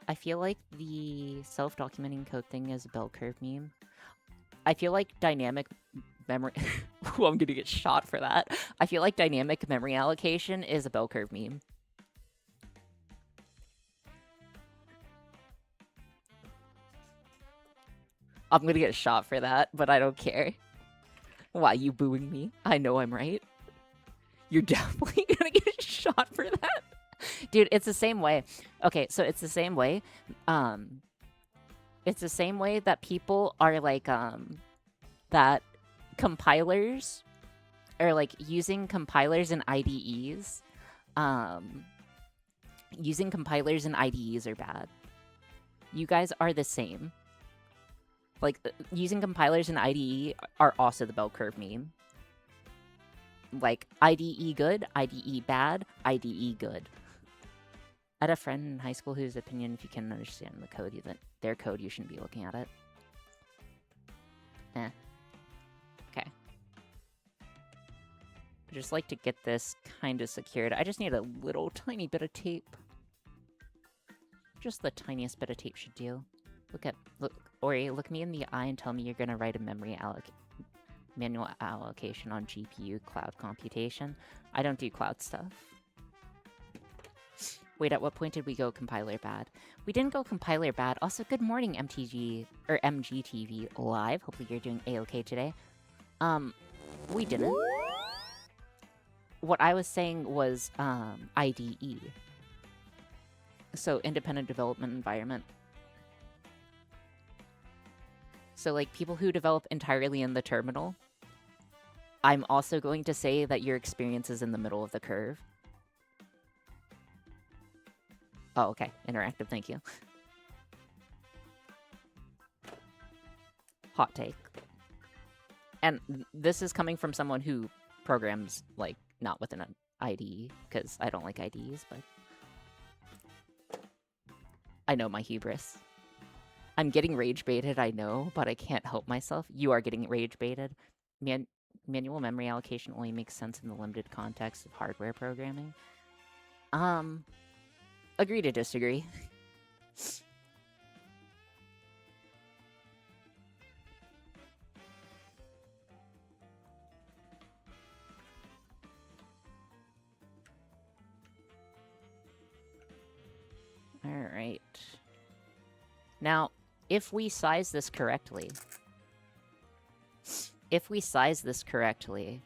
A: I feel like the self-documenting code thing is a bell curve meme. I feel like dynamic memory... Ooh, I'm gonna get shot for that. I feel like dynamic memory allocation is a bell curve meme. I'm gonna get shot for that, but I don't care. Why, you booing me? I know I'm right. You're definitely gonna get shot for that. Dude, it's the same way. Okay, so it's the same way. It's the same way that people are like, that compilers are like using compilers and IDEs. Using compilers and IDEs are bad. You guys are the same. Like, using compilers and IDE are also the bell curve meme. Like, IDE good, IDE bad, IDE good. I had a friend in high school whose opinion, if you can understand the code, their code, you shouldn't be looking at it. Eh. Okay. I just like to get this kind of secured. I just need a little tiny bit of tape. Just the tiniest bit of tape should do. Look, Ori, look me in the eye and tell me you're gonna write a manual allocation on GPU cloud computation. I don't do cloud stuff. Wait, at what point did we go compiler bad? We didn't go compiler bad. Also, good morning, MGTV Live. Hopefully you're doing A-okay today. We didn't. What I was saying was, IDE. So, independent development environment. So, like, people who develop entirely in the terminal, I'm also going to say that your experience is in the middle of the curve. Oh, okay. Interactive, thank you. Hot take. And this is coming from someone who programs, like, not with an IDE, because I don't like IDEs, but... I know my hubris. I'm getting rage baited, I know, but I can't help myself. You are getting rage baited. Manual memory allocation only makes sense in the limited context of hardware programming. Agree to disagree. Alright. Now, if we size this correctly, if we size this correctly,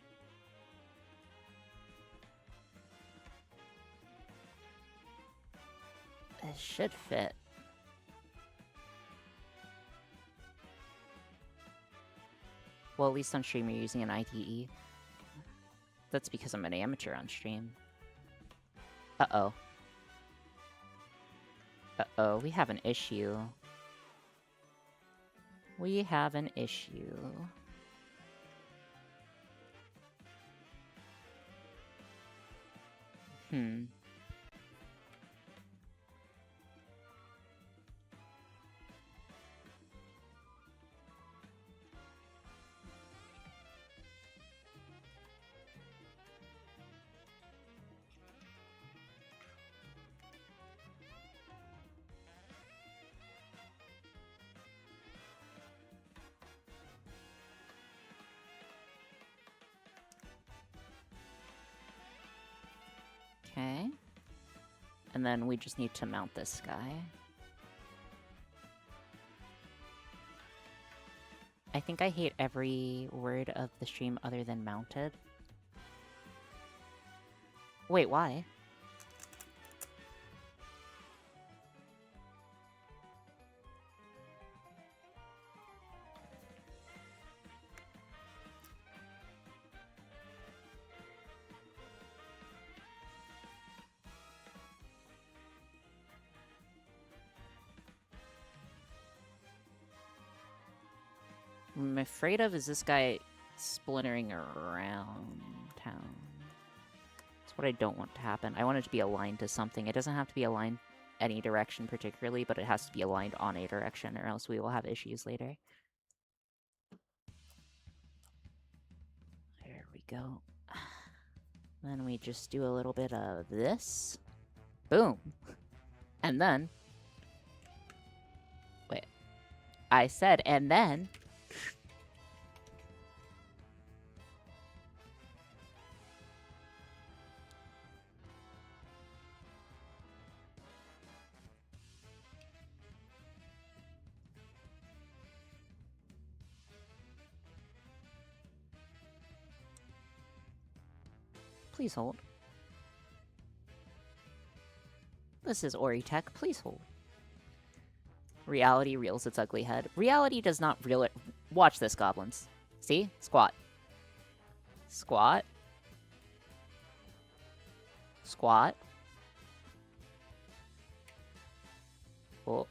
A: it should fit. Well, at least on stream you're using an IDE. That's because I'm an amateur on stream. Uh-oh. Uh-oh, we have an issue. We have an issue. Hmm. Okay. And then we just need to mount this guy. I think I hate every word of the stream other than mounted. Wait, why? I'm afraid of is this guy splintering around town. That's what I don't want to happen. I want it to be aligned to something. It doesn't have to be aligned any direction particularly, but it has to be aligned on a direction or else we will have issues later. There we go. Then we just do a little bit of this. Boom. And then... Wait. I said, and then... Please hold. This is Oritech. Please hold. Reality reels its ugly head. Reality does not reel it. Watch this, goblins. See? Squat. Squat. Squat. Oh.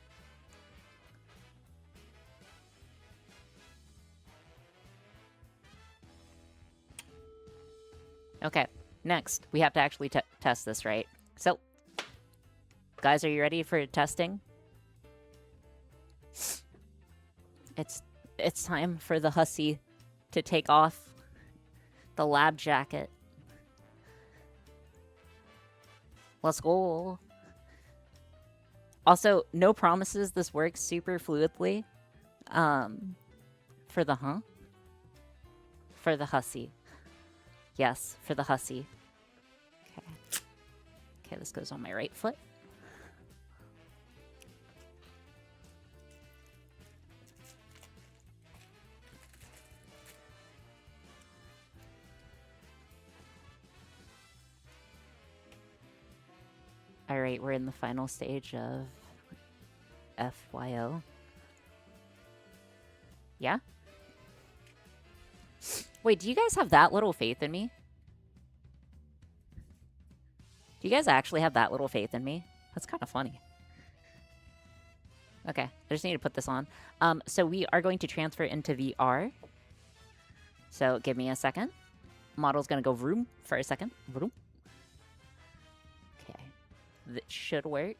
A: Okay. Next, we have to actually test this, right? So, guys, are you ready for testing? It's time for the hussy to take off the lab jacket. Let's go. Also, no promises this works super fluidly. For the For the hussy. Yes, for the hussy. Okay. Okay, this goes on my right foot. Alright, we're in the final stage of FYO. Yeah? Wait, do you guys have that little faith in me? Do you guys actually have that little faith in me? That's kind of funny. Okay, I just need to put this on. So we are going to transfer into VR. So give me a second. Model's gonna go vroom for a second. Vroom. Okay. That should work.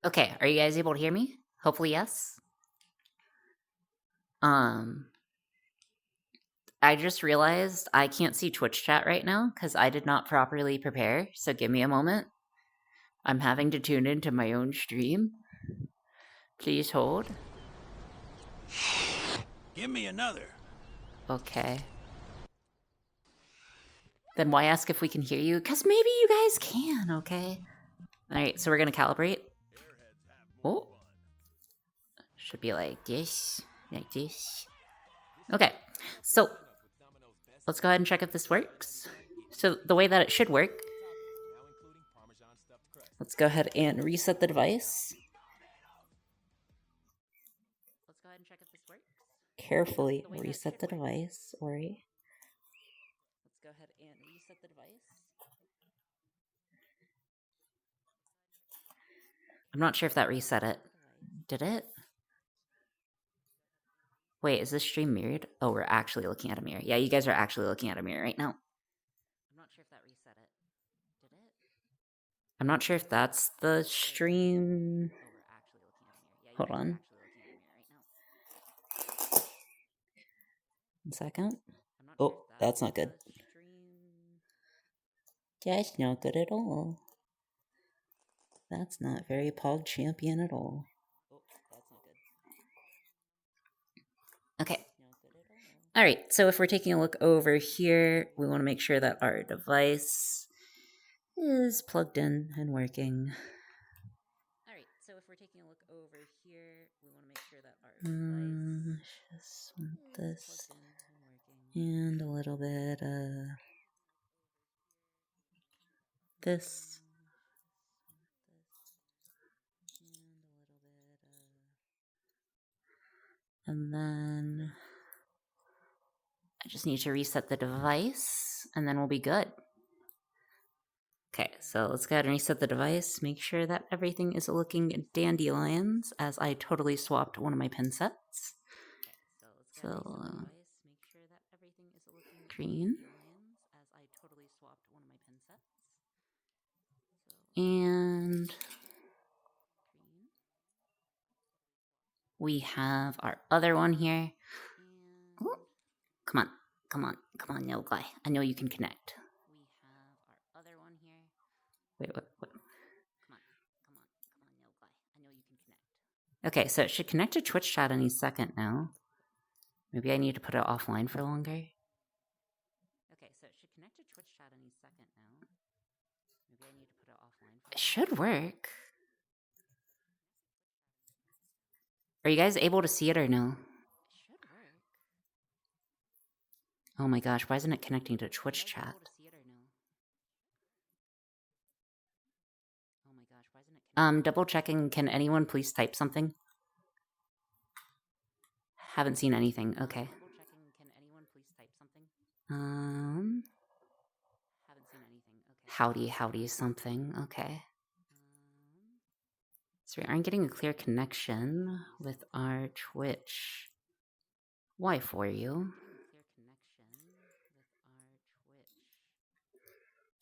A: Okay, are you guys able to hear me? Hopefully, yes. I just realized I can't see Twitch chat right now because I did not properly prepare. So give me a moment. I'm having to tune into my own stream. Please hold.
C: Give me another.
A: Okay. Then why ask if we can hear you? Because maybe you guys can, okay? Alright, so we're going to calibrate. Oh. Should be like this. Like this. Okay, so let's go ahead and check if this works. So the way that it should work, let's go ahead and reset the device. Let's go ahead and check if this works. Carefully reset the device, Ori. Let's go ahead and reset the device. I'm not sure if that reset it. Did it? Wait, is this stream mirrored? Oh, we're actually looking at a mirror. Yeah, you guys are actually looking at a mirror right now. I'm not sure if that reset it. Did it? I'm not sure if that's the stream. Oh, we're actually looking at a mirror. Yeah, hold on. 1 second. Oh, that's not good. That's not good at all. That's not very Pog Champion at all. Oh, that's not good. Okay. All right, so if we're taking a look over here, we want to make sure that our device is plugged in and working. All right, so if we're taking a look over here, we want to make sure that our device just want this plugged in and working. And a little bit of this. And then I just need to reset the device and then we'll be good. Okay, so let's go ahead and reset the device. Make sure that everything is looking dandelions as I totally swapped one of my pin sets. So, green. And we have our other one here. Ooh, come on, come on, come on, no guy. I know you can connect. We have our other one here. Wait, what? Come on, come on, come on, no guy. I know you can connect. Okay, so it should connect to Twitch chat any second now. Maybe I need to put it offline for longer. Okay, so it should connect to Twitch chat any second now. Maybe I need to put it offline for longer. It should work. Are you guys able to see it or no? It should work. Oh my gosh, why isn't it connecting to Twitch chat? Double checking, can anyone please type something? Haven't seen anything, okay. Howdy something, okay. So we aren't getting a clear connection with our Twitch. Why for you?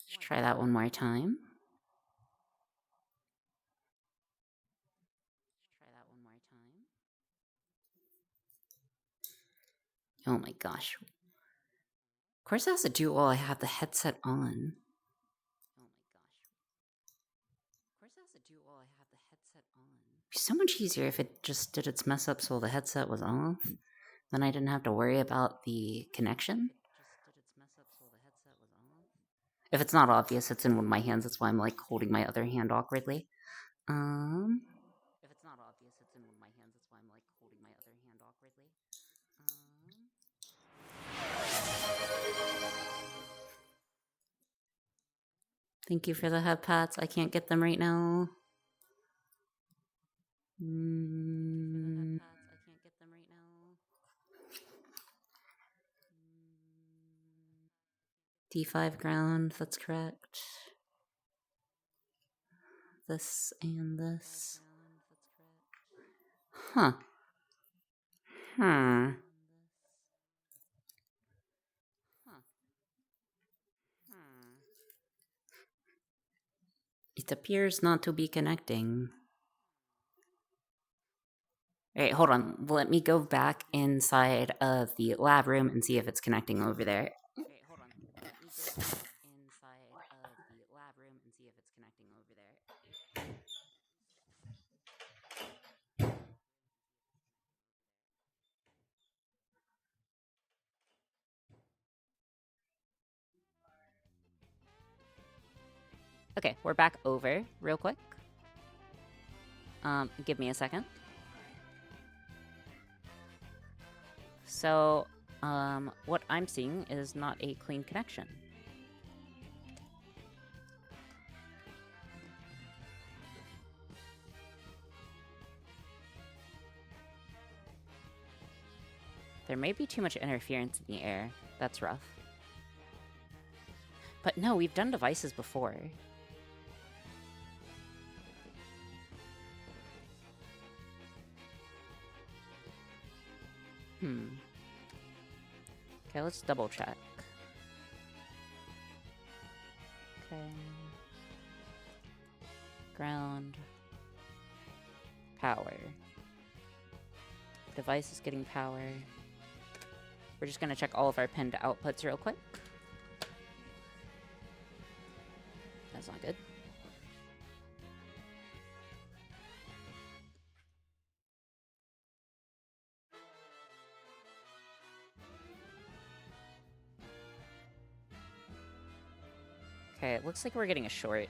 A: Let's try that one more time. Oh my gosh. Of course it has to do while I have the headset on. It'd be so much easier if it just did its mess up so the headset was off. Then I didn't have to worry about the connection. If it's not obvious, it's in one of my hands. That's why I'm like holding my other hand awkwardly. If it's not obvious, it's in one of my hands. That's why I'm like holding my other hand awkwardly. Thank you for the head pats. I can't get them right now. D5 ground, that's correct. This and this. Huh. It appears not to be connecting. Alright, hold on. Let me go back inside of the lab room and see if it's connecting over there. Okay, hold on. Let me go back inside of the lab room and see if it's connecting over there. Okay, we're back over real quick. Give me a second. So, what I'm seeing is not a clean connection. There may be too much interference in the air. That's rough. But no, we've done devices before. Okay, let's double check. Okay. Ground. Power. Device is getting power. We're just gonna check all of our pinned outputs real quick. That's not good. Okay, it looks like we're getting a short.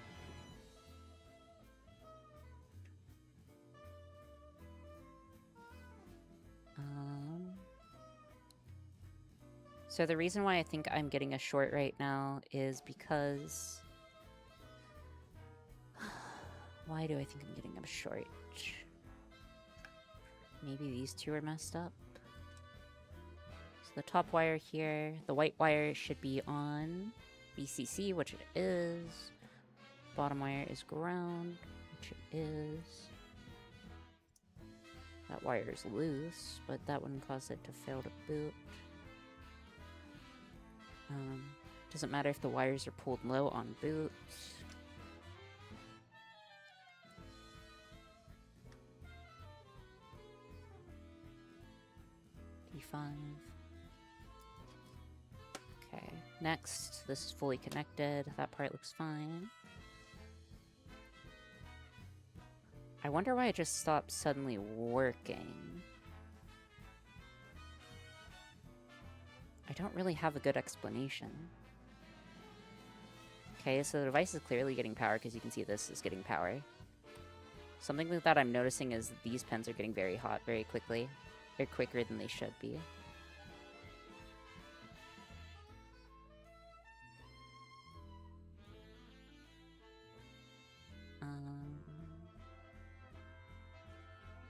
A: So the reason why I think I'm getting a short right now is because... Why do I think I'm getting a short? Maybe these two are messed up. So the top wire here, the white wire should be on BCC, which it is. Bottom wire is ground, which it is. That wire is loose, but that wouldn't cause it to fail to boot. Doesn't matter if the wires are pulled low on boot. D5. Okay, next, this is fully connected. That part looks fine. I wonder why it just stopped suddenly working. I don't really have a good explanation. Okay, so the device is clearly getting power because you can see this is getting power. Something that I'm noticing is that these pens are getting very hot very quickly. They're quicker than they should be.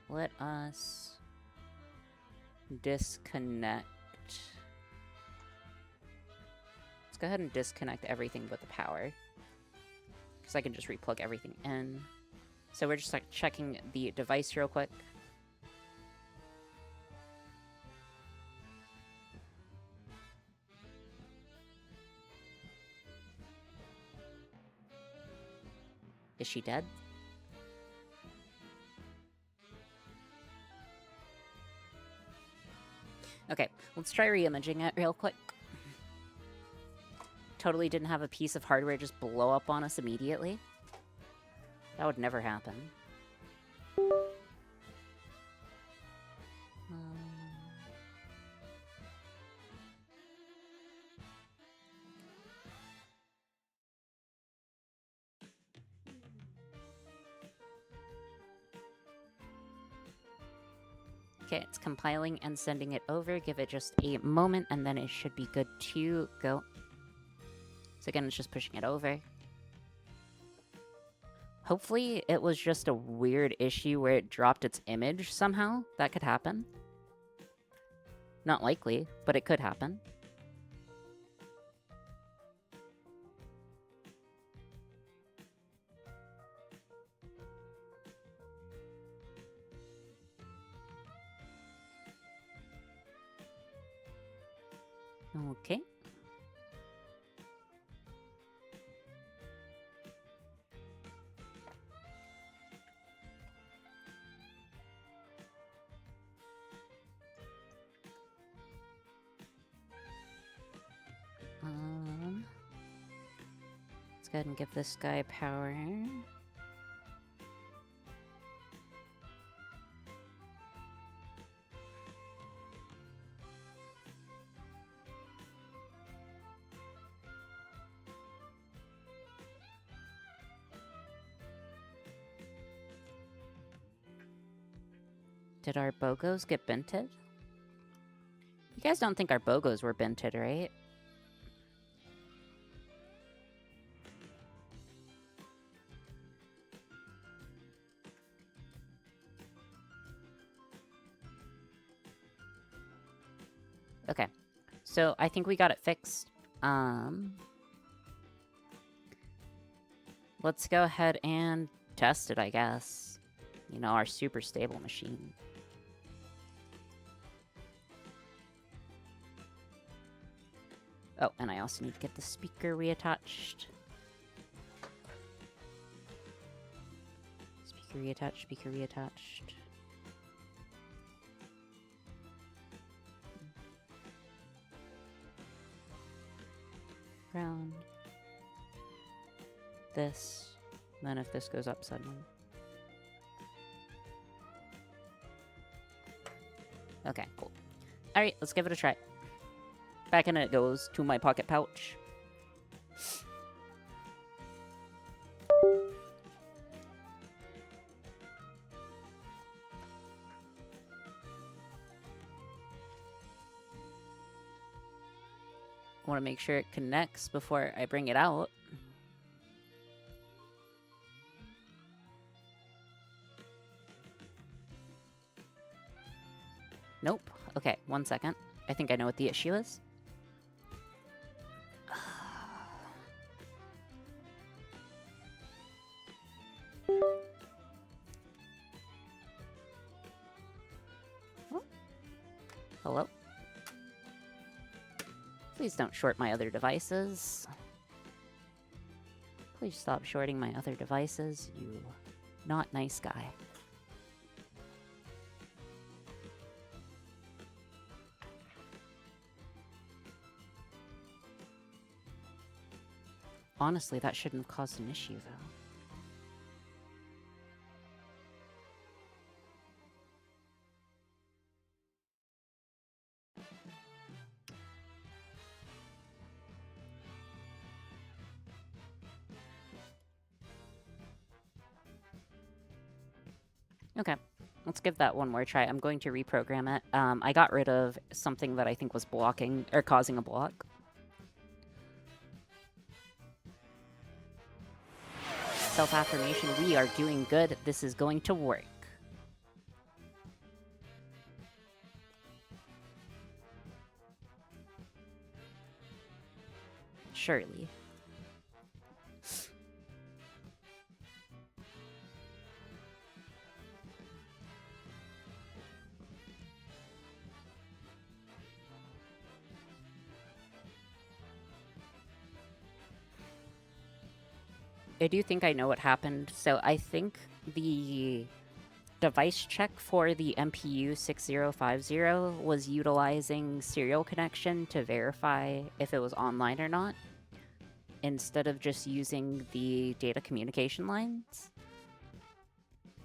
A: Let us disconnect. Let's go ahead and disconnect everything but the power, because I can just replug everything in. So we're just like checking the device real quick. Is she dead? Okay, let's try re-imaging it real quick. Totally didn't have a piece of hardware just blow up on us immediately. That would never happen. Okay, it's compiling and sending it over. Give it just a moment, and then it should be good to go. So again, it's just pushing it over. Hopefully, it was just a weird issue where it dropped its image somehow. That could happen. Not likely, but it could happen. Okay. Let's go ahead and give this guy power. Did our Bogos get binted? You guys don't think our Bogos were binted, right? Okay. So I think we got it fixed. Let's go ahead and test it, I guess. You know, our super stable machine. Oh, and I also need to get the speaker reattached. Speaker reattached, speaker reattached. Ground. This. And then if this goes up suddenly. Okay, cool. Alright, let's give it a try. Back in it goes to my pocket pouch. I want to make sure it connects before I bring it out. Nope. Okay, 1 second. I think I know what the issue is. Hello? Please don't short my other devices. Please stop shorting my other devices, you not nice guy. Honestly, that shouldn't have caused an issue, though. Okay, let's give that one more try. I'm going to reprogram it. I got rid of something that I think was blocking, or causing a block. Self-affirmation, we are doing good. This is going to work. Surely. I do think I know what happened. So I think the device check for the MPU 6050 was utilizing serial connection to verify if it was online or not, instead of just using the data communication lines.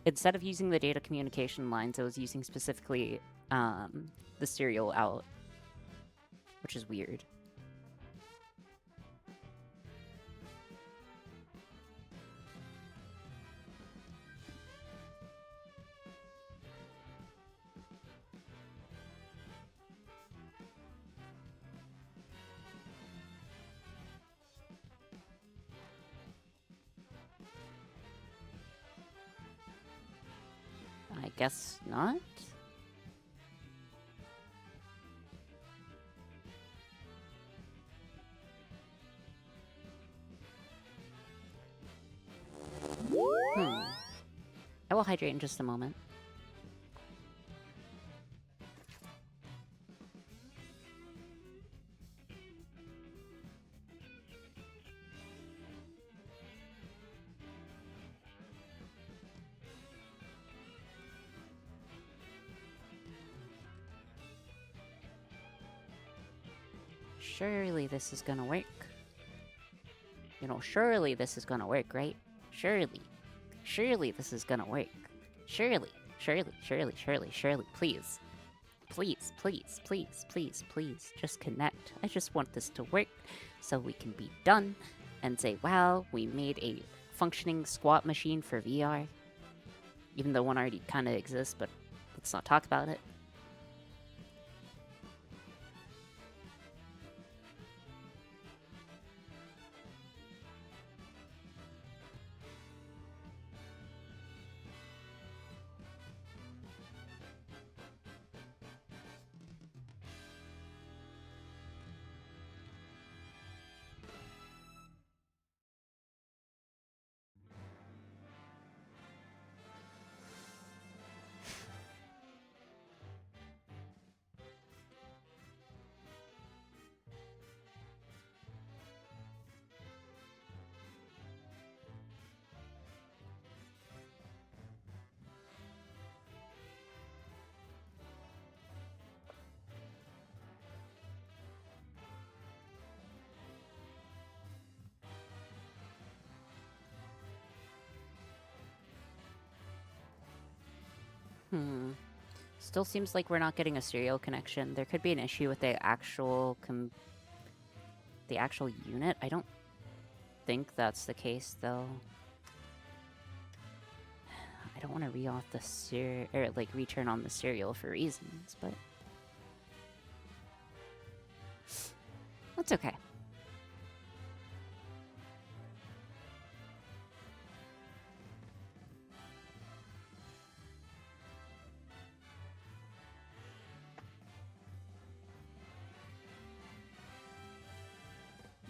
A: Instead of using the data communication lines, it was using specifically the serial out, which is weird. I guess not. I will hydrate in just a moment. Surely this is gonna work. You know, surely this is gonna work, right? Surely. Surely this is gonna work. Surely. Surely, surely, surely, surely. Please. Please, please, please, please, please. Just connect. I just want this to work so we can be done and say, wow, we made a functioning squat machine for VR. Even though one already kind of exists, but let's not talk about it. Still seems like we're not getting a serial connection. There could be an issue with the actual unit. I don't think that's the case, though. I don't want to re-auth the return on the serial for reasons, but that's okay.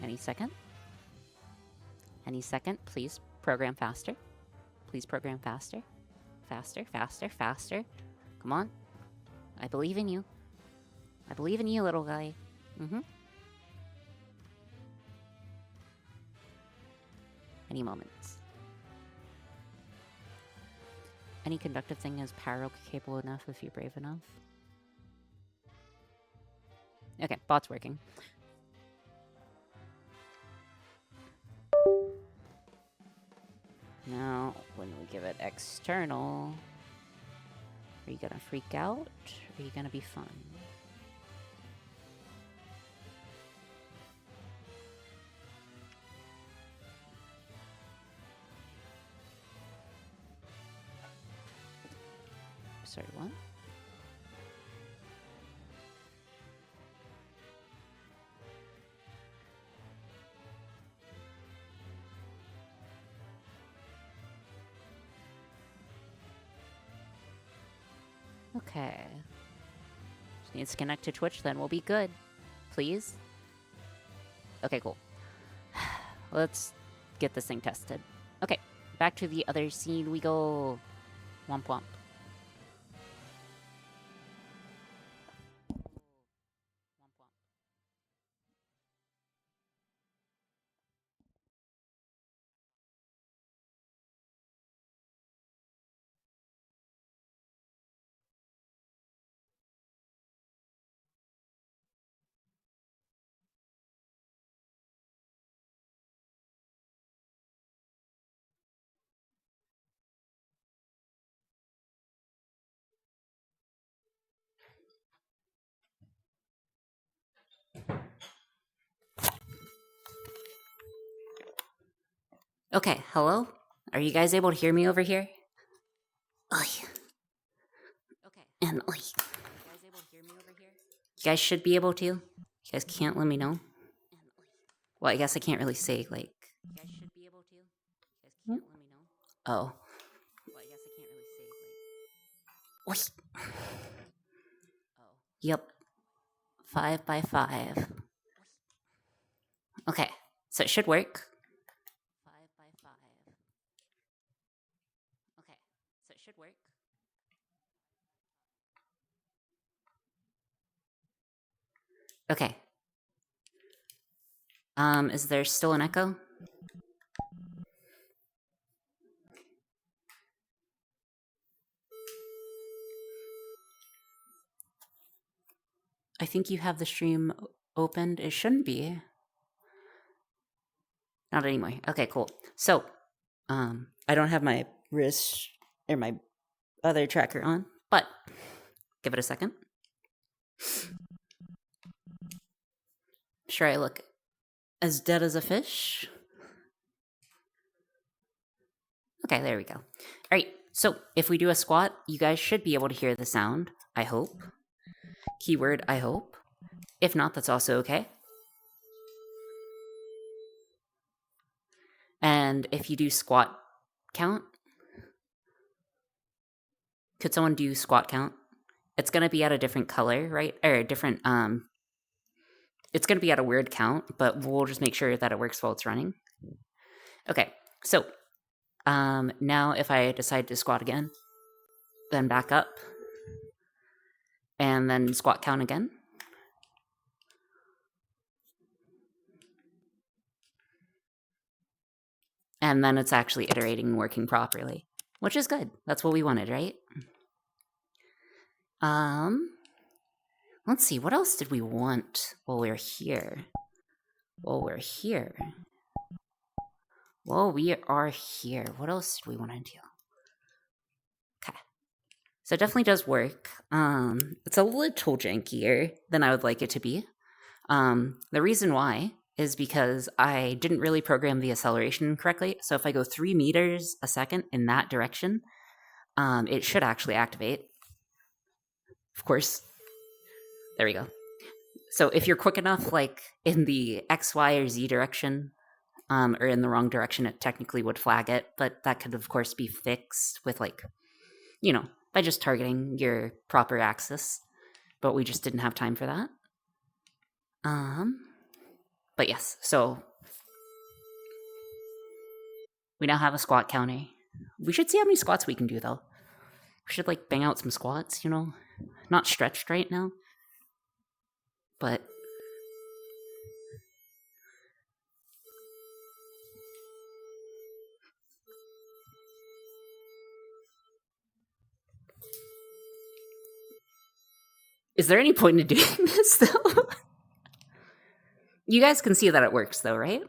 A: Any second? Any second, please program faster. Please program faster. Faster, faster, faster. Come on. I believe in you. I believe in you, little guy. Any moments. Any conductive thing is power capable enough if you're brave enough. Okay, bot's working. Now, when we give it external, are you gonna freak out? Or are you gonna be fun? Sorry, what? Okay. Just needs to connect to Twitch, then we'll be good. Please? Okay, cool. Let's get this thing tested. Okay, back to the other scene we go. Womp womp. Okay, hello? Are you guys able to hear me over here? Oy. Okay. And oy. You guys able to hear me over here? You guys should be able to. You guys can't let me know. Well, I guess I can't really say, like... You guys should be able to. You guys can't let me know. Oh. Well, I guess I can't really say, like... Oy. Oh. Yep. 5 by 5. Okay, so it should work. 5 by 5. Okay, so it should work. Okay. Is there still an echo? I think you have the stream opened. It shouldn't be. Not anymore. Okay, cool. So, I don't have my wrist or my other tracker on, but give it a second. Sure, I look as dead as a fish. Okay, there we go. All right, so if we do a squat, you guys should be able to hear the sound, I hope. Keyword, I hope. If not, that's also okay. And if you do squat count, could someone do squat count? It's going to be at a different color, right? Or a different, it's going to be at a weird count, but we'll just make sure that it works while it's running. Okay, so now if I decide to squat again, then back up, and then squat count again. And then it's actually iterating and working properly, which is good. That's what we wanted, right? Let's see, what else did we want while we were here? While we are here, what else did we want to do? Okay. So it definitely does work. It's a little jankier than I would like it to be. The reason why is because I didn't really program the acceleration correctly. So if I go 3 meters a second in that direction, it should actually activate. Of course. There we go. So if you're quick enough, like in the X, Y, or Z direction, or in the wrong direction, it technically would flag it. But that could, of course, be fixed with, like, by just targeting your proper axis. But we just didn't have time for that. But yes, so we now have a squat counter. We should see how many squats we can do, though. We should, like, bang out some squats, Not stretched right now. But is there any point in doing this, though? You guys can see that it works, though, right?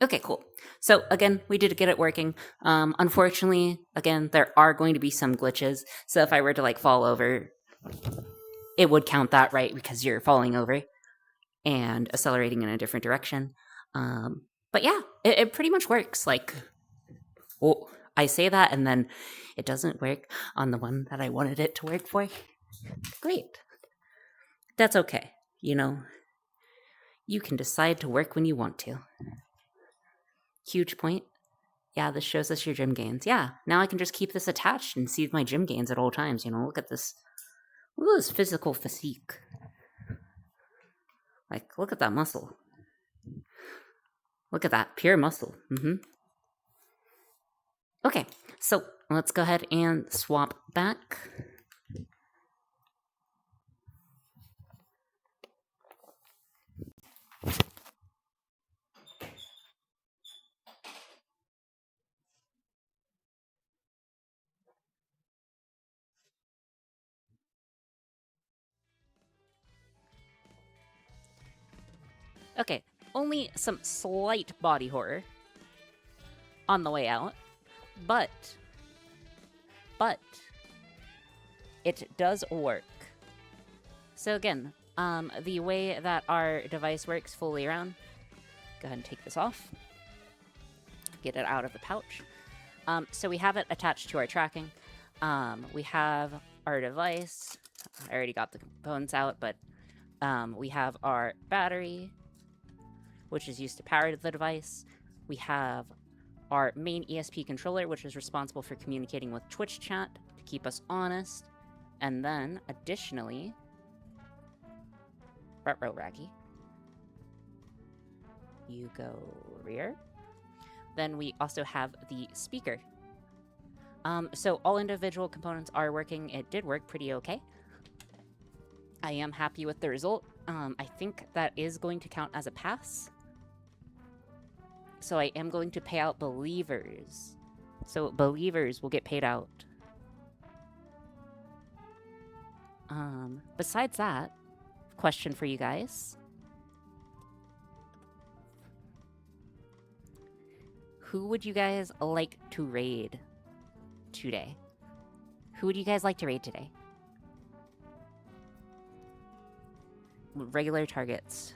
A: Okay, cool. So again, we did get it working. Unfortunately, again, there are going to be some glitches. So if I were to, like, fall over, it would count that, right? Because you're falling over and accelerating in a different direction. But yeah, it pretty much works. Like, well, I say that and then it doesn't work on the one that I wanted it to work for. Great. That's okay. You can decide to work when you want to. Huge point. Yeah, this shows us your gym gains. Yeah, now I can just keep this attached and see my gym gains at all times. Look at this. Look at this physical physique. Like, look at that muscle. Look at that. Pure muscle. Okay, so let's go ahead and swap back. Okay, only some slight body horror on the way out, but it does work. So again, the way that our device works fully around, go ahead and take this off, get it out of the pouch. So we have it attached to our tracking. We have our device. I already got the components out, but we have our battery, which is used to power the device. We have our main ESP controller, which is responsible for communicating with Twitch chat to keep us honest. And then, additionally, Ruh-roh, Raggy. You go rear. Then we also have the speaker. So all individual components are working. It did work pretty okay. I am happy with the result. I think that is going to count as a pass. So I am going to pay out believers So believers will get paid out. Besides that, question for you guys. Who would you guys like to raid today? Who would you guys like to raid today? Regular targets.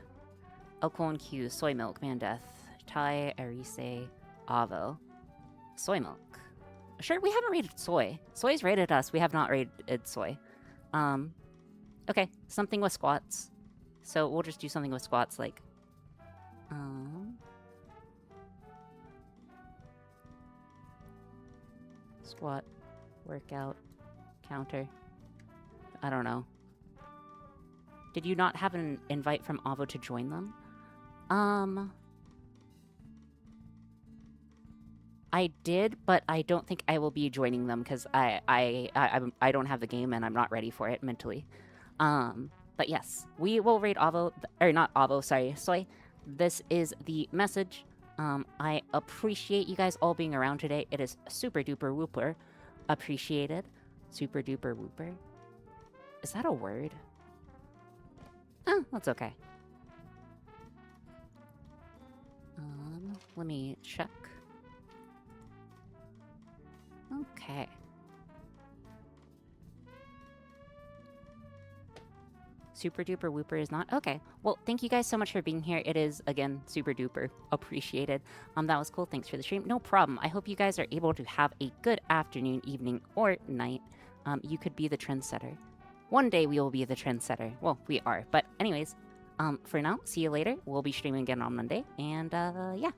A: Elcon Q, Soy Milk, Mandeth, Tai, Arise, Avo. Soy Milk. Sure, we haven't raided Soy. Soy's raided us. We have not raided Soy. Okay, something with squats. So we'll just do something with squats, like... Squat, workout, counter. I don't know. Did you not have an invite from Avo to join them? I did, but I don't think I will be joining them because I don't have the game and I'm not ready for it mentally. But yes, we will raid Avo, or not Avo, sorry, Soy. This is the message. I appreciate you guys all being around today. It is super duper whooper appreciated. Super duper whooper. Is that a word? Oh, that's okay. Let me check. Okay. Super duper whooper is not okay. Well, thank you guys so much for being here. It is again super duper appreciated. That was cool. Thanks for the stream. No problem. I hope you guys are able to have a good afternoon, evening, or night. You could be the trendsetter. One day we will be the trendsetter. Well, we are. But anyways, for now, see you later. We'll be streaming again on Monday. And yeah.